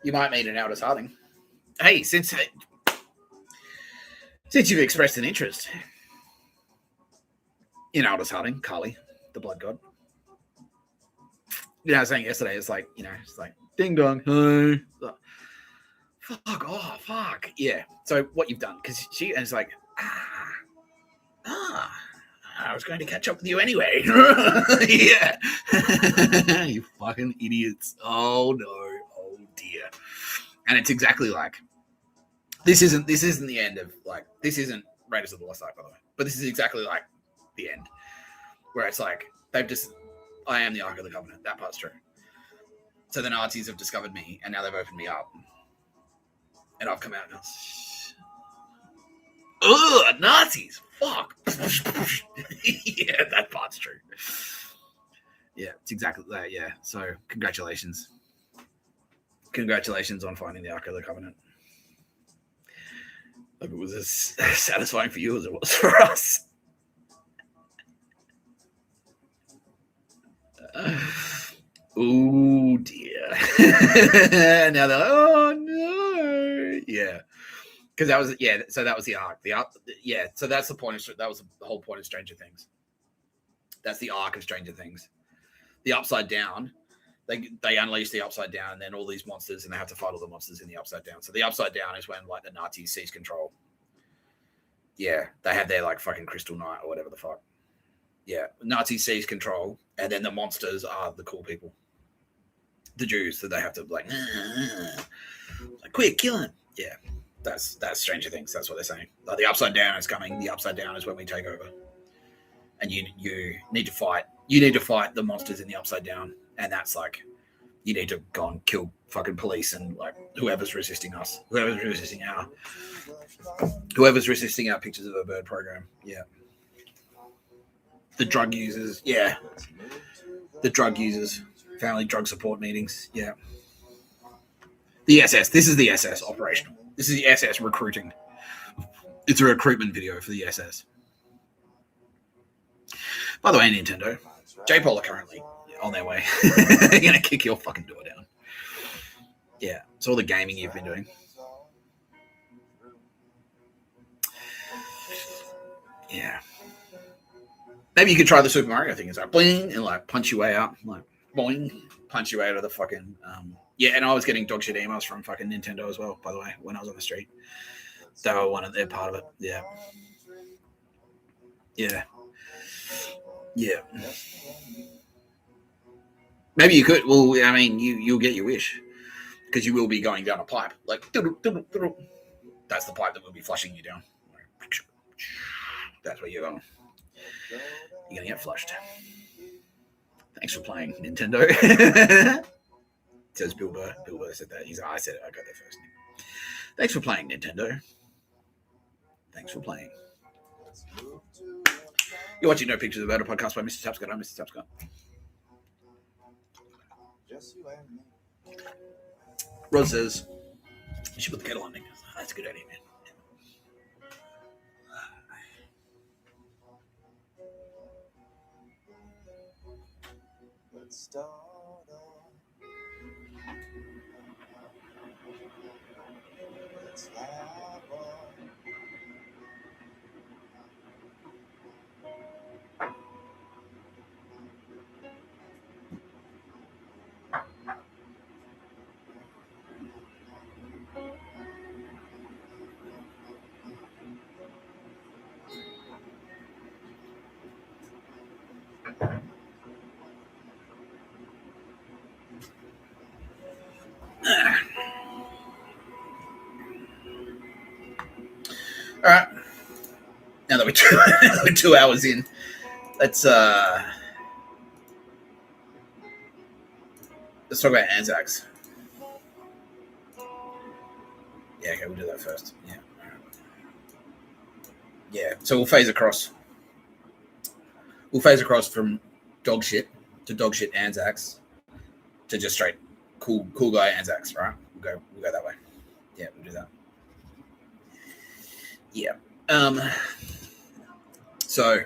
You might meet an Aldous Harding. Hey, since you've expressed an interest in Aldous Harding, Carly, the blood god. I was saying yesterday, it's like, it's like, ding dong, hey. Fuck off, fuck. Yeah. So what you've done, because and it's like, I was going to catch up with you anyway. Yeah. You fucking idiots. Oh no. Oh dear. And it's exactly like, this isn't the end of, like, this isn't Raiders of the Lost Ark, by the way, but this is exactly like the end, where it's like, I am the Ark of the Covenant. That part's true. So the Nazis have discovered me, and now they've opened me up. And I've come out and ugh, Nazis, fuck. Yeah, that part's true. Yeah, it's exactly that, yeah. So congratulations. Congratulations on finding the Ark of the Covenant. Hope it was as satisfying for you as it was for us. Oh dear. Now they're like, oh no. Yeah. Because that was, so that was the arc. So that's the point of, that was the whole point of Stranger Things. That's the arc of Stranger Things. The Upside Down, they unleash the Upside Down, and then all these monsters, and they have to fight all the monsters in the Upside Down. So the Upside Down is when, like, the Nazis seize control. Yeah, they have their, like, fucking Crystal Knight or whatever the fuck. Yeah, Nazis seize control, and then the monsters are the cool people. The Jews that they have to, like quick, kill him. Yeah, that's Stranger Things. That's what they're saying. Like, the Upside Down is coming. The Upside Down is when we take over. And you need to fight. You need to fight the monsters in the Upside Down. And that's like, you need to go and kill fucking police and, like, whoever's resisting us. Whoever's resisting our pictures of a bird program. Yeah. The drug users. Yeah. The drug users. Family drug support meetings. Yeah. The SS. This is the SS operational. This is the SS recruiting. It's a recruitment video for the SS. By the way, Nintendo, J-Pol are currently on their way. They're going to kick your fucking door down. Yeah. It's all the gaming you've been doing. Yeah. Maybe you could try the Super Mario thing. It's like, bling, and, like, punch your way out. Like, boing, punch your way out of the fucking... yeah, and I was getting dog shit emails from fucking Nintendo as well, by the way, when I was on the street. They were they're part of it. Yeah. Yeah. Yeah. Maybe you could. Well, I mean, you'll get your wish, because you will be going down a pipe. Like, that's the pipe that will be flushing you down. That's where you're going. You're going to get flushed. Thanks for playing, Nintendo. Says Bill Burr. Bill Burr said that. He's like, I said it. I got there first. Thanks for playing, Nintendo. Thanks for playing. You're watching No Pictures About a podcast by Mr. Tapscott. I'm Mr. Tapscott. Rod says, you should put the kettle on. That's a good idea, man. Let's start on. Let's have on. All right. Now that we're 2 hours in, let's talk about ANZACs. Yeah, okay, we'll do that first. Yeah. Yeah, so we'll phase across. We'll phase across from dog shit to dog shit ANZACs to just straight cool guy ANZACs, right? We'll go that way. Yeah, we'll do that. Yeah. So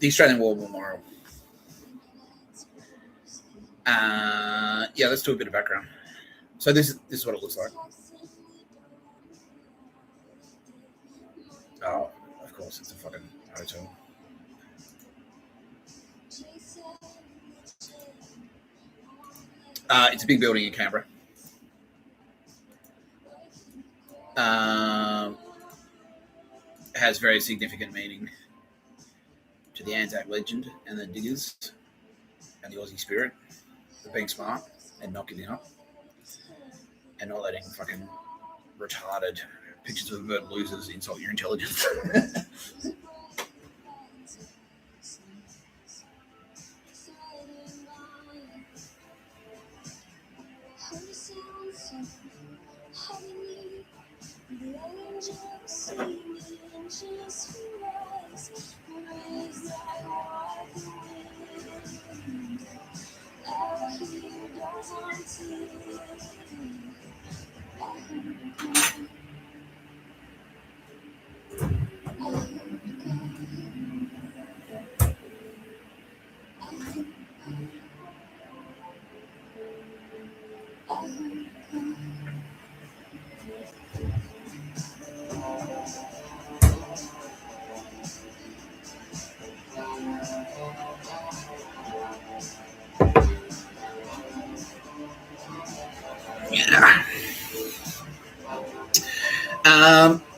the Australian War Memorial. Yeah, let's do a bit of background. So this is what it looks like. Oh, of course, it's a fucking hotel. It's a big building in Canberra. Has very significant meaning to the ANZAC legend and the diggers and the Aussie spirit of being smart and not giving up and not letting fucking retarded pictures of bird losers insult your intelligence.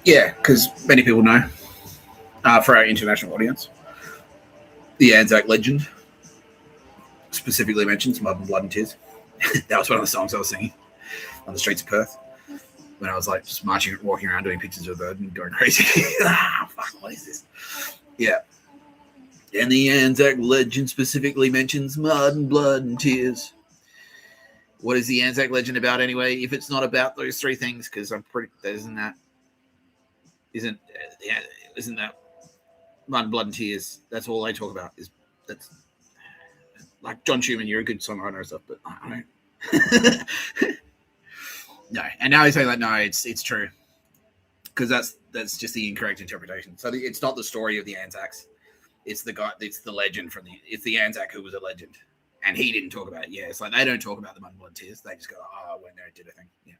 Yeah, because many people know, for our international audience, the ANZAC legend specifically mentions Mud and Blood and Tears. That was one of the songs I was singing on the streets of Perth when I was like just walking around doing pictures of a bird and going crazy. Fuck, what is this? Yeah. And the ANZAC legend specifically mentions Mud and Blood and Tears. What is the ANZAC legend about anyway? If it's not about those three things, because I'm pretty, isn't that Mud and Blood and Tears? That's all they talk about. That's like John Schumann. You're a good songwriter and stuff, but I don't. No, and now he's saying like, no, it's true, because that's just the incorrect interpretation. So it's not the story of the Anzacs. It's the guy. It's the legend from it's the Anzac who was a legend, and he didn't talk about it. Yeah, it's like they don't talk about the Mud and Blood Tears. They just go, oh, when they did a thing. Yeah.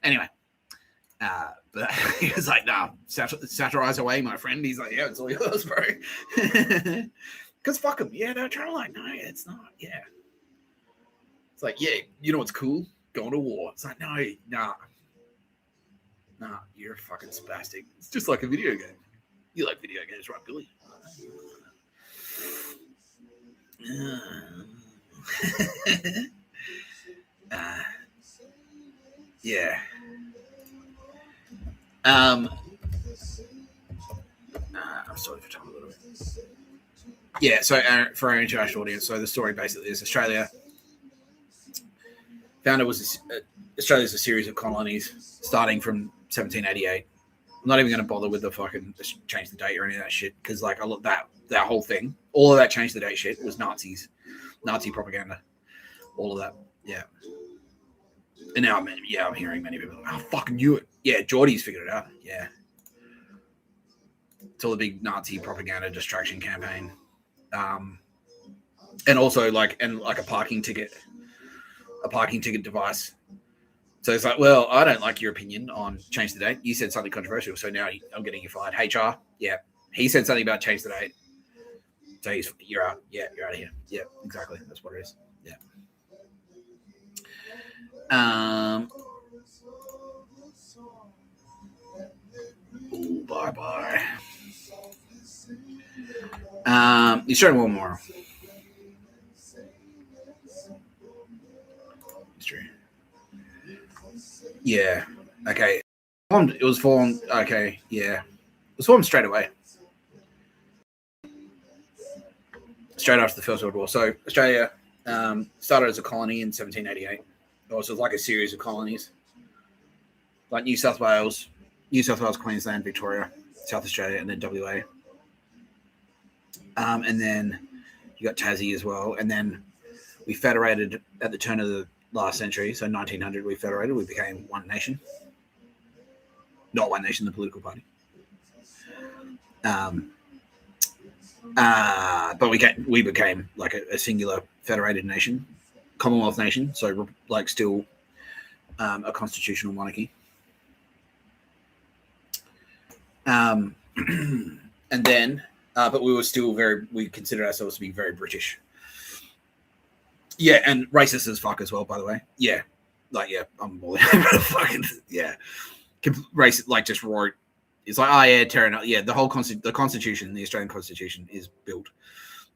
Anyway, but he was like, nah, satirize away, my friend. He's like, yeah, it's all yours, bro. Because fuck him. Yeah, they're trying to like, no, it's not. Yeah. It's like, yeah, you know what's cool? Going to war. It's like, no, nah, you're a fucking spastic. It's just like a video game. You like video games, right, Billy? Yeah. I'm sorry for talking a little bit. Yeah, so for our international audience, so the story basically is Australia. Australia's a series of colonies starting from 1788. I'm not even going to bother with the fucking change the date or any of that shit, because like that whole thing, all of that change the date shit was Nazi propaganda, all of that. Yeah. And now I'm hearing many people, I fucking knew it. Yeah, Geordie's figured it out. Yeah. It's all a big Nazi propaganda distraction campaign. And also like a parking ticket device. So it's like, well, I don't like your opinion on change the date. You said something controversial, so now I'm getting you fired. HR, yeah. He said something about change the date. So you're out. Yeah, you're out of here. Yeah, exactly. That's what it is. Yeah. Ooh, bye. You started one more. History. Yeah. Okay. It was formed. Okay. Yeah. It was formed straight away. Straight after the First World War. So Australia started as a colony in 1788. It was like a series of colonies, like New South Wales, Queensland, Victoria, South Australia, and then WA. And then you got Tassie as well. And then we federated at the turn of the last century. So 1900, we federated. We became one nation. Not one nation, the political party. But we became like a singular federated nation, Commonwealth nation. So like still a constitutional monarchy. And then, but we were still we considered ourselves to be very British. Yeah, and racist as fuck as well, by the way. Yeah, like, yeah, I'm all fucking, yeah. Racist, like, just wrote, it's like, oh, yeah, tearing up. Yeah, the whole the Constitution, the Australian Constitution is built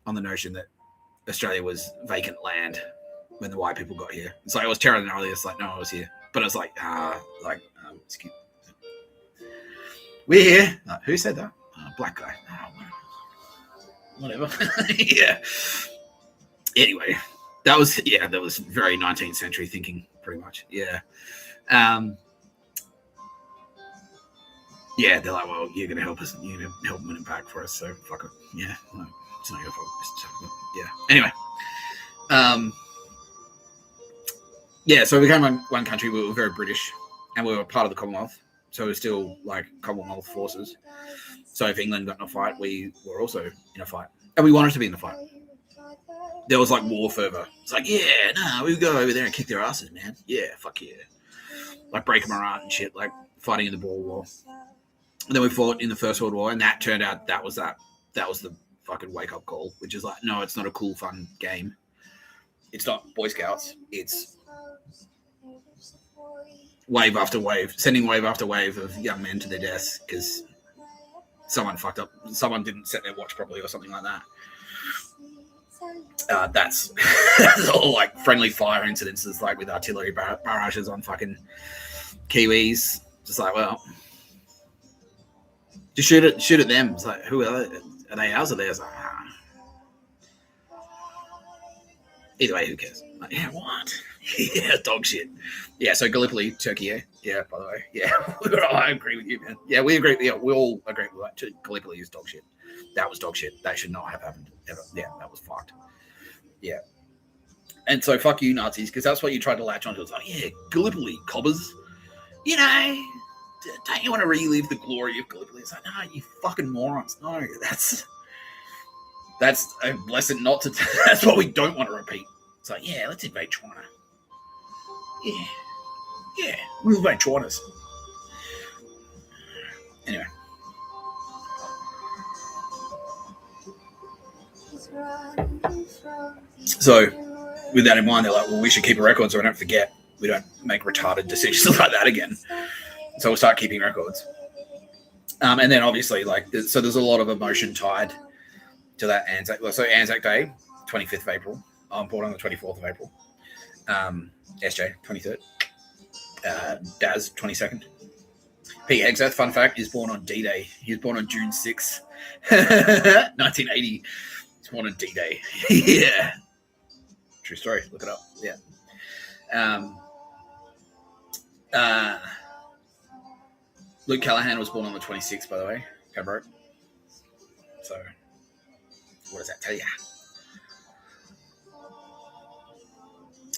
on the notion that Australia was vacant land when the white people got here. It's like, it was tearing earlier. It's like, no, I was here. But it's like, excuse me. We're here. Who said that? Black guy. Whatever. Yeah. Anyway, that was very 19th century thinking, pretty much. Yeah. Yeah, they're like, well, you're going to help us. You're going to help win it back for us. So fuck it. Yeah. No, it's not your fault. Yeah. Anyway. Yeah, so we became one country. We were very British and we were part of the Commonwealth. So we're still like Commonwealth forces. So if England got in a fight, we were also in a fight. And we wanted to be in a fight. There was like war fervor. It's like, yeah, no, we go over there and kick their asses, man. Yeah, fuck yeah. Like break them around and shit, like fighting in the Boer War. And then we fought in the First World War, and that turned out that was the fucking wake-up call, which is like, no, it's not a cool, fun game. It's not Boy Scouts. It's wave after wave, sending wave after wave of young men to their deaths because someone fucked up. Someone didn't set their watch properly or something like that. That's all like friendly fire incidences, like with artillery barrages on fucking Kiwis. Just like, well, just shoot at them. It's like, who are they? Are they ours or theirs? Like, either way, who cares? Like, yeah, what? Yeah, dog shit. Yeah, so Gallipoli, Turkey, yeah, by the way. Yeah, I agree with you, man. Yeah, we agree. Yeah, we all agree with that. Gallipoli is dog shit. That was dog shit. That should not have happened ever. Yeah, that was fucked. Yeah. And so fuck you, Nazis, because that's what you tried to latch onto. It's like, yeah, Gallipoli, cobbers. You know, don't you want to relive the glory of Gallipoli? It's like, no, you fucking morons. No, that's a lesson not to. That's what we don't want to repeat. It's like, yeah, let's invade China. Yeah, we'll invade China. Anyway. So, with that in mind, they're like, well, we should keep a record so we don't forget. We don't make retarded decisions like that again. So we'll start keeping records. And then obviously, like, so there's a lot of emotion tied to that Anzac. So Anzac Day, 25th of April. I'm born on the 24th of April. SJ, 23rd. Daz, 22nd. Pete Hegseth, fun fact, is born on D-Day. He was born on June 6th, 1980. He's born on D-Day. Yeah. True story. Look it up. Yeah. Luke Callahan was born on the 26th, by the way. Pembroke. So, what does that tell you?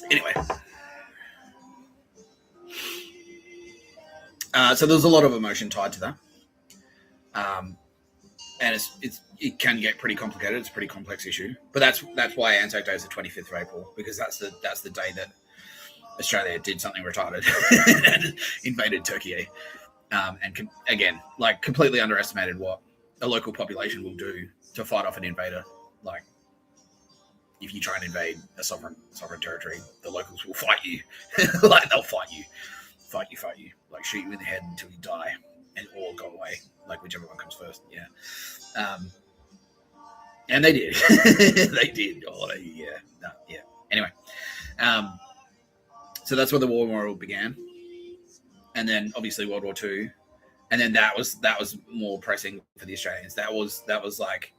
Anyway. So there's a lot of emotion tied to that. And it can get pretty complicated. It's a pretty complex issue. But that's why Anzac Day is the 25th of April, because that's the day that Australia did something retarded and invaded Turkey. And again, like, completely underestimated what a local population will do to fight off an invader. Like, if you try and invade a sovereign territory, the locals will fight you. Like, they'll fight you, like shoot you in the head until you die, and or go away. Like, whichever one comes first. Yeah. And they did. They did. Oh, yeah. No, yeah. Anyway, so that's where the war memorial began. And then obviously World War II, and then that was more pressing for the Australians. That was like,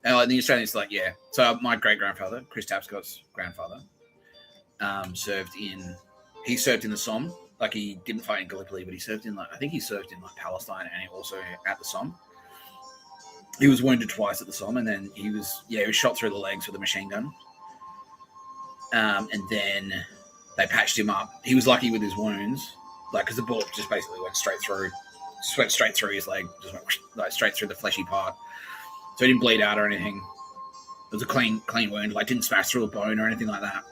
and the Australians like, yeah. So my great grandfather, Chris Tapscott's grandfather, served in the Somme. Like, he didn't fight in Gallipoli, but he served in Palestine, and also at the Somme. He was wounded twice at the Somme, and then he was shot through the legs with a machine gun. And then they patched him up. He was lucky with his wounds. Like, because the bullet just basically went straight through his leg, just went like straight through the fleshy part. So he didn't bleed out or anything. It was a clean wound, like didn't smash through a bone or anything like that.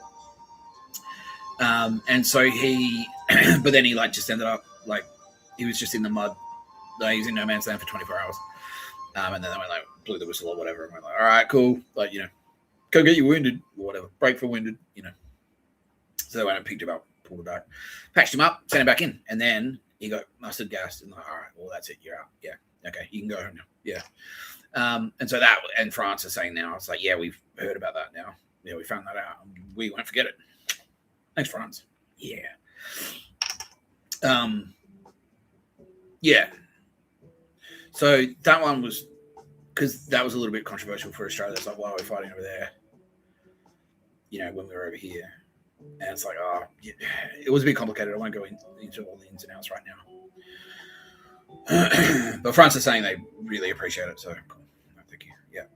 And so he, but then he like just ended up like he was just in the mud. Like, he was in no man's land for 24 hours. And then they went like blew the whistle or whatever, and went like, all right, cool, like, you know, go get you wounded or whatever, break for wounded, you know. So they went and picked him up, pulled him back, patched him up, sent him back in, and then he got mustard gassed, and like, all right, well, that's it, you're out. Yeah, okay, you can go home now. Yeah. And so that, and France is saying now, it's like, yeah, we've heard about that now. Yeah, we found that out. We won't forget it. Thanks, France. Yeah. Yeah. So that one was, because that was a little bit controversial for Australia. It's like, why are we fighting over there? You know, when we were over here. And it's like, oh, yeah, it was a bit complicated. I won't go into all the ins and outs right now. But France is saying they really appreciate it. So, cool. Thank you. Yeah.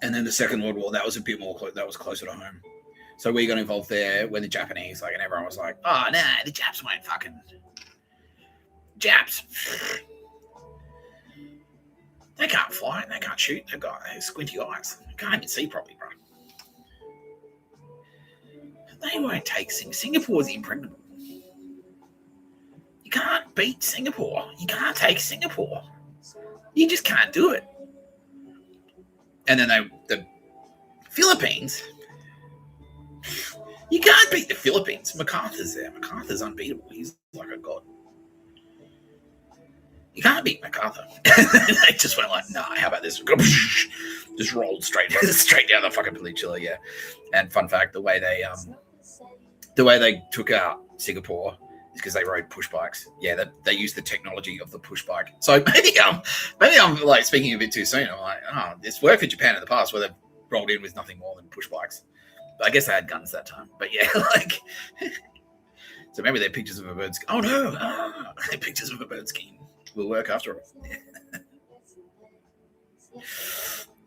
And then the Second World War, that was a bit more, that was closer to home. So we got involved there when the Japanese, like, and everyone was like, oh, nah, the Japs won't fucking... Japs. They can't fly, they can't shoot, they've got squinty eyes. They can't even see properly, bro. They won't take Singapore's impregnable. You can't beat Singapore. You can't take Singapore. You just can't do it. And then the Philippines, you can't beat the Philippines. MacArthur's there. MacArthur's unbeatable. He's like a god. You can't beat MacArthur. They just went like, nah, how about this? Just rolled straight down the fucking peninsula, yeah. And fun fact, the way they took out Singapore is because they rode push bikes. Yeah, they used the technology of the push bike. So maybe I'm like speaking a bit too soon. I'm like, oh, it's worked for Japan in the past where they've rolled in with nothing more than push bikes. But I guess they had guns that time. But yeah, like, so maybe they're pictures of a bird. Oh no, they're pictures of a bird skiing. Will work after all.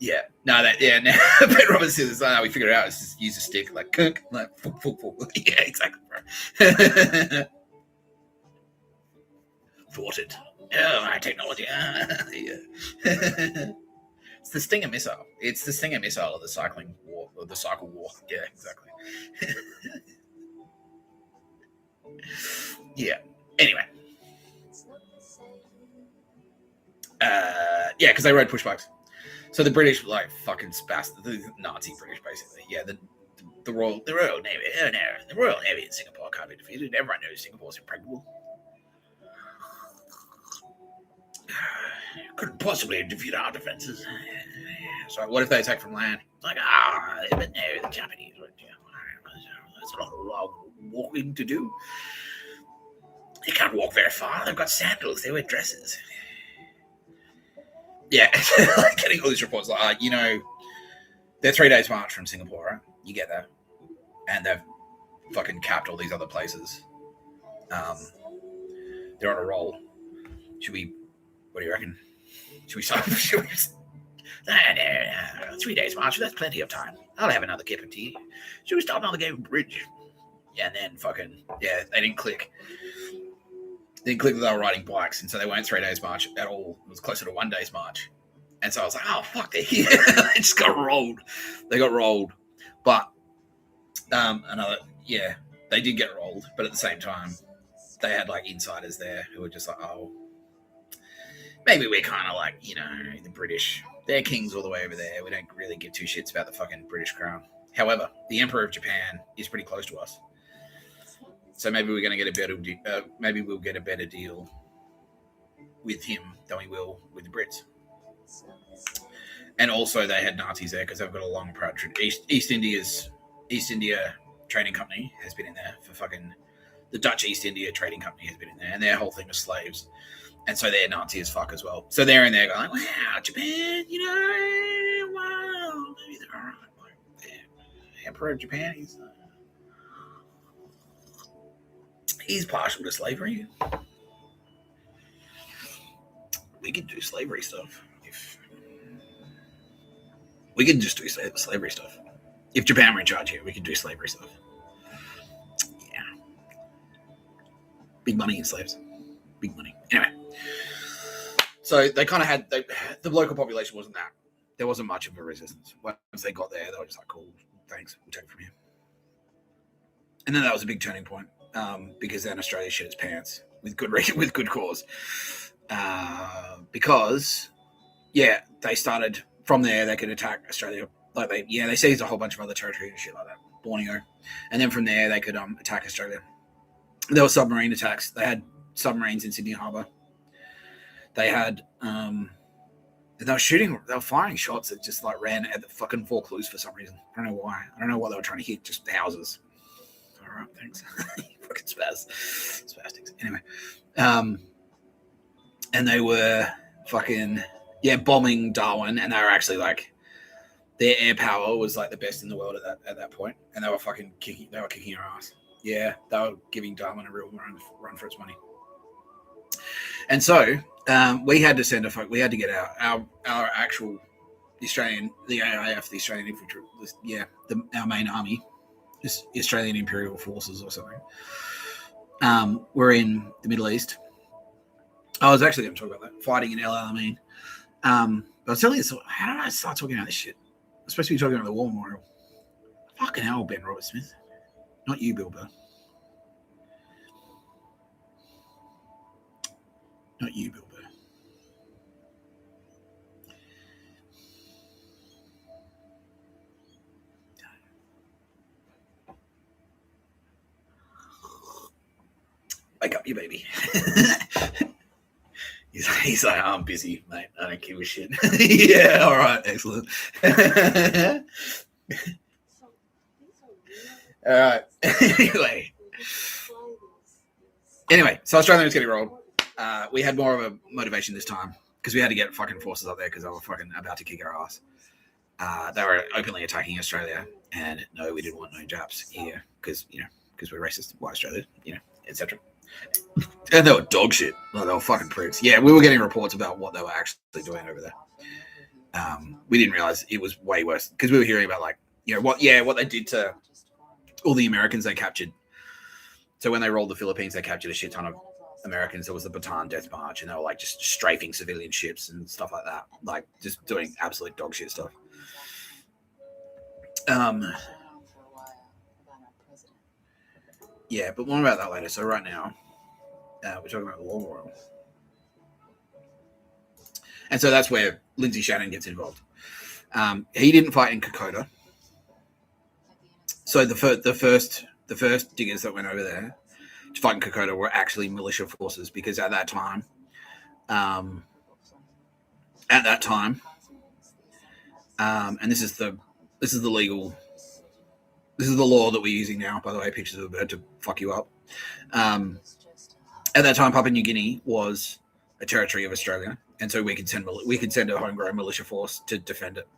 Yeah. No, now Ben Roberts says, we figured it out. It's just use a stick, like, kunk, like, yeah, exactly, bro. Thwarted. Oh, my technology. Yeah. It's the Stinger missile. It's the Stinger missile of the cycling war, or the cycle war. Yeah, exactly. Yeah. Anyway. Yeah, because they rode push bikes. So the British were like fucking spastic, the Nazi British basically. Yeah, the Royal Navy. Oh no, the Royal Navy in Singapore can't be defeated. Everyone knows Singapore's impregnable. Couldn't possibly defeat our defenses. So what if they attack from land? It's like, but no, the Japanese. That's a lot of walking to do. They can't walk very far. They've got sandals. They wear dresses. Yeah, like getting all these reports, like, you know, they're 3 days march from Singapore, right? You get that. And they've fucking capped all these other places. They're on a roll. Should we, what do you reckon? Should we start? No, 3 days march, that's plenty of time. I'll have another cup of tea. Should we start another game of bridge? Yeah, and then fucking, yeah, they didn't click. They didn't click that they were riding bikes, and so they weren't 3 days march at all. It was closer to 1 day's march. And so I was like, oh, fuck, they're here. They just got rolled. They got rolled. But they did get rolled. But at the same time, they had like insiders there who were just like, oh, maybe we're kind of like, you know, the British. They're kings all the way over there. We don't really give two shits about the fucking British crown. However, the Emperor of Japan is pretty close to us. So maybe we're going to get a better. Maybe we'll get a better deal with him than we will with the Brits. And also, they had Nazis there because they've got a long proud tradition. East India Trading Company has been in there for fucking. The Dutch East India Trading Company has been in there, and their whole thing was slaves, and so they're Nazi as fuck as well. So they're in there going, like, "Wow, Japan, you know, wow, maybe they're all right." Like, the Emperor of Japan, he's partial to slavery. We could do slavery stuff. We could just do slavery stuff. If Japan were in charge here, we could do slavery stuff. Yeah. Big money in slaves. Big money. Anyway. So they kind of had the local population wasn't that. There wasn't much of a resistance. Once they got there, they were just like, "Cool, thanks, we'll take it from here." And then that was a big turning point because then Australia shit its pants with good cause. Because they started from there. They could attack Australia. Like they seized a whole bunch of other territory and shit like that, Borneo, and then from there they could attack Australia. There were submarine attacks. They had submarines in Sydney Harbour. They had they were firing shots that just like ran at the fucking Vaucluse for some reason. I don't know why. I don't know what they were trying to hit. Just houses. All right, thanks. Fucking spastics. Anyway, and they were fucking bombing Darwin, and they were actually like their air power was like the best in the world at that point, and they were fucking kicking our ass. Yeah, they were giving Darwin a real run for its money. And so we had to send we had to get our actual Australian, the AIF, the Australian Infantry, our main army, the Australian Imperial Forces or something. We're in the Middle East. I was actually going to talk about that, fighting in El Alamein. But I was telling you, how did I start talking about this shit? I'm supposed to be talking about the War Memorial. Fucking hell, Ben Roberts-Smith. Not you, Bill Burr. Not you, Bill Burr. Wake up, you baby. He's like, I'm busy, mate. I don't give a shit. Yeah, all right, excellent. All right. Anyway, so Australia was getting rolled. We had more of a motivation this time because we had to get fucking forces up there because they were fucking about to kick our ass. They were openly attacking Australia, and no, we didn't want no Japs here because we're racist, white Australia, etc. And they were dog shit. Like, they were fucking pricks. Yeah, we were getting reports about what they were actually doing over there. We didn't realize it was way worse because we were hearing about what they did to all the Americans they captured. So when they rolled the Philippines, they captured a shit ton of Americans. There was the Bataan Death March, and they were like just strafing civilian ships and stuff like that, like just doing absolute dog shit stuff. Yeah, but more about that later. So right now, we're talking about the War Memorial. And so that's where Lindsay Shannon gets involved. He didn't fight in Kokoda. So the first diggers that went over there to fight in Kokoda were actually militia forces because at that time, and this is the law that we're using now, by the way, pictures of a bird to fuck you up. At that time, Papua New Guinea was a territory of Australia, and so we could send a homegrown militia force to defend it.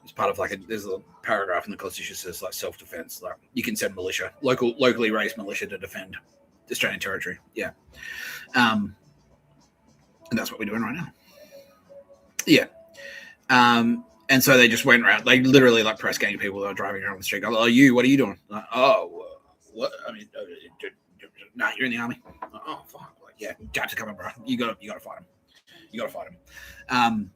It's part of there's a paragraph in the Constitution that says self-defense. Like you can send locally raised militia to defend Australian territory. Yeah, and that's what we're doing right now. Yeah. And so they just went around. They literally press gang people that are driving around the street. Go, what are you doing? Like, what? I mean, nah, you're in the army. Oh, fuck. Japs are coming, bro. You got to fight them. You got to fight them.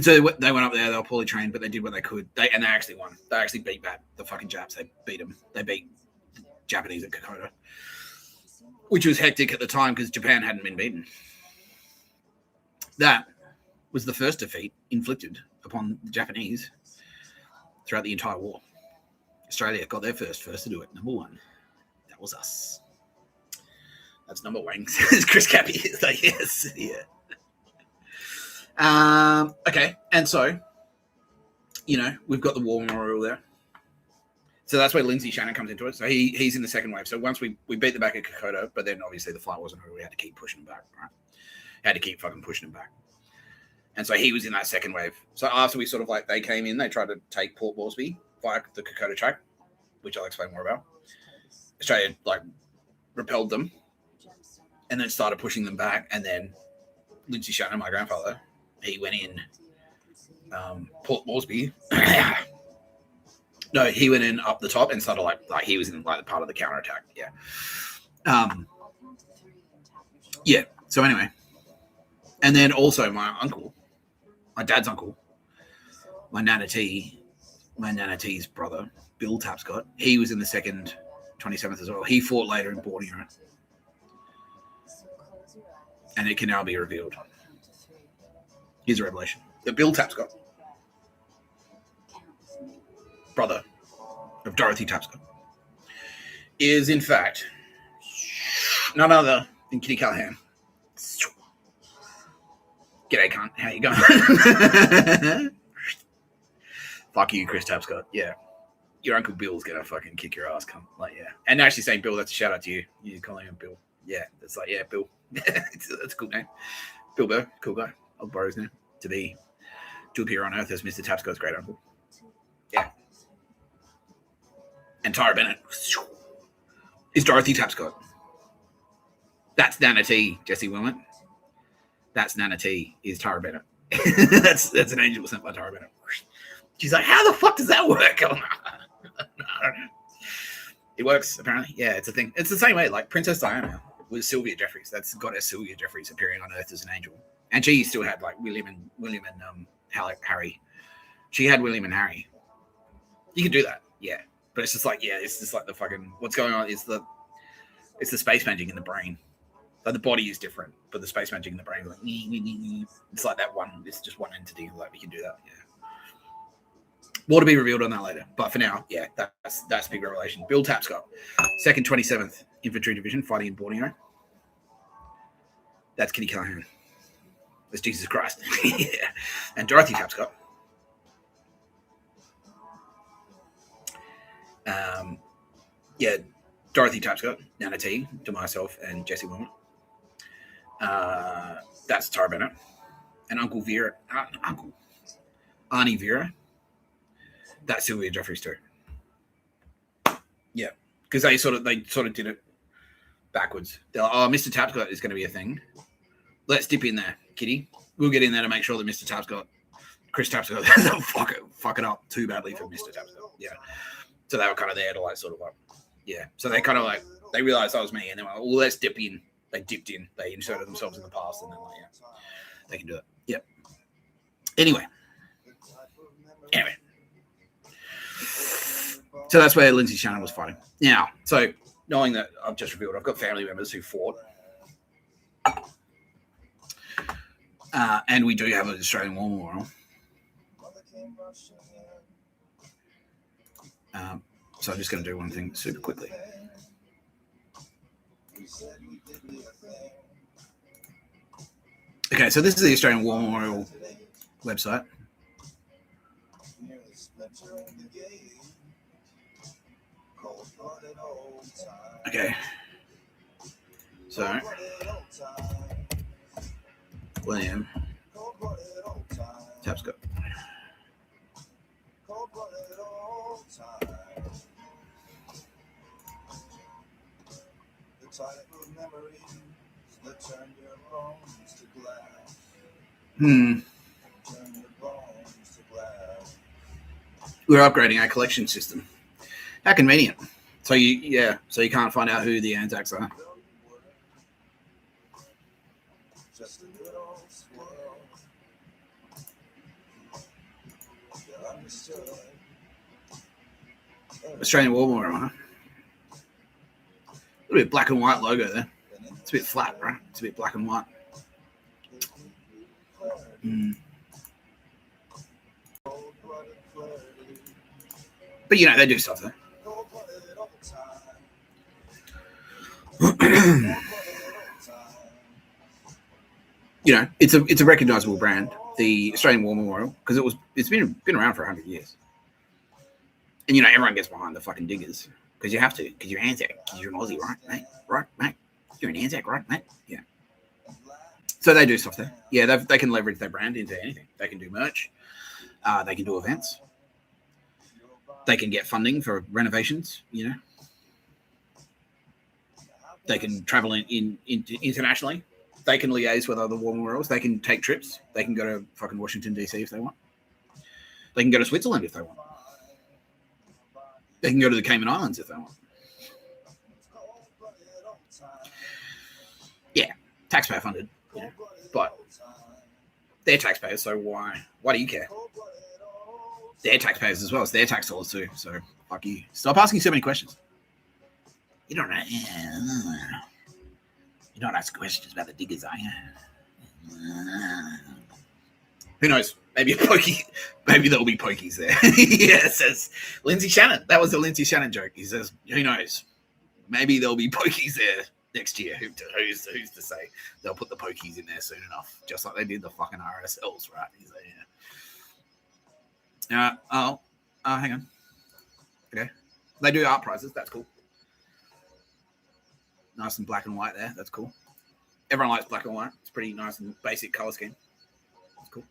So they went up there. They were poorly trained, but they did what they could. They actually won. They actually beat back the fucking Japs. They beat them. They beat the Japanese at Kokoda, which was hectic at the time because Japan hadn't been beaten. That was the first defeat inflicted upon the Japanese throughout the entire war. Australia got their first to do it. Number one. That was us. That's number one. Chris Cappy is like, yes. Yeah. Okay. And so, we've got the War Memorial there. So that's where Lindsay Shannon comes into it. So he's in the second wave. So once we beat them back at Kokoda, but then obviously the fight wasn't over. We had to keep pushing them back, right? Had to keep fucking pushing them back. And so he was in that second wave. So after we they came in, they tried to take Port Moresby via the Kokoda track, which I'll explain more about. Australia repelled them and then started pushing them back. And then Lindsay Shannon, my grandfather, he went in Port Moresby. No, he went in up the top and started he was in the part of the counterattack. Yeah. Yeah. So anyway, And then also my uncle, my dad's uncle, my Nana T's brother, Bill Tapscott, he was in the second 27th as well. He fought later in Borneo. And it can now be revealed. Here's a revelation. The Bill Tapscott, brother of Dorothy Tapscott, is in fact none other than Kitty Callahan. G'day, cunt. How you going? Fuck you, Chris Tapscott. Yeah. Your Uncle Bill's gonna fucking kick your ass, cunt. Like, yeah. And actually saying Bill, that's a shout out to you. You calling him Bill. Yeah. It's like, yeah, Bill. That's a cool name. Bill Burr, cool guy. I'll borrow his name to appear on Earth as Mr. Tapscott's great uncle. Yeah. And Tyra Bennett is Dorothy Tapscott. That's Nana T, Jesse Wilmot. That's Nana T, is Tyra Bennett. that's an angel sent by Tyra Bennett. She's like, how the fuck does that work? I don't know. It works, apparently. Yeah, it's a thing. It's the same way, like Princess Diana was Sylvia Jeffries. That's goddess Sylvia Jeffries appearing on Earth as an angel. And she still had like William and Harry. She had William and Harry. You could do that, yeah. But it's just like, yeah, it's just like the fucking, what's going on is it's the space magic in the brain. Like the body is different, but the space magic in the brain, like, it's like that one, it's just one entity. Like we can do that, yeah. More to be revealed on that later. But for now, yeah, that's big revelation. Bill Tapscott, 2nd 27th Infantry Division, fighting in Borneo. That's Kitty Callahan. That's Jesus Christ. Yeah. And Dorothy Tapscott. Yeah, Dorothy Tapscott, Nana T, to myself and Jesse Wilmot. That's Tyra Bennett. And Uncle Vera, Arnie Vera. That's Sylvia Jeffries too. Yeah, because they sort of did it backwards. They're like, oh, Mr. Tapscott is going to be a thing. Let's dip in there, Kitty. We'll get in there to make sure that Mr. Tapscott, Chris Tapscott, doesn't fuck it up too badly for Mr. Tapscott. Yeah. So they were kind of there to like sort of like, yeah. So they kind of like, they realized that was me and they were like, well, let's dip in. They dipped in. They inserted themselves in the past and then like, yeah, they can do it. Yep. Anyway. So that's where Lindsay Shannon was fighting. Now, so knowing that I've just revealed, I've got family members who fought. And we do have an Australian War Memorial. So I'm just going to do one thing super quickly. Okay, so this is the Australian War Memorial website. Okay. So, William Tapscott. We're upgrading our collection system. How convenient. So you can't find out who the ANZACs are. Australian War Memorial, huh? A little bit black and white logo there. It's a bit flat, right? It's a bit black and white. But you know, they do stuff there. You know, it's a recognizable brand, the Australian War Memorial, because it's been around for 100 years. And you know, everyone gets behind the fucking diggers because you have to, because you're ANZAC, because you're an Aussie, right, mate? Right, mate? You're an ANZAC, right, mate? Yeah. So they do stuff there. Yeah, they can leverage their brand into anything. They can do merch. They can do events. They can get funding for renovations, you know. They can travel internationally. They can liaise with other war memorials. They can take trips. They can go to fucking Washington, D.C. if they want. They can go to Switzerland if they want. They can go to the Cayman Islands if they want. Yeah, taxpayer funded. Yeah. But They're taxpayers, so why do you care? They're taxpayers as well. It's their tax dollars too. So fuck you. Stop asking so many questions. You don't know. You don't ask questions about the diggers, are you? Who knows? Maybe a pokey. Maybe there'll be pokies there. Yeah, says Lindsay Shannon. That was the Lindsay Shannon joke. He says, "Who knows? Maybe there'll be pokies there next year. Who's to say? They'll put the pokies in there soon enough, just like they did the fucking RSLs, right?" He's like, yeah. Hang on. Okay, they do art prizes. That's cool. Nice and black and white there. That's cool. Everyone likes black and white. It's pretty nice and basic color scheme. That's cool.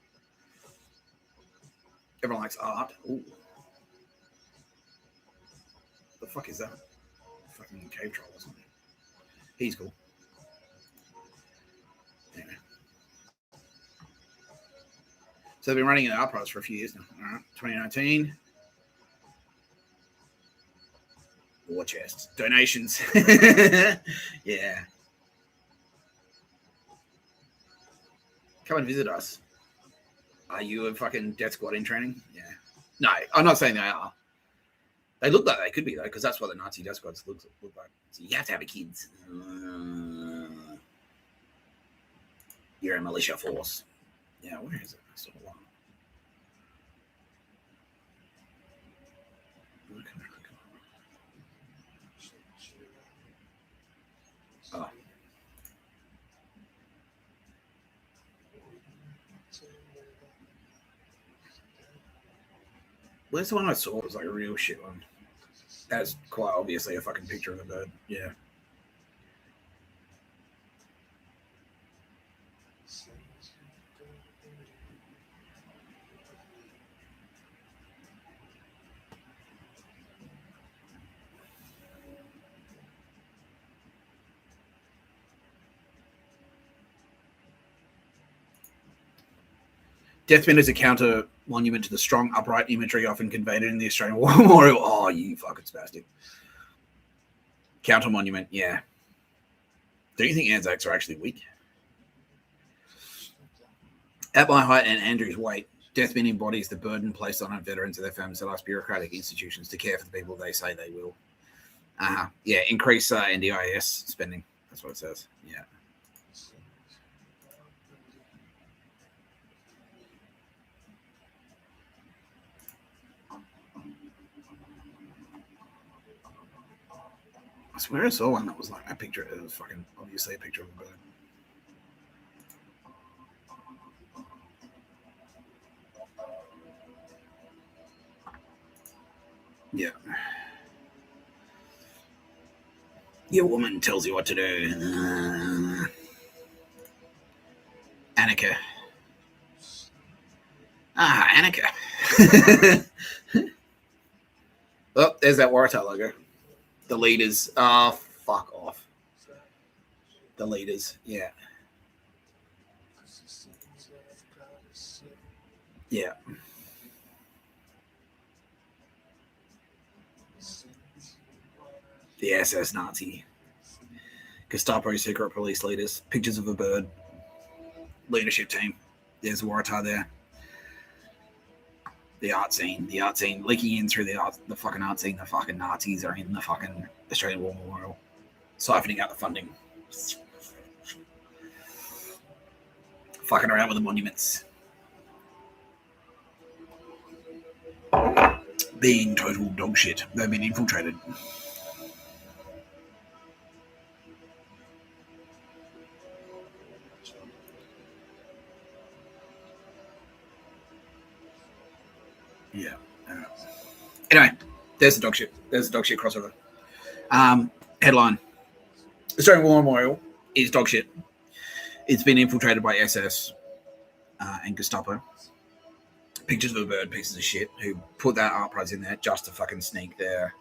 Everyone likes art. Ooh. The fuck is that? Fucking cave troll or something. He's cool. Anyway. So they've been running an art prize for a few years now. All right. 2019. War chests. Donations. Yeah. Come and visit us. Are you a fucking death squad in training? Yeah. No, I'm not saying they are. They look like they could be, though, because that's what the Nazi death squads look like. So you have to have a kids. You're a militia force. Yeah, where is it? I saw one. Oh. Where's the one I saw? It was like a real shit one. That's quite obviously a fucking picture of a bird. Yeah. Deathbin is a counter monument to the strong, upright imagery often conveyed in the Australian War Memorial. Oh, you fucking spastic. Counter monument, yeah. Do you think ANZACs are actually weak? At my height and Andrew's weight, Deathbin embodies the burden placed on veterans and their families that ask bureaucratic institutions to care for the people they say they will. Yeah, increase NDIS spending. That's what it says. Yeah. I swear I saw one that was like a picture. It was fucking obviously a picture of a bird. Yeah. Your woman tells you what to do. Annika. Annika. Oh, there's that Waratah logo. The leaders. Oh, fuck off. The leaders. Yeah. Yeah. The SS Nazi. Gestapo secret police leaders. Pictures of a bird. Leadership team. There's Waratah there. The art scene leaking in through the fucking art scene. The fucking Nazis are in the fucking Australian War Memorial, siphoning out the funding, fucking around with the monuments, being total dog shit. They've been infiltrated. Yeah. Anyway, there's the dog shit. There's the dog shit crossover. Headline: Australian War Memorial is dog shit. It's been infiltrated by SS and Gestapo. Pictures of a bird, pieces of shit, who put that art prize in there just to fucking sneak their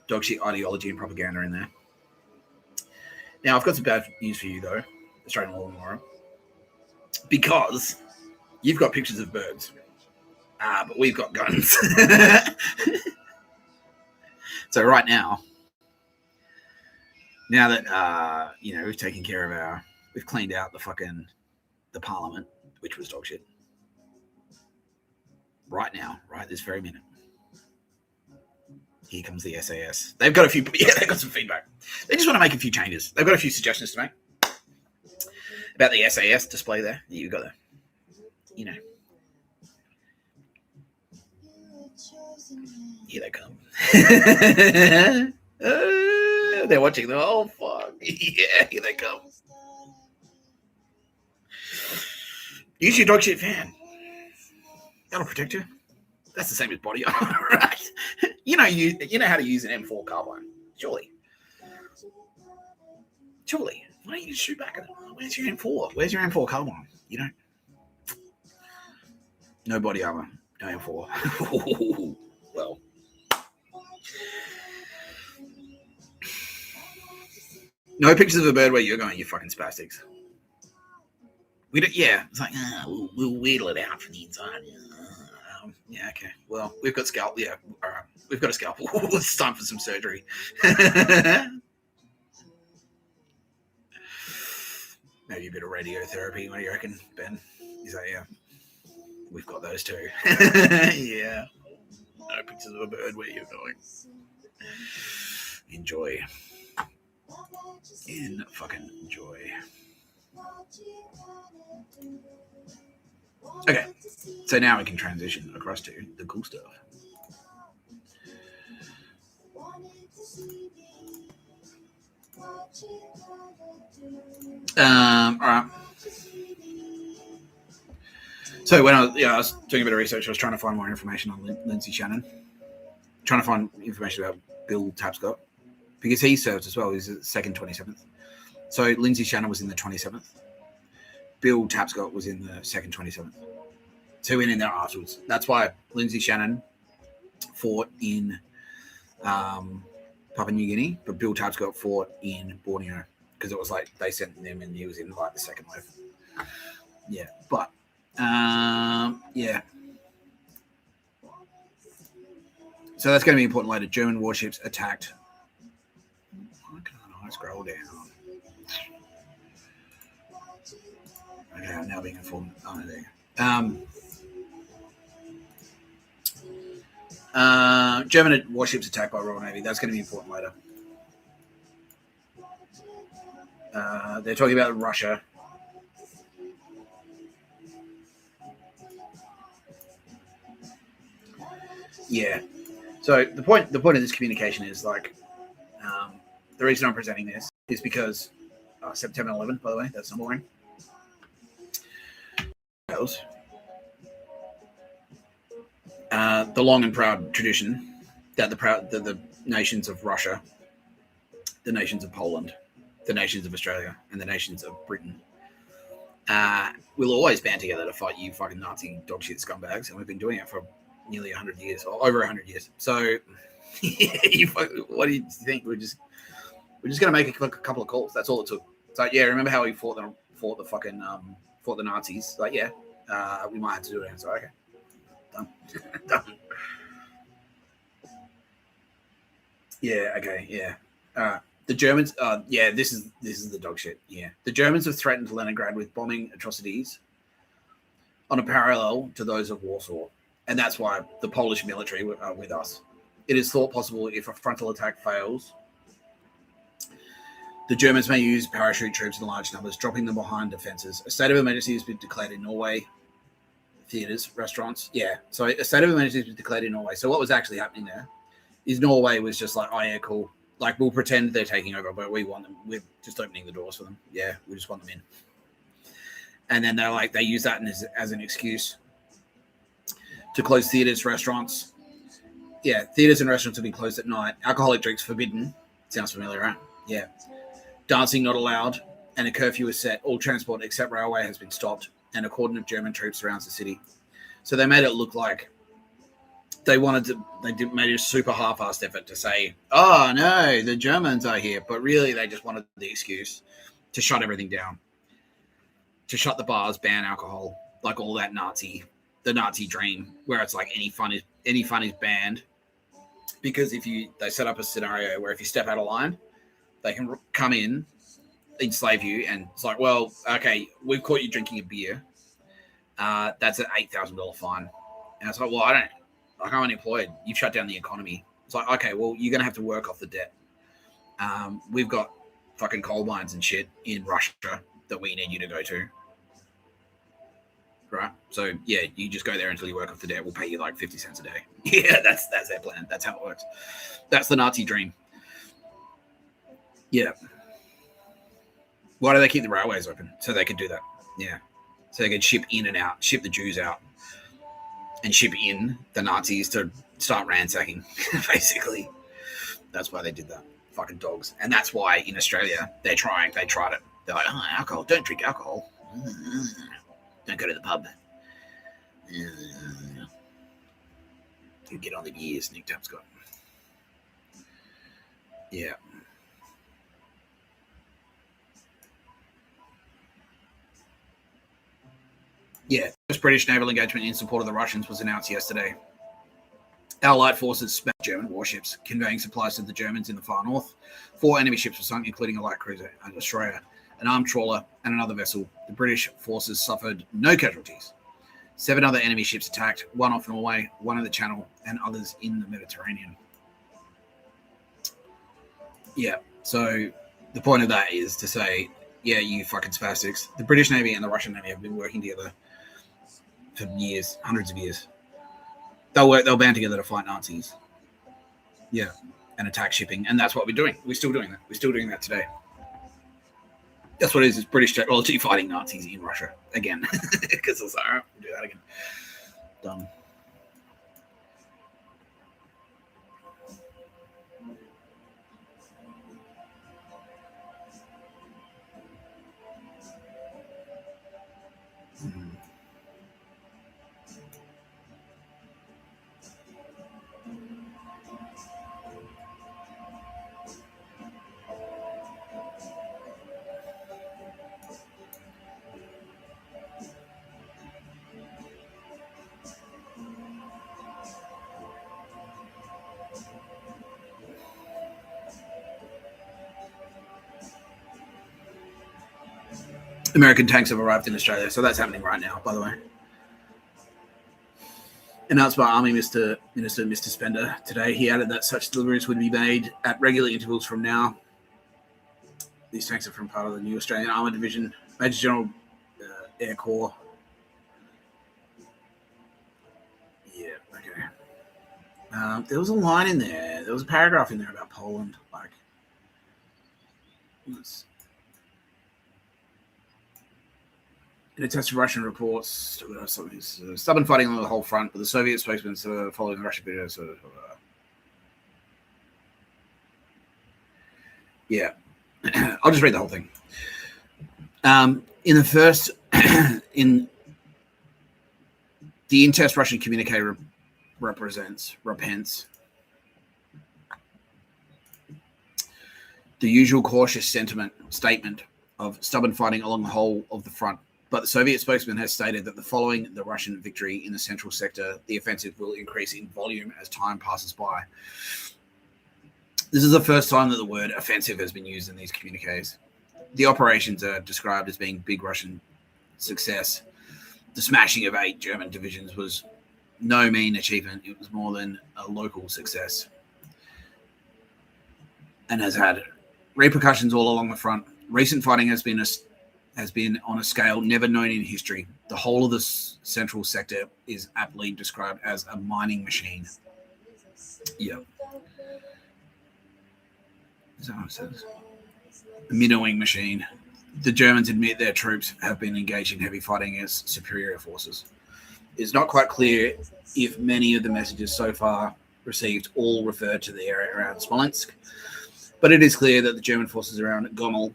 dog shit ideology and propaganda in there. Now, I've got some bad news for you, though, Australian War Memorial, because you've got pictures of birds. But we've got guns. So right now that we've taken care of we've cleaned out the parliament, which was dog shit. Right now, right this very minute. Here comes the SAS. They've got a few, yeah, they've got some feedback. They just want to make a few changes. They've got a few suggestions to make about the SAS display there. You got there. You know. Here they come. They're watching them. Oh, fuck. Yeah, here they come. Use your dog shit fan. That'll protect you. That's the same as body armor, right? You know how to use an M4 carbine. Surely. Why don't you shoot back at it? Where's your M4? Where's your M4 carbine? You don't. No body armor. No M4. Well. No pictures of a bird where you're going, you fucking spastics. We don't, yeah, it's like, we'll wheedle it out from the inside. Yeah, okay. Well, we've got scalpel. Yeah, all right. We've got a scalpel. It's time for some surgery. Maybe a bit of radiotherapy. What do you reckon, Ben? He's like, yeah, we've got those too. Yeah. No pictures of a bird where you're going. Enjoy. Fucking enjoy. Okay, so now we can transition across to the cool stuff. All right. So when I was doing a bit of research, I was trying to find more information on Lindsay Shannon, trying to find information about Bill Tapscott, because he served as well. He's the second 27th. So Lindsay Shannon was in the 27th. Bill Tapscott was in the second 27th. So he went in there afterwards. That's why Lindsay Shannon fought in Papua New Guinea, but Bill Tapscott fought in Borneo, because it was like they sent them and he was in like the second wave. Yeah, but yeah. So that's going to be important later. German warships attacked. Why can't I scroll down? Okay, I'm now being informed. Oh, no, there. German warships attacked by Royal Navy. That's going to be important later. They're talking about Russia. Yeah. So the point of this communication is like, the reason I'm presenting this is because September 11th, by the way, that's number one. The long and proud tradition that the nations of Russia, the nations of Poland, the nations of Australia, and the nations of Britain will always band together to fight you fucking Nazi dogshit scumbags, and we've been doing it for nearly 100 years, or over 100 years. So, what do you think? We're just gonna make a couple of calls. That's all it took. It's like, yeah, remember how we fought the Nazis? Like, yeah, we might have to do it. So, okay, done. Done. Yeah, okay, yeah. The Germans, yeah, this is the dog shit. Yeah, the Germans have threatened Leningrad with bombing atrocities on a parallel to those of Warsaw, and that's why the Polish military are with us. It is thought possible if a frontal attack fails, the Germans may use parachute troops in large numbers, dropping them behind defenses. A state of emergency has been declared in Norway. Theatres, restaurants, yeah. So a state of emergency has been declared in Norway. So what was actually happening there is Norway was just like, oh yeah, cool. Like, we'll pretend they're taking over, but we want them. We're just opening the doors for them. Yeah, we just want them in. And then they're like, they use that as an excuse to close theatres, restaurants. Yeah, theatres and restaurants will be closed at night. Alcoholic drinks forbidden. Sounds familiar, right? Yeah. Dancing not allowed, and a curfew is set. All transport except railway has been stopped, and a cordon of German troops surrounds the city. So they made it look like they made a super half-assed effort to say, oh, no, the Germans are here. But really, they just wanted the excuse to shut everything down, to shut the bars, ban alcohol, like all that the Nazi dream, where it's like any fun is banned. Because they set up a scenario where if you step out of line, they can come in, enslave you, and it's like, well, okay, we've caught you drinking a beer, That's an $8,000 fine. And it's like, well, I'm unemployed. You've shut down the economy. It's like, okay, well, you're going to have to work off the debt. We've got fucking coal mines and shit in Russia that we need you to go to. Right? So, yeah, you just go there until you work off the debt. We'll pay you like 50 cents a day. Yeah, that's their plan. That's how it works. That's the Nazi dream. Yeah. Why do they keep the railways open? So they can do that. Yeah. So they can ship in and out, ship the Jews out, and ship in the Nazis to start ransacking, basically. That's why they did that. Fucking dogs. And that's why in Australia, they tried it. They're like, oh, alcohol, don't drink alcohol. Don't go to the pub. You get on the gears, Nick Tapscott. Yeah. Yeah, first British naval engagement in support of the Russians was announced yesterday. Allied forces smashed German warships, conveying supplies to the Germans in the far north. 4 enemy ships were sunk, including a light cruiser, a destroyer, an armed trawler, and another vessel. The British forces suffered no casualties. 7 other enemy ships attacked, 1 off Norway, 1 in the Channel, and others in the Mediterranean. Yeah, so the point of that is to say, yeah, you fucking spastics. The British Navy and the Russian Navy have been working together for years, hundreds of years. They'll band together to fight Nazis. Yeah, and attack shipping. And that's what we're doing. We're still doing that. We're still doing that today. That's what it is. It's British technology fighting Nazis in Russia again. Because it's like, all right, we'll do that again. Done. American tanks have arrived in Australia, so that's happening right now, by the way. Announced by Army Minister Mr. Spender today, he added that such deliveries would be made at regular intervals from now. These tanks are from part of the new Australian Armoured Division, Major General Air Corps. Yeah, okay. There was a line in there. There was a paragraph in there about Poland. Like, in a test of Russian reports, stubborn fighting on the whole front, but the Soviet spokesman following the Russian video. Yeah, I'll just read the whole thing. In the first, in the in-test Russian communique repents the usual cautious statement of stubborn fighting along the whole of the front. But the Soviet spokesman has stated that following the Russian victory in the central sector, the offensive will increase in volume as time passes by. This is the first time that the word offensive has been used in these communiques. The operations are described as being big Russian success. The smashing of 8 German divisions was no mean achievement. It was more than a local success and has had repercussions all along the front. Recent fighting has been on a scale never known in history. The whole of the central sector is aptly described as a mining machine. Yeah. Is that what it says? A minnowing machine. The Germans admit their troops have been engaged in heavy fighting against superior forces. It's not quite clear if many of the messages so far received all refer to the area around Smolensk, but it is clear that the German forces around Gomel,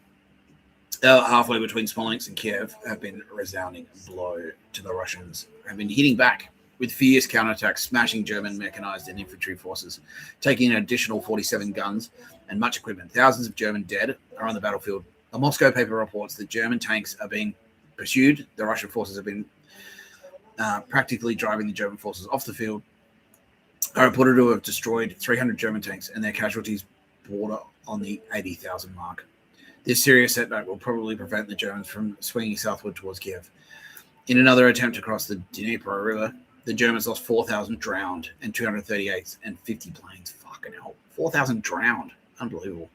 halfway between Smolensk and Kiev, have been a resounding blow to the Russians, have been hitting back with fierce counterattacks, smashing German mechanized and infantry forces, taking an additional 47 guns and much equipment. Thousands of German dead are on the battlefield. A Moscow paper reports that German tanks are being pursued. The Russian forces have been practically driving the German forces off the field. Are reported to have destroyed 300 German tanks, and their casualties border on the 80,000 mark. This serious setback will probably prevent the Germans from swinging southward towards Kiev. In another attempt to cross the Dnieper River, the Germans lost 4,000 drowned and 238 and 50 planes. Fucking hell. 4,000 drowned. Unbelievable.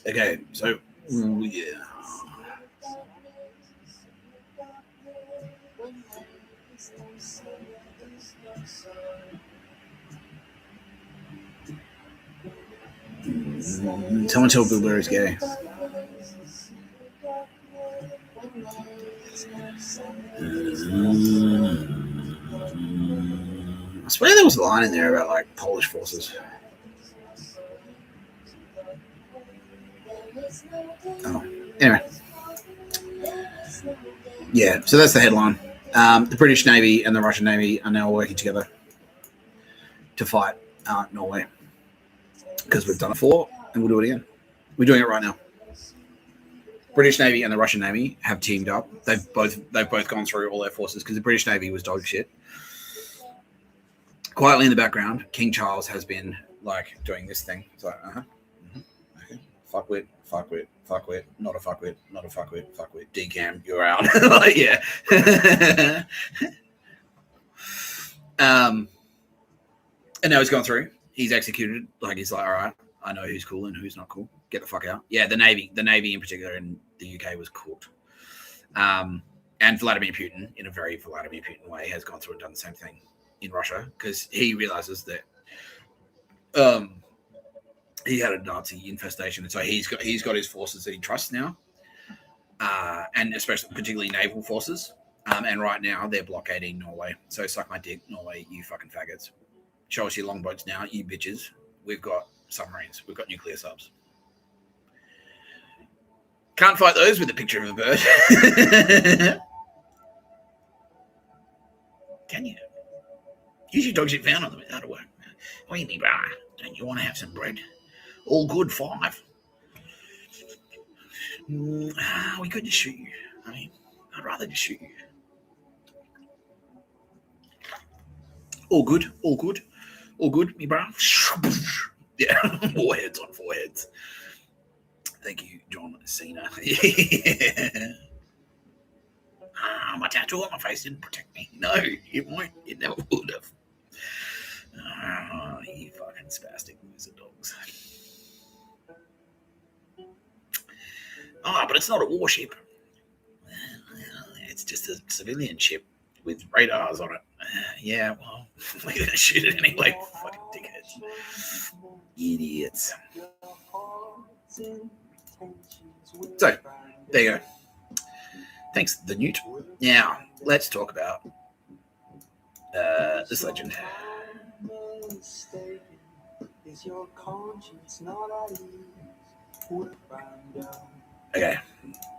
Okay, so yeah. Someone tell Bill Burr is gay. I swear there was a line in there about like Polish forces. Oh, anyway. Yeah, so that's the headline. The British Navy and the Russian Navy are now working together to fight Norway because we've done it before and we'll do it again. We're doing it right now. British Navy and the Russian Navy have teamed up. They've both gone through all their forces because the British Navy was dog shit. Quietly in the background, King Charles has been like doing this thing. It's like, okay, fuckwit, not a fuckwit, decam, you're out. Like, yeah. And now he's gone through. He's executed. Like he's like, all right, I know who's cool and who's not cool. Get the fuck out. Yeah, the Navy in particular in the UK was cooked. And Vladimir Putin, in a very Vladimir Putin way, has gone through and done the same thing in Russia because he realizes that he had a Nazi infestation, and so he's got his forces that he trusts now, and especially particularly naval forces. And right now they're blockading Norway. So suck my dick, Norway, you fucking faggots. Show us your longboats now, you bitches. We've got submarines. We've got nuclear subs. Can't fight those with a picture of a bird. Can you? Use your dog shit found on them. That'll work. What do you mean, bro? Don't you want to have some bread? All good, 5. We could just shoot you. I mean, I'd rather just shoot you. All good, me bro. Yeah, foreheads on foreheads. Thank you, John Cena. Yeah. My tattoo on my face didn't protect me. No, it won't. It never would have. You fucking spastic loser dogs. But it's not a warship. It's just a civilian ship with radars on it. Yeah, well, we're going to shoot it anyway. Fucking dickheads. Idiots. So, there you go. Thanks, the Newt. Now, let's talk about this legend. Okay.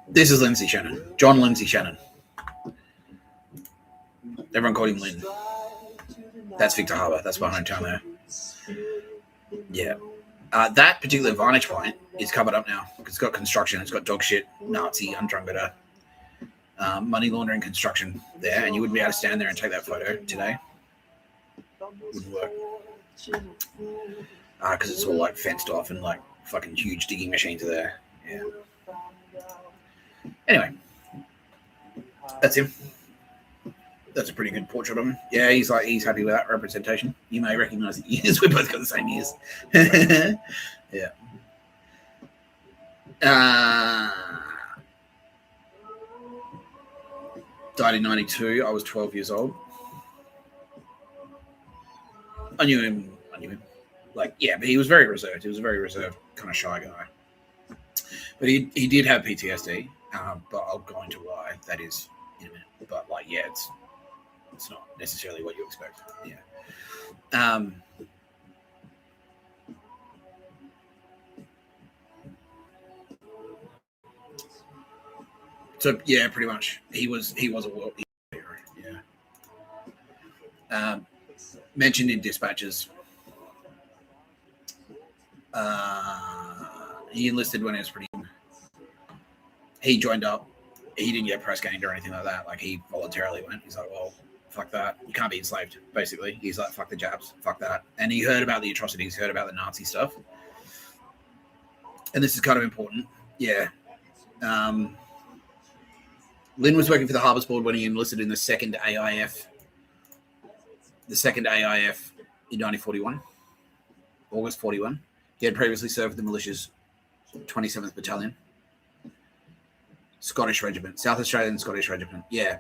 This is Lindsay Shannon. John Lindsay Shannon. Everyone called him Lynn. That's Victor Harbour. That's my hometown there. Yeah. That particular vantage point is covered up now. It's got construction. It's got dog shit, Nazi, undrungeter, money laundering construction there. And you wouldn't be able to stand there and take that photo today. Wouldn't work. Because it's all like fenced off and like fucking huge digging machines are there. Yeah. Anyway. That's him. That's a pretty good portrait of him. Yeah, he's happy with that representation. You may recognize the ears. We both got the same ears. Yeah. Died in 92. I was 12 years old. I knew him. Like, yeah, but he was very reserved. He was a very reserved, kind of shy guy. But he did have PTSD. But I'll go into why that is in a minute. But like, yeah, it's not necessarily what you expect. Yeah. So yeah, pretty much he was a world hero. Yeah. Mentioned in dispatches. He enlisted when he was pretty young. He joined up. He didn't get press ganged or anything like that. Like, he voluntarily went. He's like, well, fuck that. You can't be enslaved, basically. He's like, fuck the Japs, fuck that. And he heard about the atrocities, heard about the Nazi stuff. And this is kind of important. Yeah. Lynn was working for the Harbours Board when he enlisted in the second AIF. The second AIF in 1941, August 41. He had previously served with the militia's 27th Battalion. Scottish Regiment, South Australian Scottish Regiment. Yeah.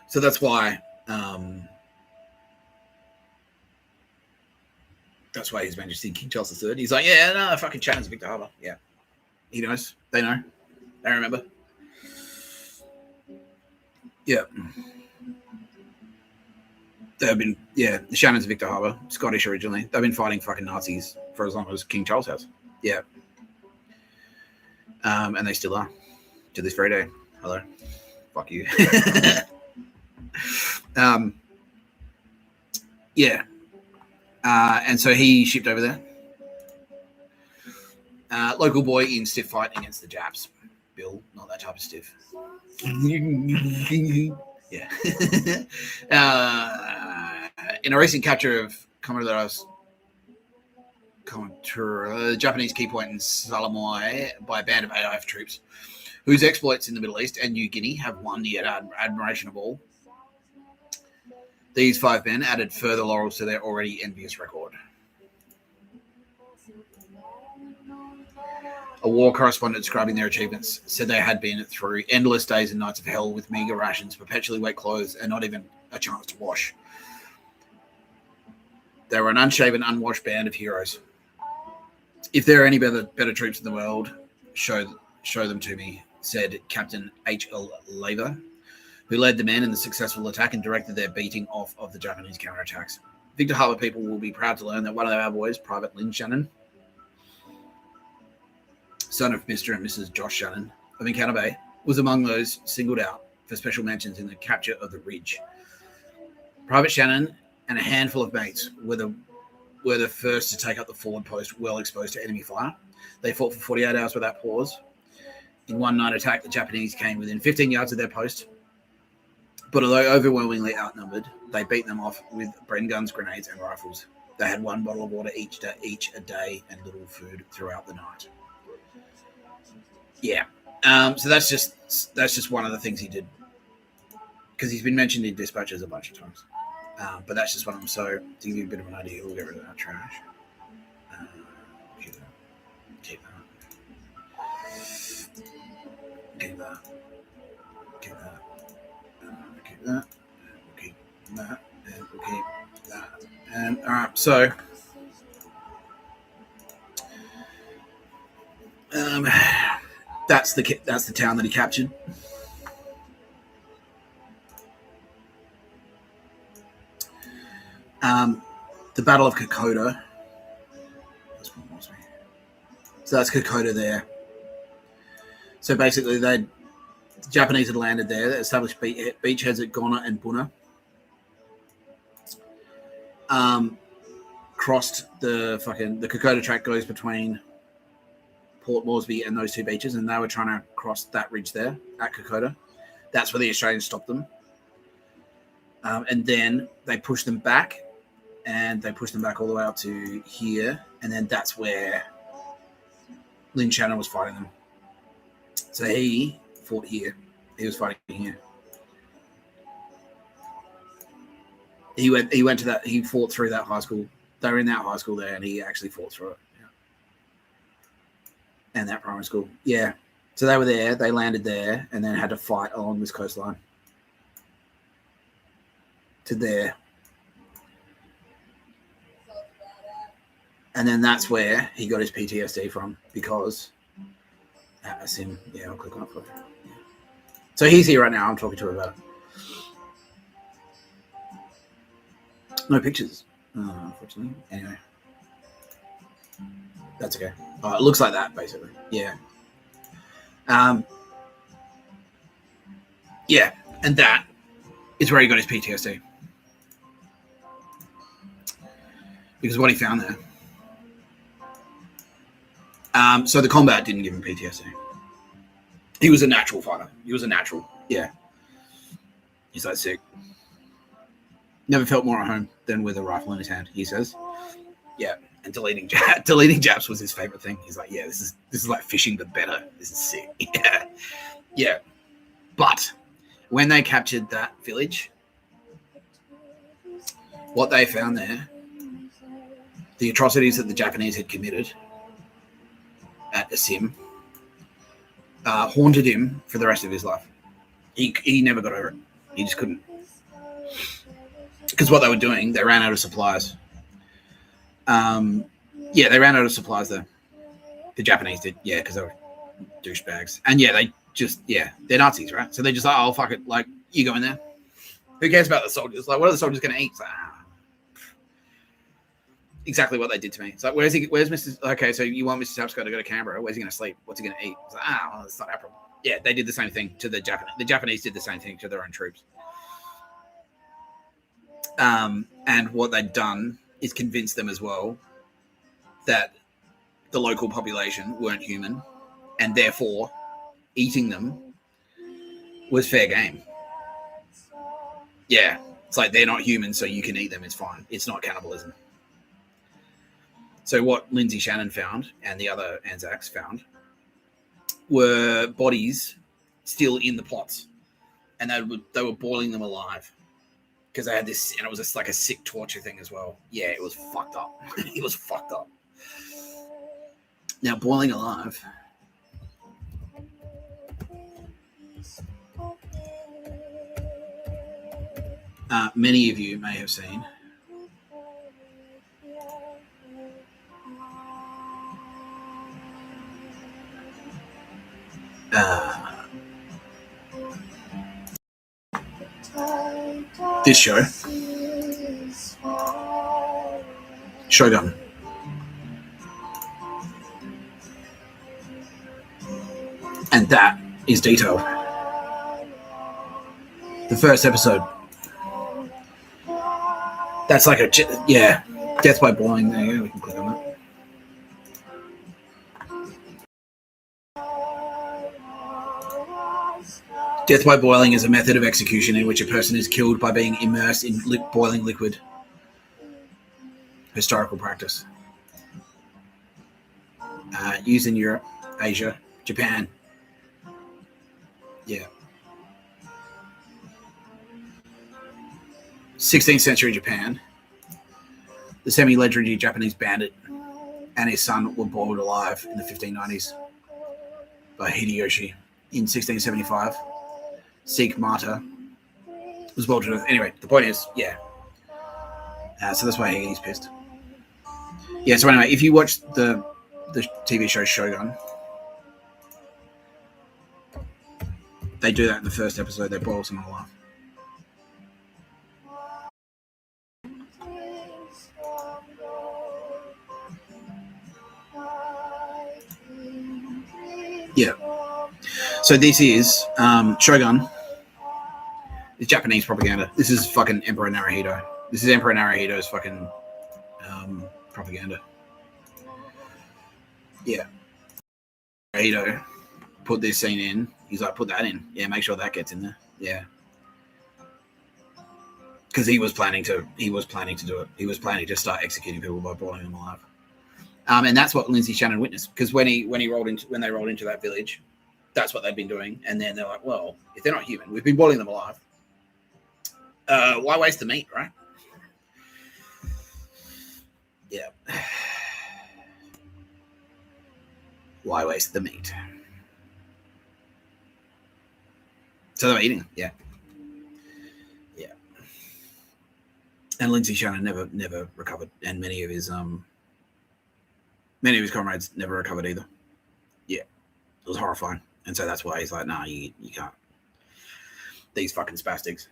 So that's why His Majesty King Charles III. He's like, yeah, no, fucking Shannon's Victor Harbour. Yeah. He knows. They know. They remember. Yeah. They've been, the Shannon's Victor Harbour, Scottish originally. They've been fighting fucking Nazis for as long as King Charles has. Yeah. And they still are to this very day. Hello. Fuck you. Yeah. And so he shipped over there. Local boy in stiff fight against the Japs. Bill, not that type of stiff. Yeah. In a recent capture of Japanese key point in Salamoy by a band of AIF troops, whose exploits in the Middle East and New Guinea have won the admiration of all. These 5 men added further laurels to their already envious record. A war correspondent describing their achievements said they had been through endless days and nights of hell with meager rations, perpetually wet clothes, and not even a chance to wash. They were an unshaven, unwashed band of heroes. If there are any better troops in the world, show them to me, said Captain H.L. Laver, who led the men in the successful attack and directed their beating off of the Japanese counterattacks. Victor Harbour people will be proud to learn that one of our boys, Private Lindsay Shannon, son of Mr. and Mrs. Josh Shannon of Encounter Bay, was among those singled out for special mentions in the capture of the Ridge. Private Shannon and a handful of mates were the first to take up the forward post well exposed to enemy fire. They fought for 48 hours without pause. In one night attack, the Japanese came within 15 yards of their post, but although overwhelmingly outnumbered, they beat them off with Bren guns, grenades, and rifles. They had 1 bottle of water each a day and little food throughout the night. Yeah. So that's just one of the things he did, because he's been mentioned in dispatches a bunch of times. But that's just one of them. So to give you a bit of an idea, we'll get rid of that trash. Keep that. Keep that. Keep that. Keep that. Keep that. And we'll keep that. And all right. So. That's the town that he captured. The Battle of Kokoda. So that's Kokoda there. So basically, the Japanese had landed there. They established beachheads at Gona and Buna. Crossed the Kokoda track goes between Port Moresby and those 2 beaches, and they were trying to cross that ridge there at Kokoda. That's where the Australians stopped them. And then they pushed them back, and they pushed them back all the way up to here, and then that's where Lindsay Shannon was fighting them. So he fought here. He was fighting here. He went to that. He fought through that high school. They were in that high school there, and he actually fought through it. And that primary school. Yeah. So they were there, they landed there, and then had to fight along this coastline to there. And then that's where he got his PTSD from, because that's him. Yeah, I'll click on it for you. Yeah. So he's here right now. I'm talking to him about it. No pictures, unfortunately. Anyway. That's okay. It looks like that, basically. Yeah. Yeah, and that is where he got his PTSD. Because of what he found there. So the combat didn't give him PTSD. He was a natural fighter. He was a natural. Yeah. He's like, sick. Never felt more at home than with a rifle in his hand, he says. Yeah, and deleting Japs was his favorite thing. He's like, yeah, this is like fishing but better. This is sick. Yeah. But when they captured that village, what they found there, the atrocities that the Japanese had committed at Asim, haunted him for the rest of his life. He never got over it. He just couldn't. Because what they were doing, they ran out of supplies. Yeah, they ran out of supplies though. The Japanese did, yeah, because they were douchebags. And yeah, they're Nazis, right? So they're just like, oh, fuck it. Like, you go in there. Who cares about the soldiers? Like, what are the soldiers going to eat? It's like, exactly what they did to me. It's like, where's Mr. Okay, so you want Mr. Tapscott to go to Canberra? Where's he going to sleep? What's he going to eat? It's like, well, that's not our problem. Yeah, they did the same thing to the Japanese. The Japanese did the same thing to their own troops. And what they'd done is convince them as well that the local population weren't human, and therefore eating them was fair game. Yeah, it's like they're not human, so you can eat them. It's fine. It's not cannibalism. So what Lindsay Shannon found and the other ANZACs found were bodies still in the pots, and they were boiling them alive because they had this, and it was just like a sick torture thing as well. Yeah, it was fucked up. It was fucked up. Now, boiling alive. Many of you may have seen this show, Shogun. And that is detailed. The first episode. That's like death by boiling. There you go. We can click on that. Death by boiling is a method of execution in which a person is killed by being immersed in boiling liquid. Historical practice. Used in Europe, Asia, Japan. Yeah. 16th century Japan. The semi-legendary Japanese bandit and his son were boiled alive in the 1590s by Hideyoshi. In 1675, Sikh martyr was boiled to death. Anyway, the point is, yeah. So that's why he's pissed. Yeah, so anyway, if you watch the TV show Shogun, they do that in the first episode. They boil someone alive. Yeah. So this is Shogun. It's Japanese propaganda. This is fucking Emperor Naruhito. This is Emperor Naruhito's fucking propaganda. Yeah. Naruhito put this scene in. He's like, put that in. Yeah, make sure that gets in there. Yeah. Because he was planning to do it. He was planning to start executing people by boiling them alive. And that's what Lindsay Shannon witnessed. Because when they rolled into that village, that's what they'd been doing. And then they're like, well, if they're not human, we've been boiling them alive. Why waste the meat, right? Yeah. Why waste the meat? So they're eating, yeah. Yeah. And Lindsay Shannon never recovered, and many of his comrades never recovered either. Yeah. It was horrifying. And so that's why he's like, nah, you can't. These fucking spastics.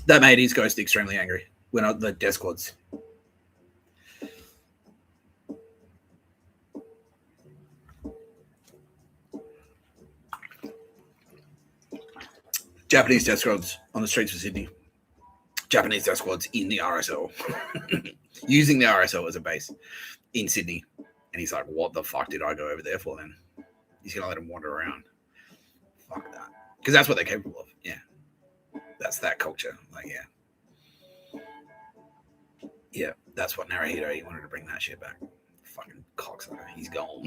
That made his ghost extremely angry. When the death squads. Japanese death squads on the streets of Sydney. Japanese death squads in the RSL. Using the RSL as a base in Sydney. And he's like, what the fuck did I go over there for then? He's going to let him wander around. Fuck that. Because that's what they're capable of. Yeah. That's that culture. Like, yeah, that's what Naruhito, he wanted to bring that shit back. Fucking cocksucker. He's gone.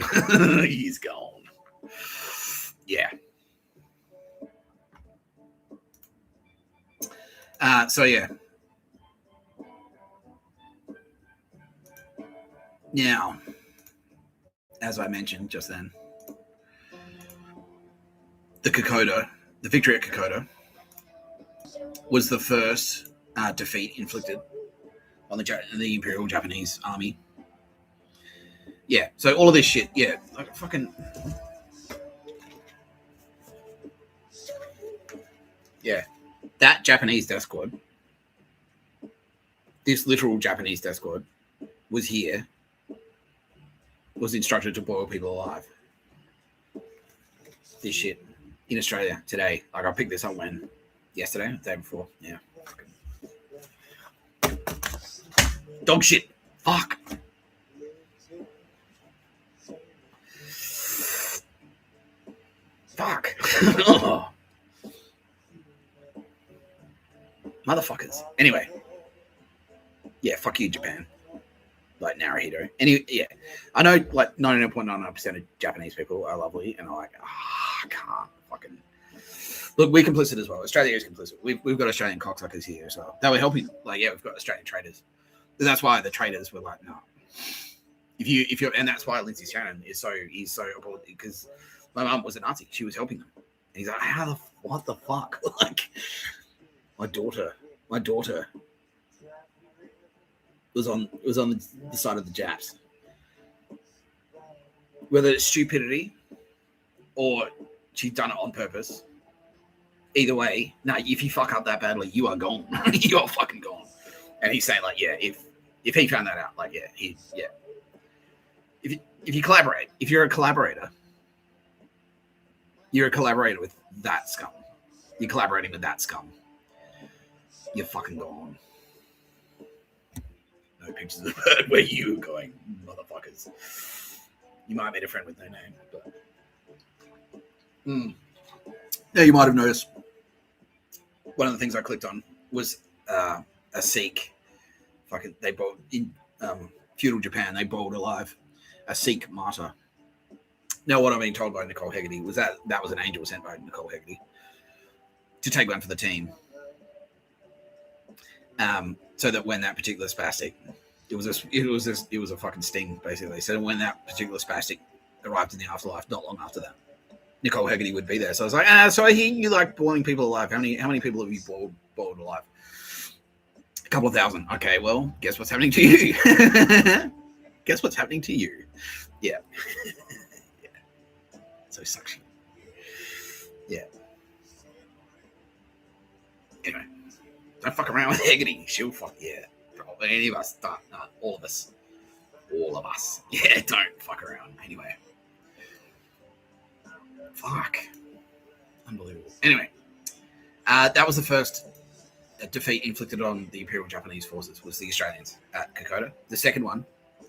He's gone. Yeah. So yeah. Now, as I mentioned just then, the victory at Kokoda, was the first defeat inflicted on the Imperial Japanese Army. Yeah, so all of this shit, yeah, like fucking, yeah, that Japanese death squad, this literal Japanese death squad, was instructed to boil people alive. This shit in Australia today, like I picked this up yesterday, the day before, yeah. Dog shit. Fuck. Fuck. Motherfuckers. Anyway. Yeah, fuck you, Japan. Like Naruhito. Yeah. I know like 99.99% of Japanese people are lovely and I'm like, I can't fucking. Look, we're complicit as well. Australia is complicit. We've got Australian cocksuckers here as well. They were helping. Like, yeah, we've got Australian traders. And that's why the traders were like, no. If you're, and that's why Lindsay Shannon is so appalled, because my mum was a Nazi. She was helping them. And he's like, what the fuck? Like, my daughter was on the side of the Japs. Whether it's stupidity or she's done it on purpose, either way, no, if you fuck up that badly, you are gone. You are fucking gone. And he's saying like, yeah, if he found that out, like, yeah. If you collaborate, if you're a collaborator with that scum. You're collaborating with that scum. You're fucking gone. No pictures of the bird where you were going, motherfuckers. You might have made a friend with no name, but yeah, you might have noticed. One of the things I clicked on was a Sikh. Fucking, they boiled in feudal Japan. They boiled alive a Sikh martyr. Now, what I'm being told by Nicole Hegarty was that was an angel sent by Nicole Hegarty to take one for the team. So that when that particular spastic, it was a fucking sting basically. So when that particular spastic arrived in the afterlife, not long after that, Nicole Hegarty would be there. So I was like, so I hear you like boiling people alive. How many people have you boiled alive? A couple of thousand. Okay, well, guess what's happening to you? Guess what's happening to you? Yeah. Yeah. So suction. Yeah. Anyway, don't fuck around with Hegarty. She'll fuck, yeah. Probably any of us. No, all of us. All of us. Yeah, don't fuck around. Anyway. Fuck. Unbelievable. Anyway, that was the first defeat inflicted on the Imperial Japanese forces, was the Australians at Kokoda. The second one,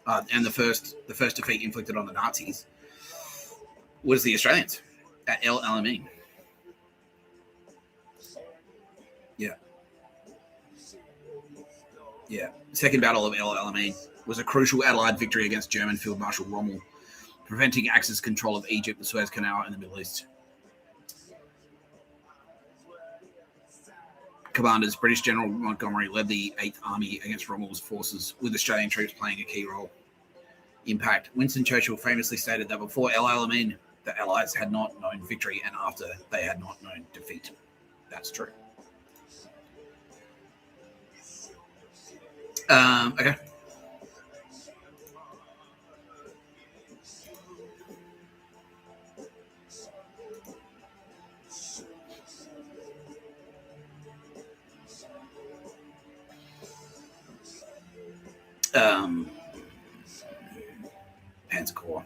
and the first defeat inflicted on the Nazis, was the Australians at El Alamein. Yeah. Yeah. Second Battle of El Alamein was a crucial Allied victory against German Field Marshal Rommel, preventing Axis control of Egypt, the Suez Canal, and the Middle East. Commanders, British General Montgomery led the 8th Army against Rommel's forces, with Australian troops playing a key role. Impact. Winston Churchill famously stated that before El Alamein, the Allies had not known victory, and after, they had not known defeat. That's true. Okay. Panzer Corps.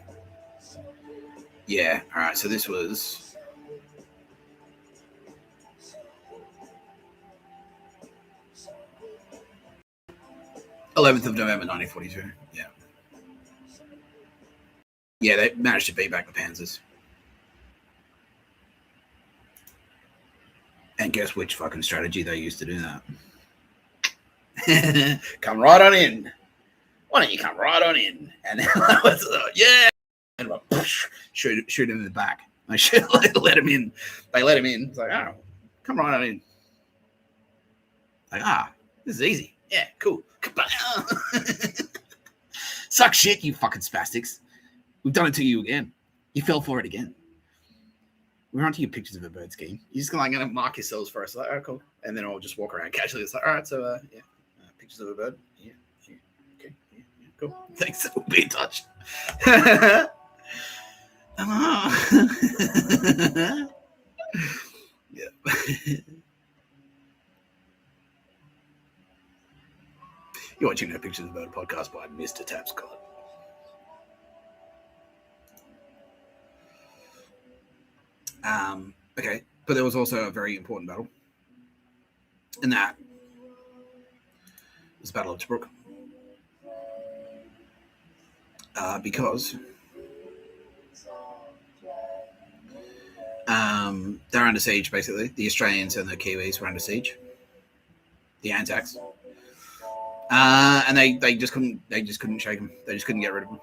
Yeah, all right, so this was... November 11th, 1942. Yeah. Yeah, they managed to beat back the Panzers. And guess which fucking strategy they used to do that? Come right on in. Why don't you come right on in? And then I was yeah. And like, shoot him in the back. They let him in. They let him in. It's like, oh, come right on in. Like, this is easy. Yeah, cool. Suck shit, you fucking spastics. We've done it to you again. You fell for it again. We're onto your pictures of a bird scheme. You're just going to mark yourselves first. Like, oh, cool. And then I'll just walk around casually. It's like, all right, so, yeah, pictures of a bird. Yeah, okay, yeah, cool. Thanks. We'll be in touch. Yeah. You're watching No Pictures of a Bird podcast by Mr. Tapscott. Okay, but there was also a very important battle, and that was the Battle of Tobruk, because they're under siege. Basically, the Australians and the Kiwis were under siege. The ANZACs, and they just couldn't shake them. They just couldn't get rid of them.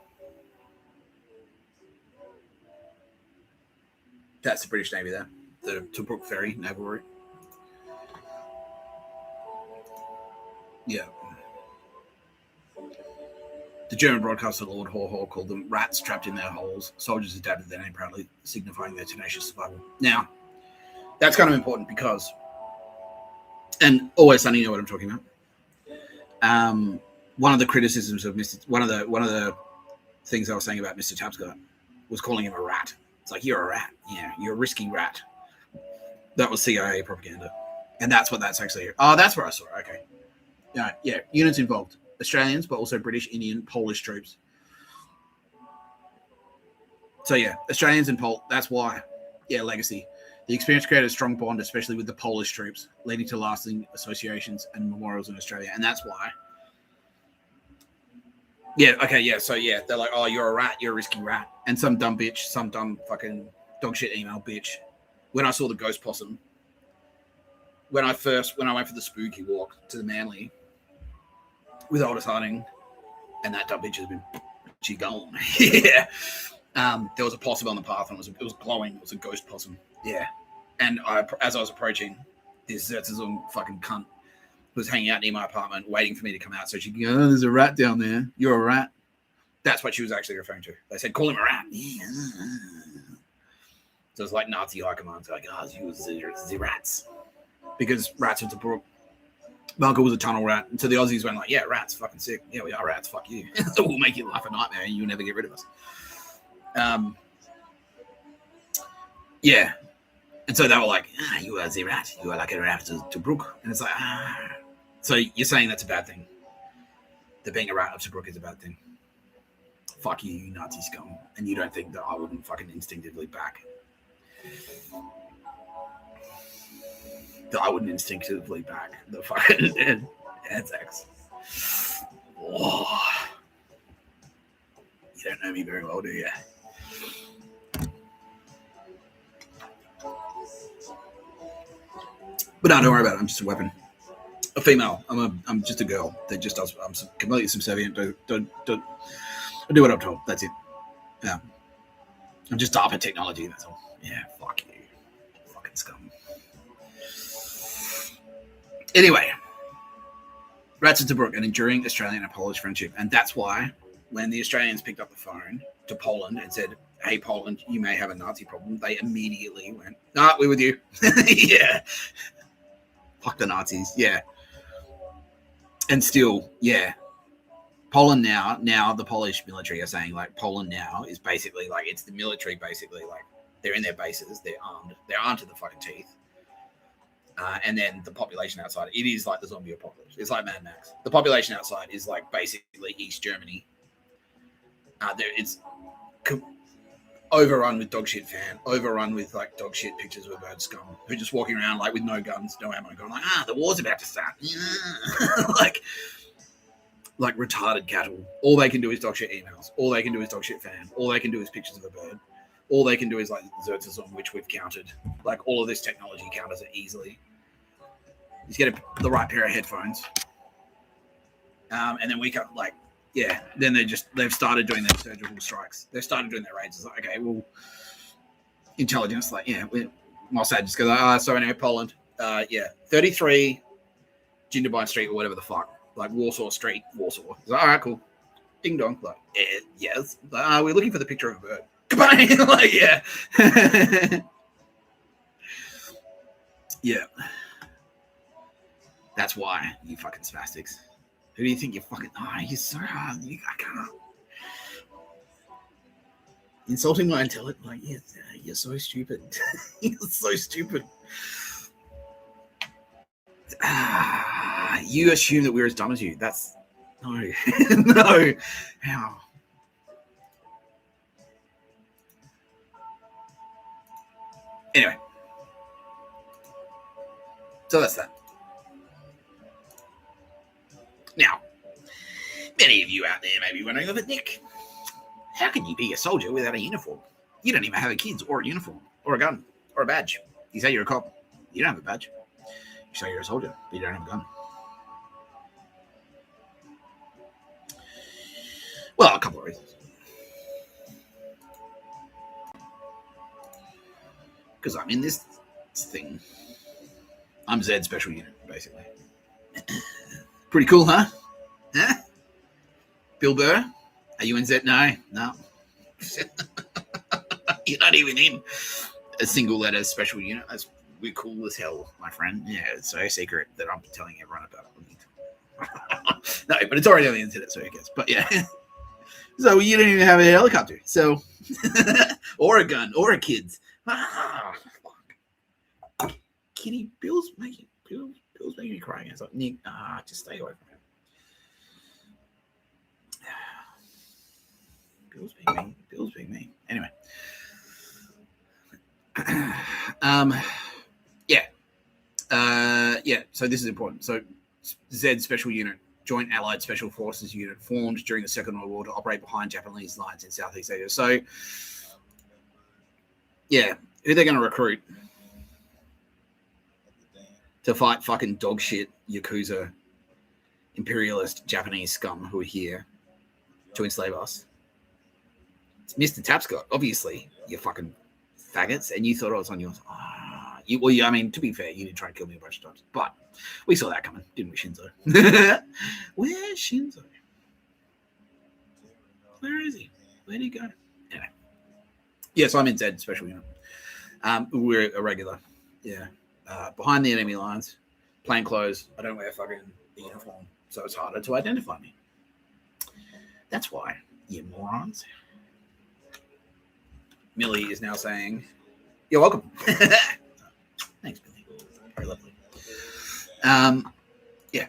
That's the British Navy there, the Tobruk Ferry naval route. Yeah. The German broadcaster Lord Haw called them rats trapped in their holes. Soldiers adapted their name proudly, signifying their tenacious survival. Now, that's kind of important because, and Always Sunny, you know what I'm talking about. One of the criticisms of one of the things I was saying about Mr. Tapscott was calling him a rat. It's like, you're a rat. Yeah, you're a risky rat. That was CIA propaganda. And that's what that's actually. Oh, that's where I saw it. Okay. Yeah, units involved. Australians, but also British, Indian, Polish troops. So, yeah, Australians and that's why. Yeah, legacy. The experience created a strong bond, especially with the Polish troops, leading to lasting associations and memorials in Australia. And that's why. Yeah, okay, yeah. So, yeah, they're like, oh, you're a rat. You're a risky rat. And some dumb bitch, some dumb fucking dog shit email bitch. When I saw the ghost possum, when I went for the spooky walk to the Manly with Aldous Harding, and that dumb bitch has been, she gone. Yeah. There was a possum on the path, and it was glowing. It was a ghost possum. Yeah. And as I was approaching, this Zertzism fucking cunt was hanging out near my apartment, waiting for me to come out so she could go, oh, there's a rat down there. You're a rat. That's what she was actually referring to. They said, call him a rat. Yeah. So it's like Nazi high commands, like, oh, you the rats. Because rats are Tobruk. Malcolm was a tunnel rat. And so the Aussies went like, yeah, rats, fucking sick. Yeah, we are rats, fuck you. We'll make your life a nightmare and you'll never get rid of us. Yeah. And so they were like, you are the rat. You are like a rat to Tobruk. And it's like, So you're saying that's a bad thing? That being a rat of Tobruk is a bad thing? Fuck you, you Nazi scum. And you don't think that I wouldn't fucking instinctively back? That I wouldn't instinctively back the fucking ANZACs. Oh. You don't know me very well, do you? But no, don't worry about it. I'm just a weapon. A female. I'm just a girl that just does. I'm completely subservient. Don't do what I'm told. That's it. Yeah. I'm just DARPA technology. That's all. Yeah. Fuck you, fucking scum. Anyway, rats of Tobruk, an enduring Australian and Polish friendship, and that's why when the Australians picked up the phone to Poland and said, "Hey, Poland, you may have a Nazi problem," they immediately went, "Nah, we're with you." Yeah. Fuck the Nazis. Yeah. And still, yeah. Poland now the Polish military are saying like Poland now is basically like it's the military basically like they're in their bases, they're armed to the fucking teeth. And then the population outside, it is like the zombie apocalypse. It's like Mad Max. The population outside is like basically East Germany. It's overrun with dog shit overrun with like dog shit pictures of a bird scum who are just walking around like with no guns, no ammo, going like, the war's about to start. like retarded cattle. All they can do is dog shit emails. All they can do is dog shit fan. All they can do is pictures of a bird. all they can do is like Zertism, which we've countered. Like all of this technology counters it easily. Just get the right pair of headphones. And then we got like, yeah, then they've started doing their surgical strikes. They've started doing their raids. It's like, okay, well, intelligence, like, yeah, Mossad just goes, so anyway, Poland, 33 Jindabyne Street or whatever the fuck, like Warsaw Street, Warsaw. It's like, all right, cool. Ding dong. Like, yes. Like, we're looking for the picture of a bird. Goodbye. Like, yeah. Yeah. That's why, you fucking spastics. Who do you think you're fucking... Oh, you're so hard. I can't... Insulting my intellect? Like, you're so stupid. You're so stupid. You assume that we're as dumb as you. That's... No. No. How? Anyway. So that's that. Now, many of you out there may be wondering, but Nick, how can you be a soldier without a uniform? You don't even have a kids or a uniform or a gun or a badge. You say you're a cop. You don't have a badge. You say you're a soldier, but you don't have a gun. Well, a couple of reasons. Because I'm in this thing. I'm Zed Special Unit, basically. Pretty cool, huh? Huh? Bill Burr? Are you in Z? No. You're not even in a single letter special unit. We're cool as hell, my friend. Yeah, it's so secret that I'm telling everyone about it. No, but it's already on the internet, so who cares? But yeah. So you don't even have a helicopter. So, or a gun, or a kids. Fuck. Kitty, Bill's making me crying. It's like, Nick, just stay away from him. Bill's being mean. Anyway. So this is important. So Z Special Unit, Joint Allied Special Forces Unit, formed during the Second World War to operate behind Japanese lines in Southeast Asia. So, yeah, who they're going to recruit to fight fucking dog shit Yakuza imperialist Japanese scum who are here to enslave us? It's Mr. Tapscott, obviously, you fucking faggots, and you thought I was on yours. I mean, to be fair, you did try and kill me a bunch of times, but we saw that coming, didn't we, Shinzo? Where's Shinzo? Where is he? Where'd he go? Anyway. Yeah, so I'm in Z Special Unit. We're a regular. Yeah. Behind the enemy lines, plain clothes. I don't wear fucking uniform, so it's harder to identify me. That's why, you morons. Millie is now saying, "You're welcome." Thanks, Millie. Very lovely. Yeah.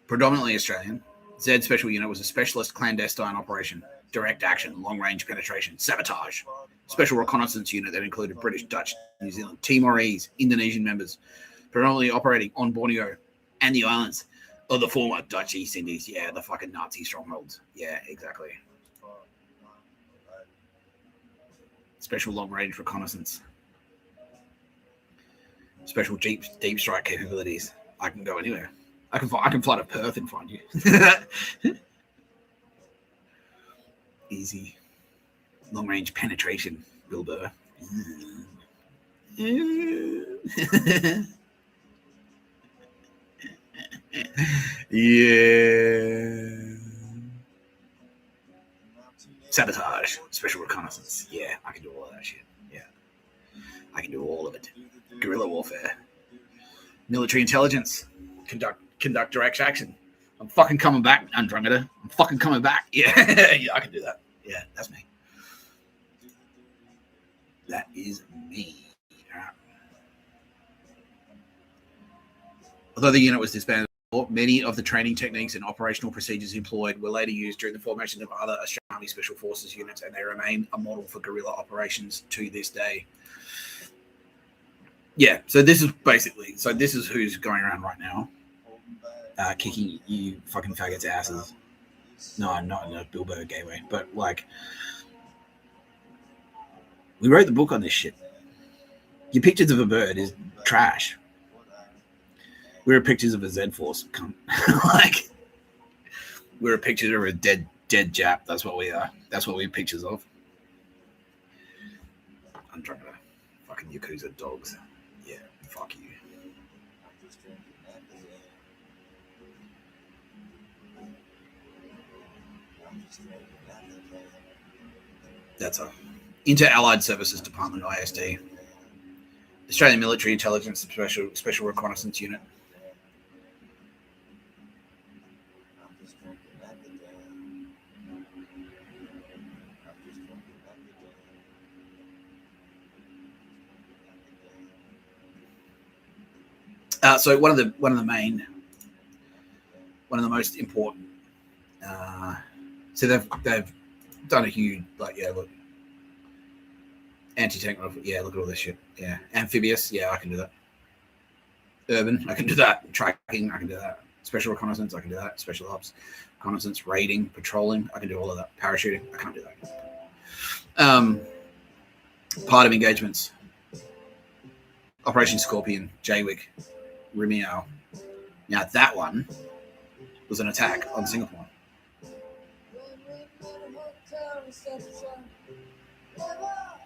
Predominantly Australian, Z Special Unit was a specialist clandestine operation, direct action, long-range penetration, sabotage, special reconnaissance unit that included British, Dutch, New Zealand, Timorese, Indonesian members, predominantly operating on Borneo and the islands of the former Dutch East Indies. Yeah, the fucking Nazi strongholds. Yeah, exactly. Special long-range reconnaissance. Special deep strike capabilities. I can go anywhere. I can fly to Perth and find you. Easy. Long-range penetration, Bill Burr. Yeah. Sabotage, special reconnaissance. Yeah, I can do all of that shit. Yeah. I can do all of it. Guerrilla warfare. Military intelligence. Conduct direct action. I'm fucking coming back, Andromeda. I'm fucking coming back. Yeah, yeah, I can do that. Yeah, that's me. That is me. Although the unit was disbanded, many of the training techniques and operational procedures employed were later used during the formation of other Australian Army Special Forces units, and they remain a model for guerrilla operations to this day. Yeah, so this is who's going around right now, kicking you fucking faggots' asses. No, not in a Bilbo gay way, but like we wrote the book on this shit. Your pictures of a bird is trash. We were pictures of a Z Force. Like we were pictures of a dead Jap. That's what we are. That's what we're pictures of. I'm trying to fucking Yakuza dogs. Yeah, fuck you. That's a Inter-Allied Services Department, ISD. Australian Military Intelligence Special Reconnaissance Unit. So one of the most important. So they've done a huge look. Anti-tank rifle, look at all this shit. Yeah, amphibious, I can do that. Urban, I can do that. Tracking, I can do that. Special reconnaissance, I can do that. Special ops, reconnaissance, raiding, patrolling, I can do all of that. Parachuting, I can't do that. Part of engagements. Operation Scorpion, Jaywick, Rimiao. Now that one was an attack on Singapore.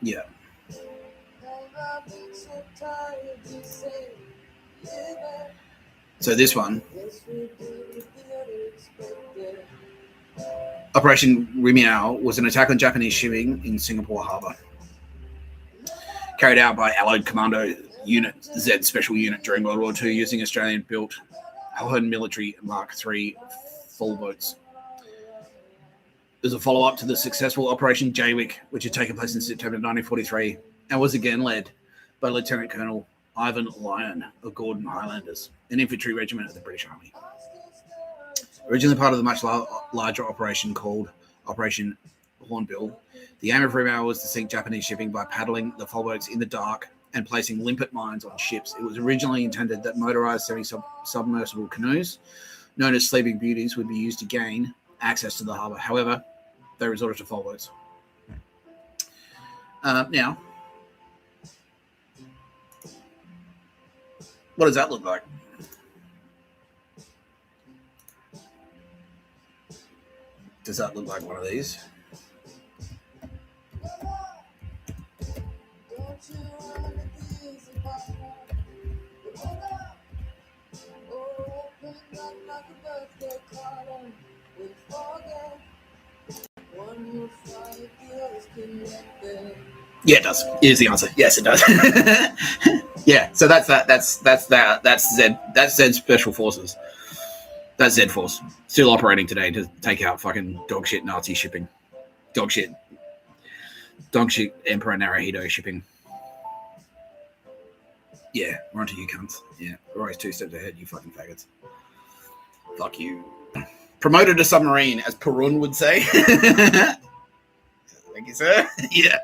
Yeah. So this one, Operation Rimiao, was an attack on Japanese shipping in Singapore Harbour, carried out by Allied Commando Unit Z Special Unit during World War II using Australian-built Allied military Mark III full boats. There's a follow-up to the successful Operation Jaywick, which had taken place in September 1943 and was again led by Lieutenant Colonel Ivan Lyon of Gordon Highlanders, an infantry regiment of the British Army. Originally part of the much larger operation called Operation Hornbill, the aim of Rimiao was to sink Japanese shipping by paddling the foulboats in the dark and placing limpet mines on ships. It was originally intended that motorized semi-submersible canoes, known as Sleeping Beauties, would be used to gain access to the harbour. However, they resorted to foulboats. Now, what does that look like? Does that look like one of these? Yeah, it does. Is the answer? Yes, it does. Yeah, so that's that. That's Z. That's Z Special Forces. That's Z Force still operating today to take out fucking dog shit Nazi shipping, dog shit Emperor Naruhito shipping. Yeah, we're onto you cunts. Yeah, we're always 2 steps ahead, you fucking faggots. Fuck you. Promoted a submarine, as Perun would say. Thank you, sir. Yeah.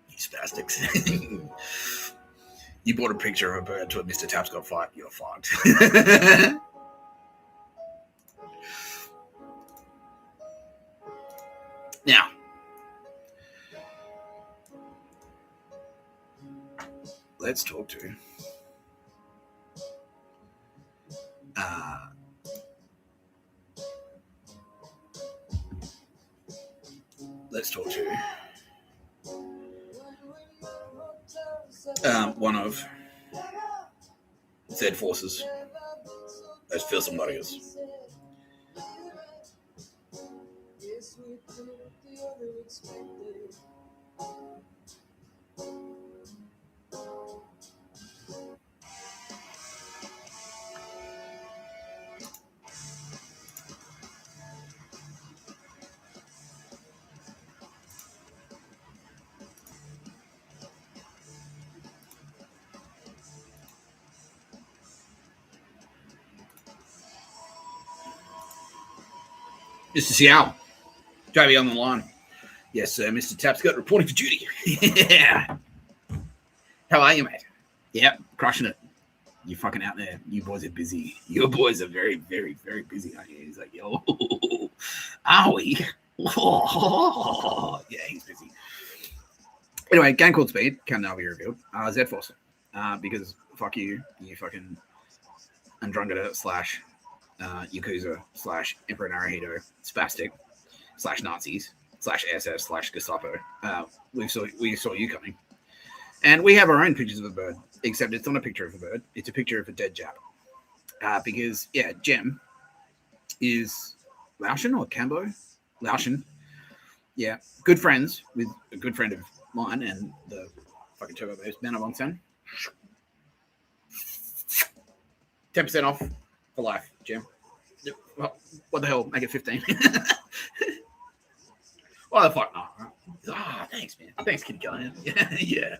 You spastics. You bought a picture of a bird to a Mr. Tapscott fight. You're fucked. Now, let's talk to one of Z Forces. Let's feel some warriors. Mr. Xiao, JB on the line. Yes, sir, Mr. Tapscott reporting for duty. Yeah. How are you, mate? Yep, crushing it. You fucking out there. You boys are busy. Your boys are very, very, very busy, aren't you? He's like, yo, are we? Yeah, he's busy. Anyway, game called Speed can now be revealed. Z Force. Because fuck you, you fucking Andromeda slash Yakuza slash Emperor Naruhito spastic slash Nazis slash SS slash Gestapo. We saw you coming. And we have our own pictures of a bird, except it's not a picture of a bird. It's a picture of a dead Jap. Because, yeah, Jem is Laotian or Cambo? Laotian. Yeah, good friends with a good friend of mine and the fucking turbo base, Ben Wongsan. 10% off for life, Jem. Well, what the hell? Make it 15. Why the fuck not? Oh, thanks, man. Thanks, Kid Gunn. Yeah.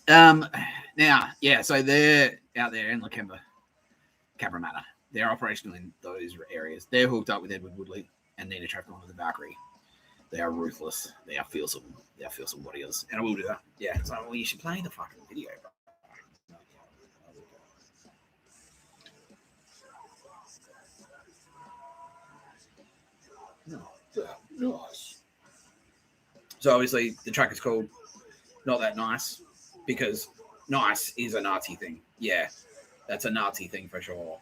Now, yeah, so they're out there in Lakemba, Cabramatta. They're operational in those areas. They're hooked up with Edward Woodley and Nina Trapton of the Valkyrie. They are ruthless. They are fearsome. They are fearsome warriors. And I will do that. Yeah. So, well, you should play the fucking video, bro. Nice. So obviously the track is called Not That Nice because nice is a Nazi thing. Yeah, that's a Nazi thing for sure.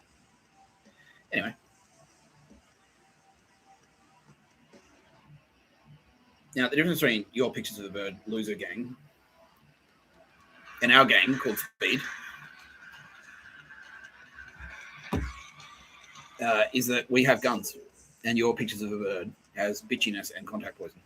Anyway. Now, the difference between your pictures of the bird, loser gang, and our gang called Speed is that we have guns and your pictures of a bird has bitchiness and contact poison.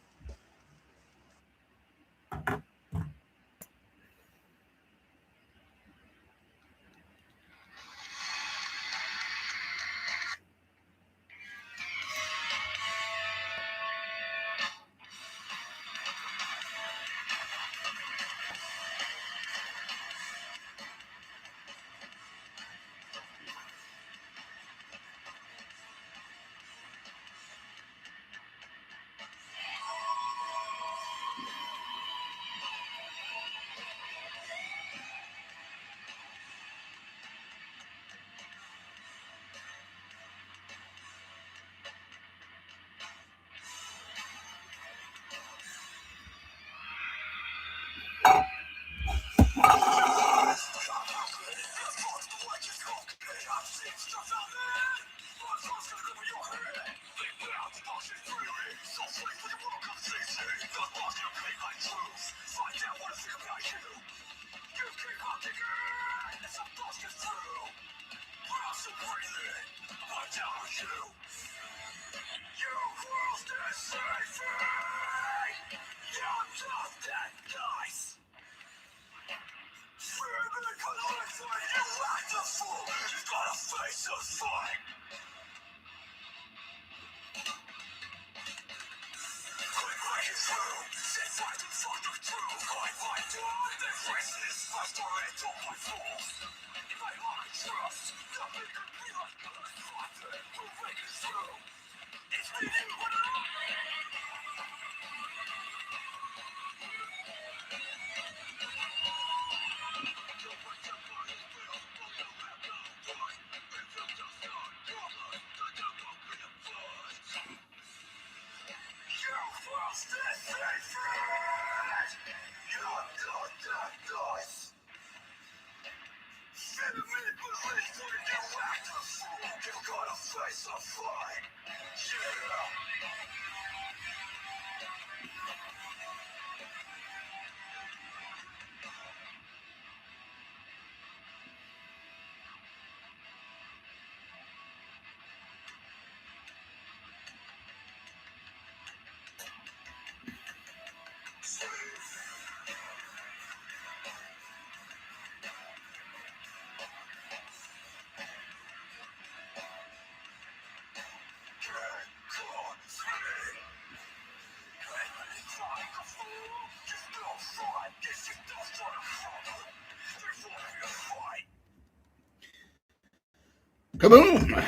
Kaboom!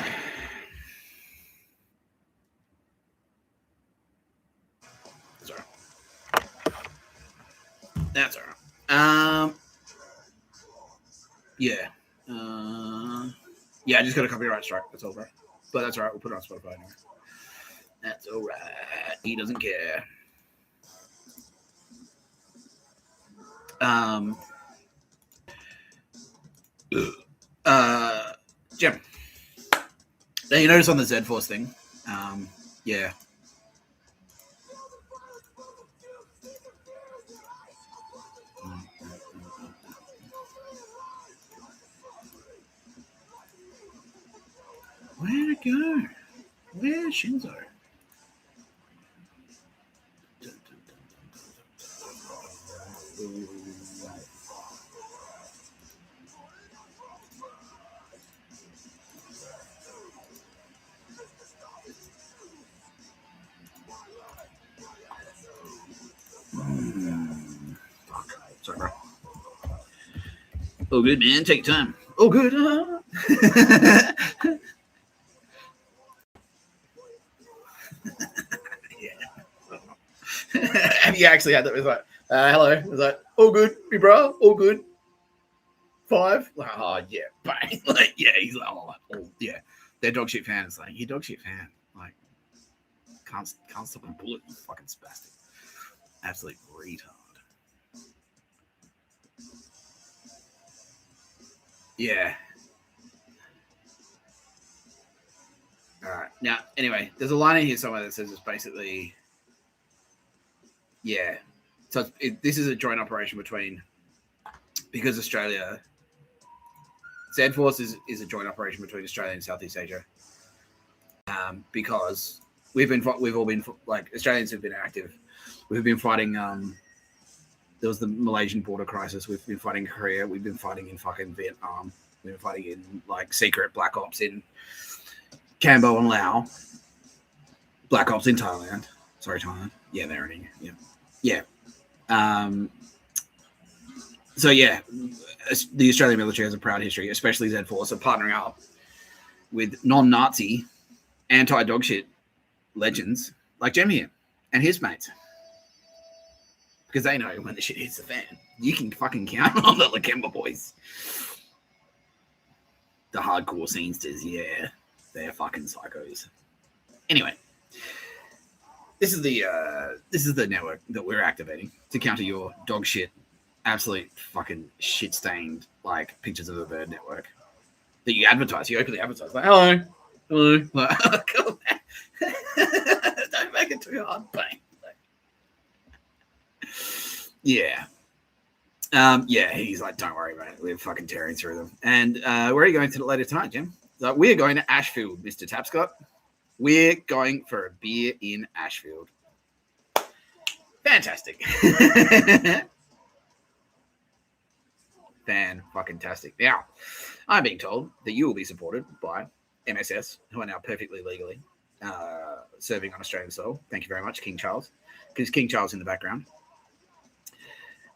Yeah, I just got a copyright strike. That's all right. But that's all right. We'll put it on Spotify anyway. That's all right. He doesn't care. Jim. Now you notice on the Z Force thing, yeah. Where'd it go? Where's Shinzo? Sorry, bro. Oh, good, man. Take your time. Oh, good. Have you actually had that? It was like, hello. It was like, all good, me bro, all good. 5. Like, oh yeah, bang. Like, yeah, he's like, oh, yeah. They're dog shit fans. Like, you're dog shit fan. Like, can't stop a bullet. You fucking spastic. Absolute retard. Yeah. All right. Now, anyway, there's a line in here somewhere that says it's basically, yeah. So this is a joint operation between, because Australia, Z Force is a joint operation between Australia and Southeast Asia. Because we've all been like, Australians have been active. We've been fighting. There was the Malaysian border crisis. We've been fighting Korea. We've been fighting in fucking Vietnam. We've been fighting in like secret black ops in Cambo and Laos. Black ops in Thailand. Sorry, Thailand. Yeah, they're in here. Yeah. So yeah, the Australian military has a proud history, especially Z Force, of partnering up with non-Nazi, anti-dog shit legends like Jem here and his mates. Because they know when the shit hits the fan, you can fucking count on the Lakemba boys. The hardcore scenesters, yeah. They're fucking psychos. Anyway, this is the network that we're activating to counter your dog shit, absolute fucking shit stained like pictures of a bird network that you advertise. You openly advertise like, hello. Like, don't make it too hard, bang. Yeah. Yeah, he's like, don't worry about it. We're fucking tearing through them. And where are you going to later tonight, Jim? So we're going to Ashfield, Mr. Tapscott. We're going for a beer in Ashfield. Fantastic. Fan-fucking-tastic. Now, I'm being told that you will be supported by MSS, who are now perfectly legally serving on Australian soil. Thank you very much, King Charles. Because King Charles in the background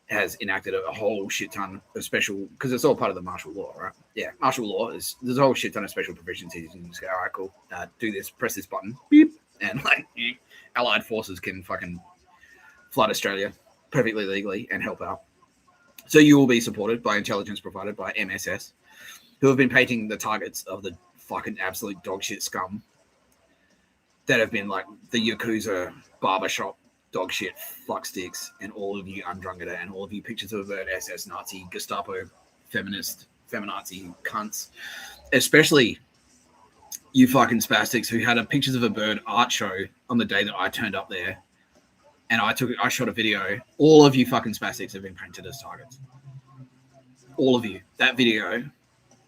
has enacted a whole shit ton of special, because it's all part of the martial law, right? Yeah, martial law is, there's a whole shit ton of special provisions here. You can just go, all right, cool, do this, press this button, beep, and like allied forces can fucking flood Australia perfectly legally and help out. So you will be supported by intelligence provided by MSS, who have been painting the targets of the fucking absolute dog shit scum that have been like the Yakuza barbershop dog shit fucksticks, and all of you Undrungada and all of you pictures of a bird, SS Nazi, Gestapo, feminist, feminazi cunts, especially you fucking spastics who had pictures of a bird art show on the day that I turned up there, and I shot a video. All of you fucking spastics have been painted as targets. All of you. That video,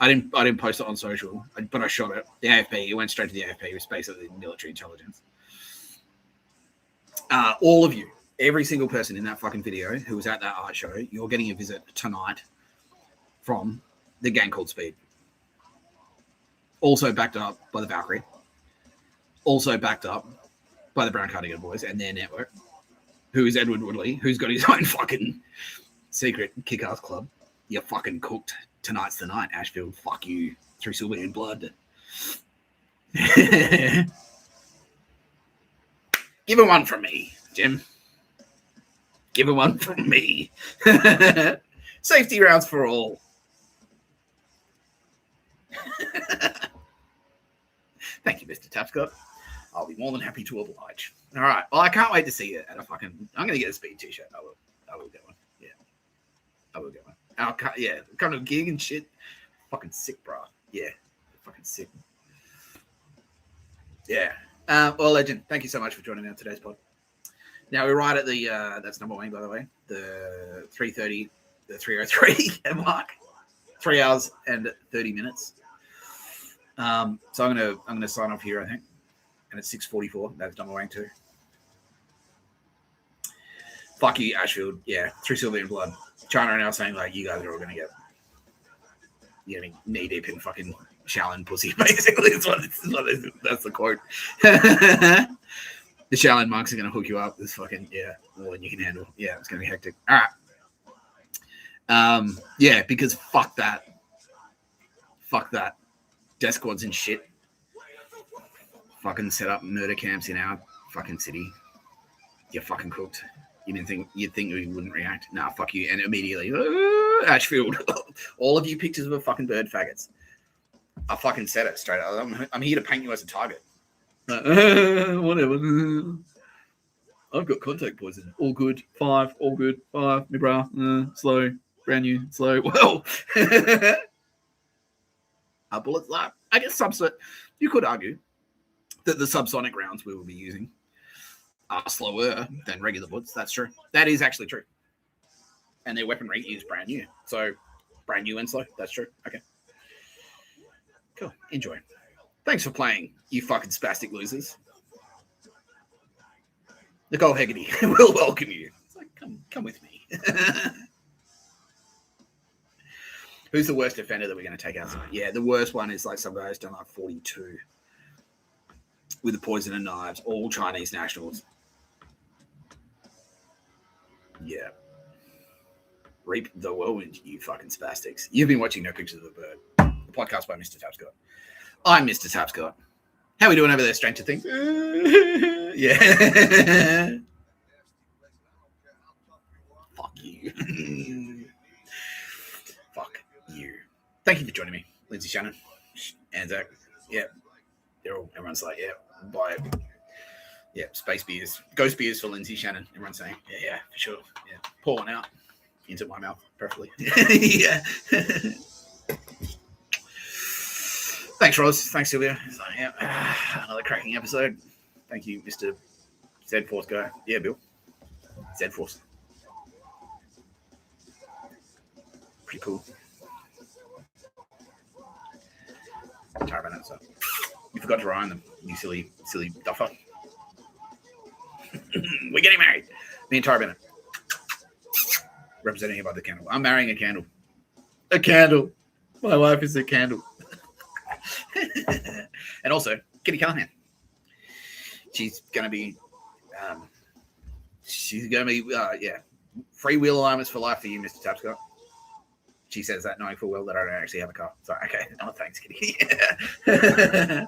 I didn't post it on social, but I shot it. The AFP, it went straight to the AFP. It was basically military intelligence. All of you, every single person in that fucking video who was at that art show, you're getting a visit tonight from the gang called Speed. Also backed up by the Valkyrie. Also backed up by the Brown Cardigan Boys and their network, who is Edward Woodley, who's got his own fucking secret kick-ass club. You're fucking cooked. Tonight's the night, Ashfield. Fuck you. Through silver and blood. Give him one from me, Jim. Give him one from me. Safety rounds for all. Thank you, Mr. Tapscott. I'll be more than happy to oblige. All right. Well, I can't wait to see you at a fucking. I'm going to get a speed t-shirt. I will get one. Yeah. I will get one. Yeah. Kind of gig and shit. Fucking sick, bro. Yeah. Fucking sick. Yeah. Well, legend. Thank you so much for joining me on today's pod. Now we're right at the. That's number one, by the way. The 3:30, the 3:03 mark. 3 hours and 30 minutes. So I'm gonna sign off here, I think. And it's 6:44. That's number one too. Fuck you, Ashfield. Yeah, through Sylvia and blood. China are now saying like you guys are all gonna get, knee deep in fucking Shaolin pussy. Basically, that's the quote. The Shaolin monks are gonna hook you up. This fucking more than you can handle. Yeah, it's gonna be hectic. All right. Yeah, because fuck that. Death squads and shit. Fucking set up murder camps in our fucking city. You're fucking cooked. You'd think we wouldn't react. Nah, fuck you. And immediately, Ashfield. All of you pictures of a fucking bird faggots. I fucking said it straight up. I'm here to paint you as a target. Whatever. I've got contact poison. All good. 5. All good. 5. Me bra. Slow. Brand new. Slow. Well. Bullets. I guess you could argue that the subsonic rounds we will be using are slower than regular bullets. That's true. That is actually true. And their weaponry is brand new. So brand new and slow. That's true. Okay. Cool. Enjoy. Thanks for playing, you fucking spastic losers. Nicole Hegarty will welcome you. It's like, come with me. Who's the worst offender that we're going to take out tonight? Yeah, the worst one is like some guy who's done like 42 with the poison and knives, all Chinese nationals. Yeah. Reap the whirlwind, you fucking spastics. You've been watching No Pictures of a Bird, the podcast by Mr. Tapscott. I'm Mr. Tapscott. How are we doing over there, Stranger Things? Yeah. Fuck you. Fuck you. Thank you for joining me, Lindsay Shannon, ANZAC. Yeah. Everyone's like, yeah, buy it. Yeah, space beers. Ghost beers for Lindsay Shannon. Everyone's saying, yeah, for sure. Yeah. Pour one out into my mouth, preferably. Yeah. Thanks, Roz. Thanks, Sylvia. So, yeah, another cracking episode. Thank you, Mr. Z-Force guy. Yeah, Bill. Z-Force. Pretty cool. So you forgot to iron them, you silly duffer. We're getting married. Me and Tara Bennett. Representing her by the candle. I'm marrying a candle. A candle. My wife is a candle. And also, Kitty Callahan. She's going to be, free wheel alignments for life for you, Mr. Tapscott. She says that knowing full well that I don't actually have a car. So, okay. Oh, thanks, Kitty. Yeah.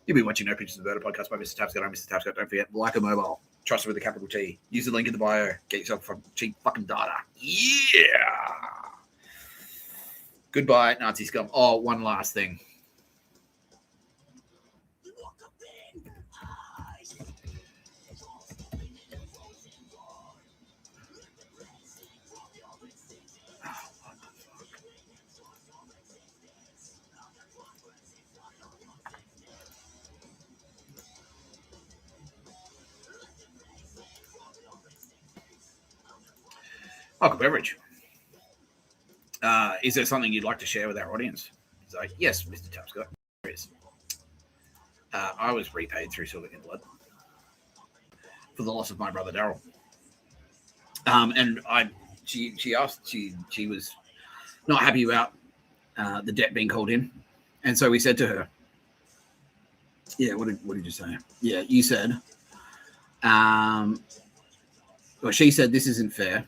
You've been watching No Pictures of the Bird, podcast by Mr. Tapscott. I'm Mr. Tapscott. Don't forget, like a mobile. Trust it with a capital T. Use the link in the bio. Get yourself some cheap fucking data. Yeah. Goodbye, Nazi scum. Oh, one last thing. Alcohol beverage. Is there something you'd like to share with our audience? He's like, yes, Mr. Tapscott. There is. I was repaid through Silver and Blood for the loss of my brother Daryl. And she asked, she was not happy about the debt being called in, and so we said to her, yeah, what did you say? Yeah, you said, well, she said this isn't fair.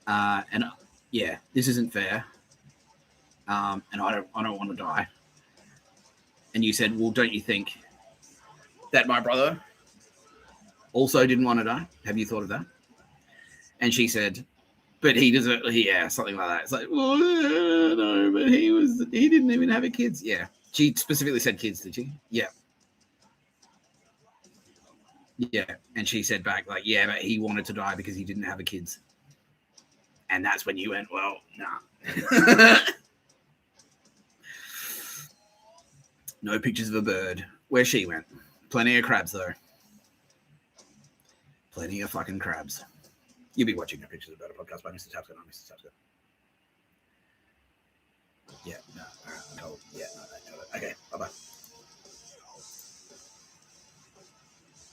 And yeah, this isn't fair. And I don't want to die. And you said, well, don't you think that my brother also didn't want to die? Have you thought of that? And she said, but he doesn't. Yeah, something like that. It's like, well, no, but he didn't even have a kids. Yeah, She specifically said kids, did she? Yeah. Yeah. And she said back, like, yeah, but he wanted to die because he didn't have a kids. And that's when you went, well, nah. No pictures of a bird. Where she went. Plenty of crabs, though. Plenty of fucking crabs. You'll be watching the Pictures of Bird podcast by Mr. Tapscott, not Mr. Tapscott. Yeah, no, all right, cool. Yeah, no, okay, bye-bye.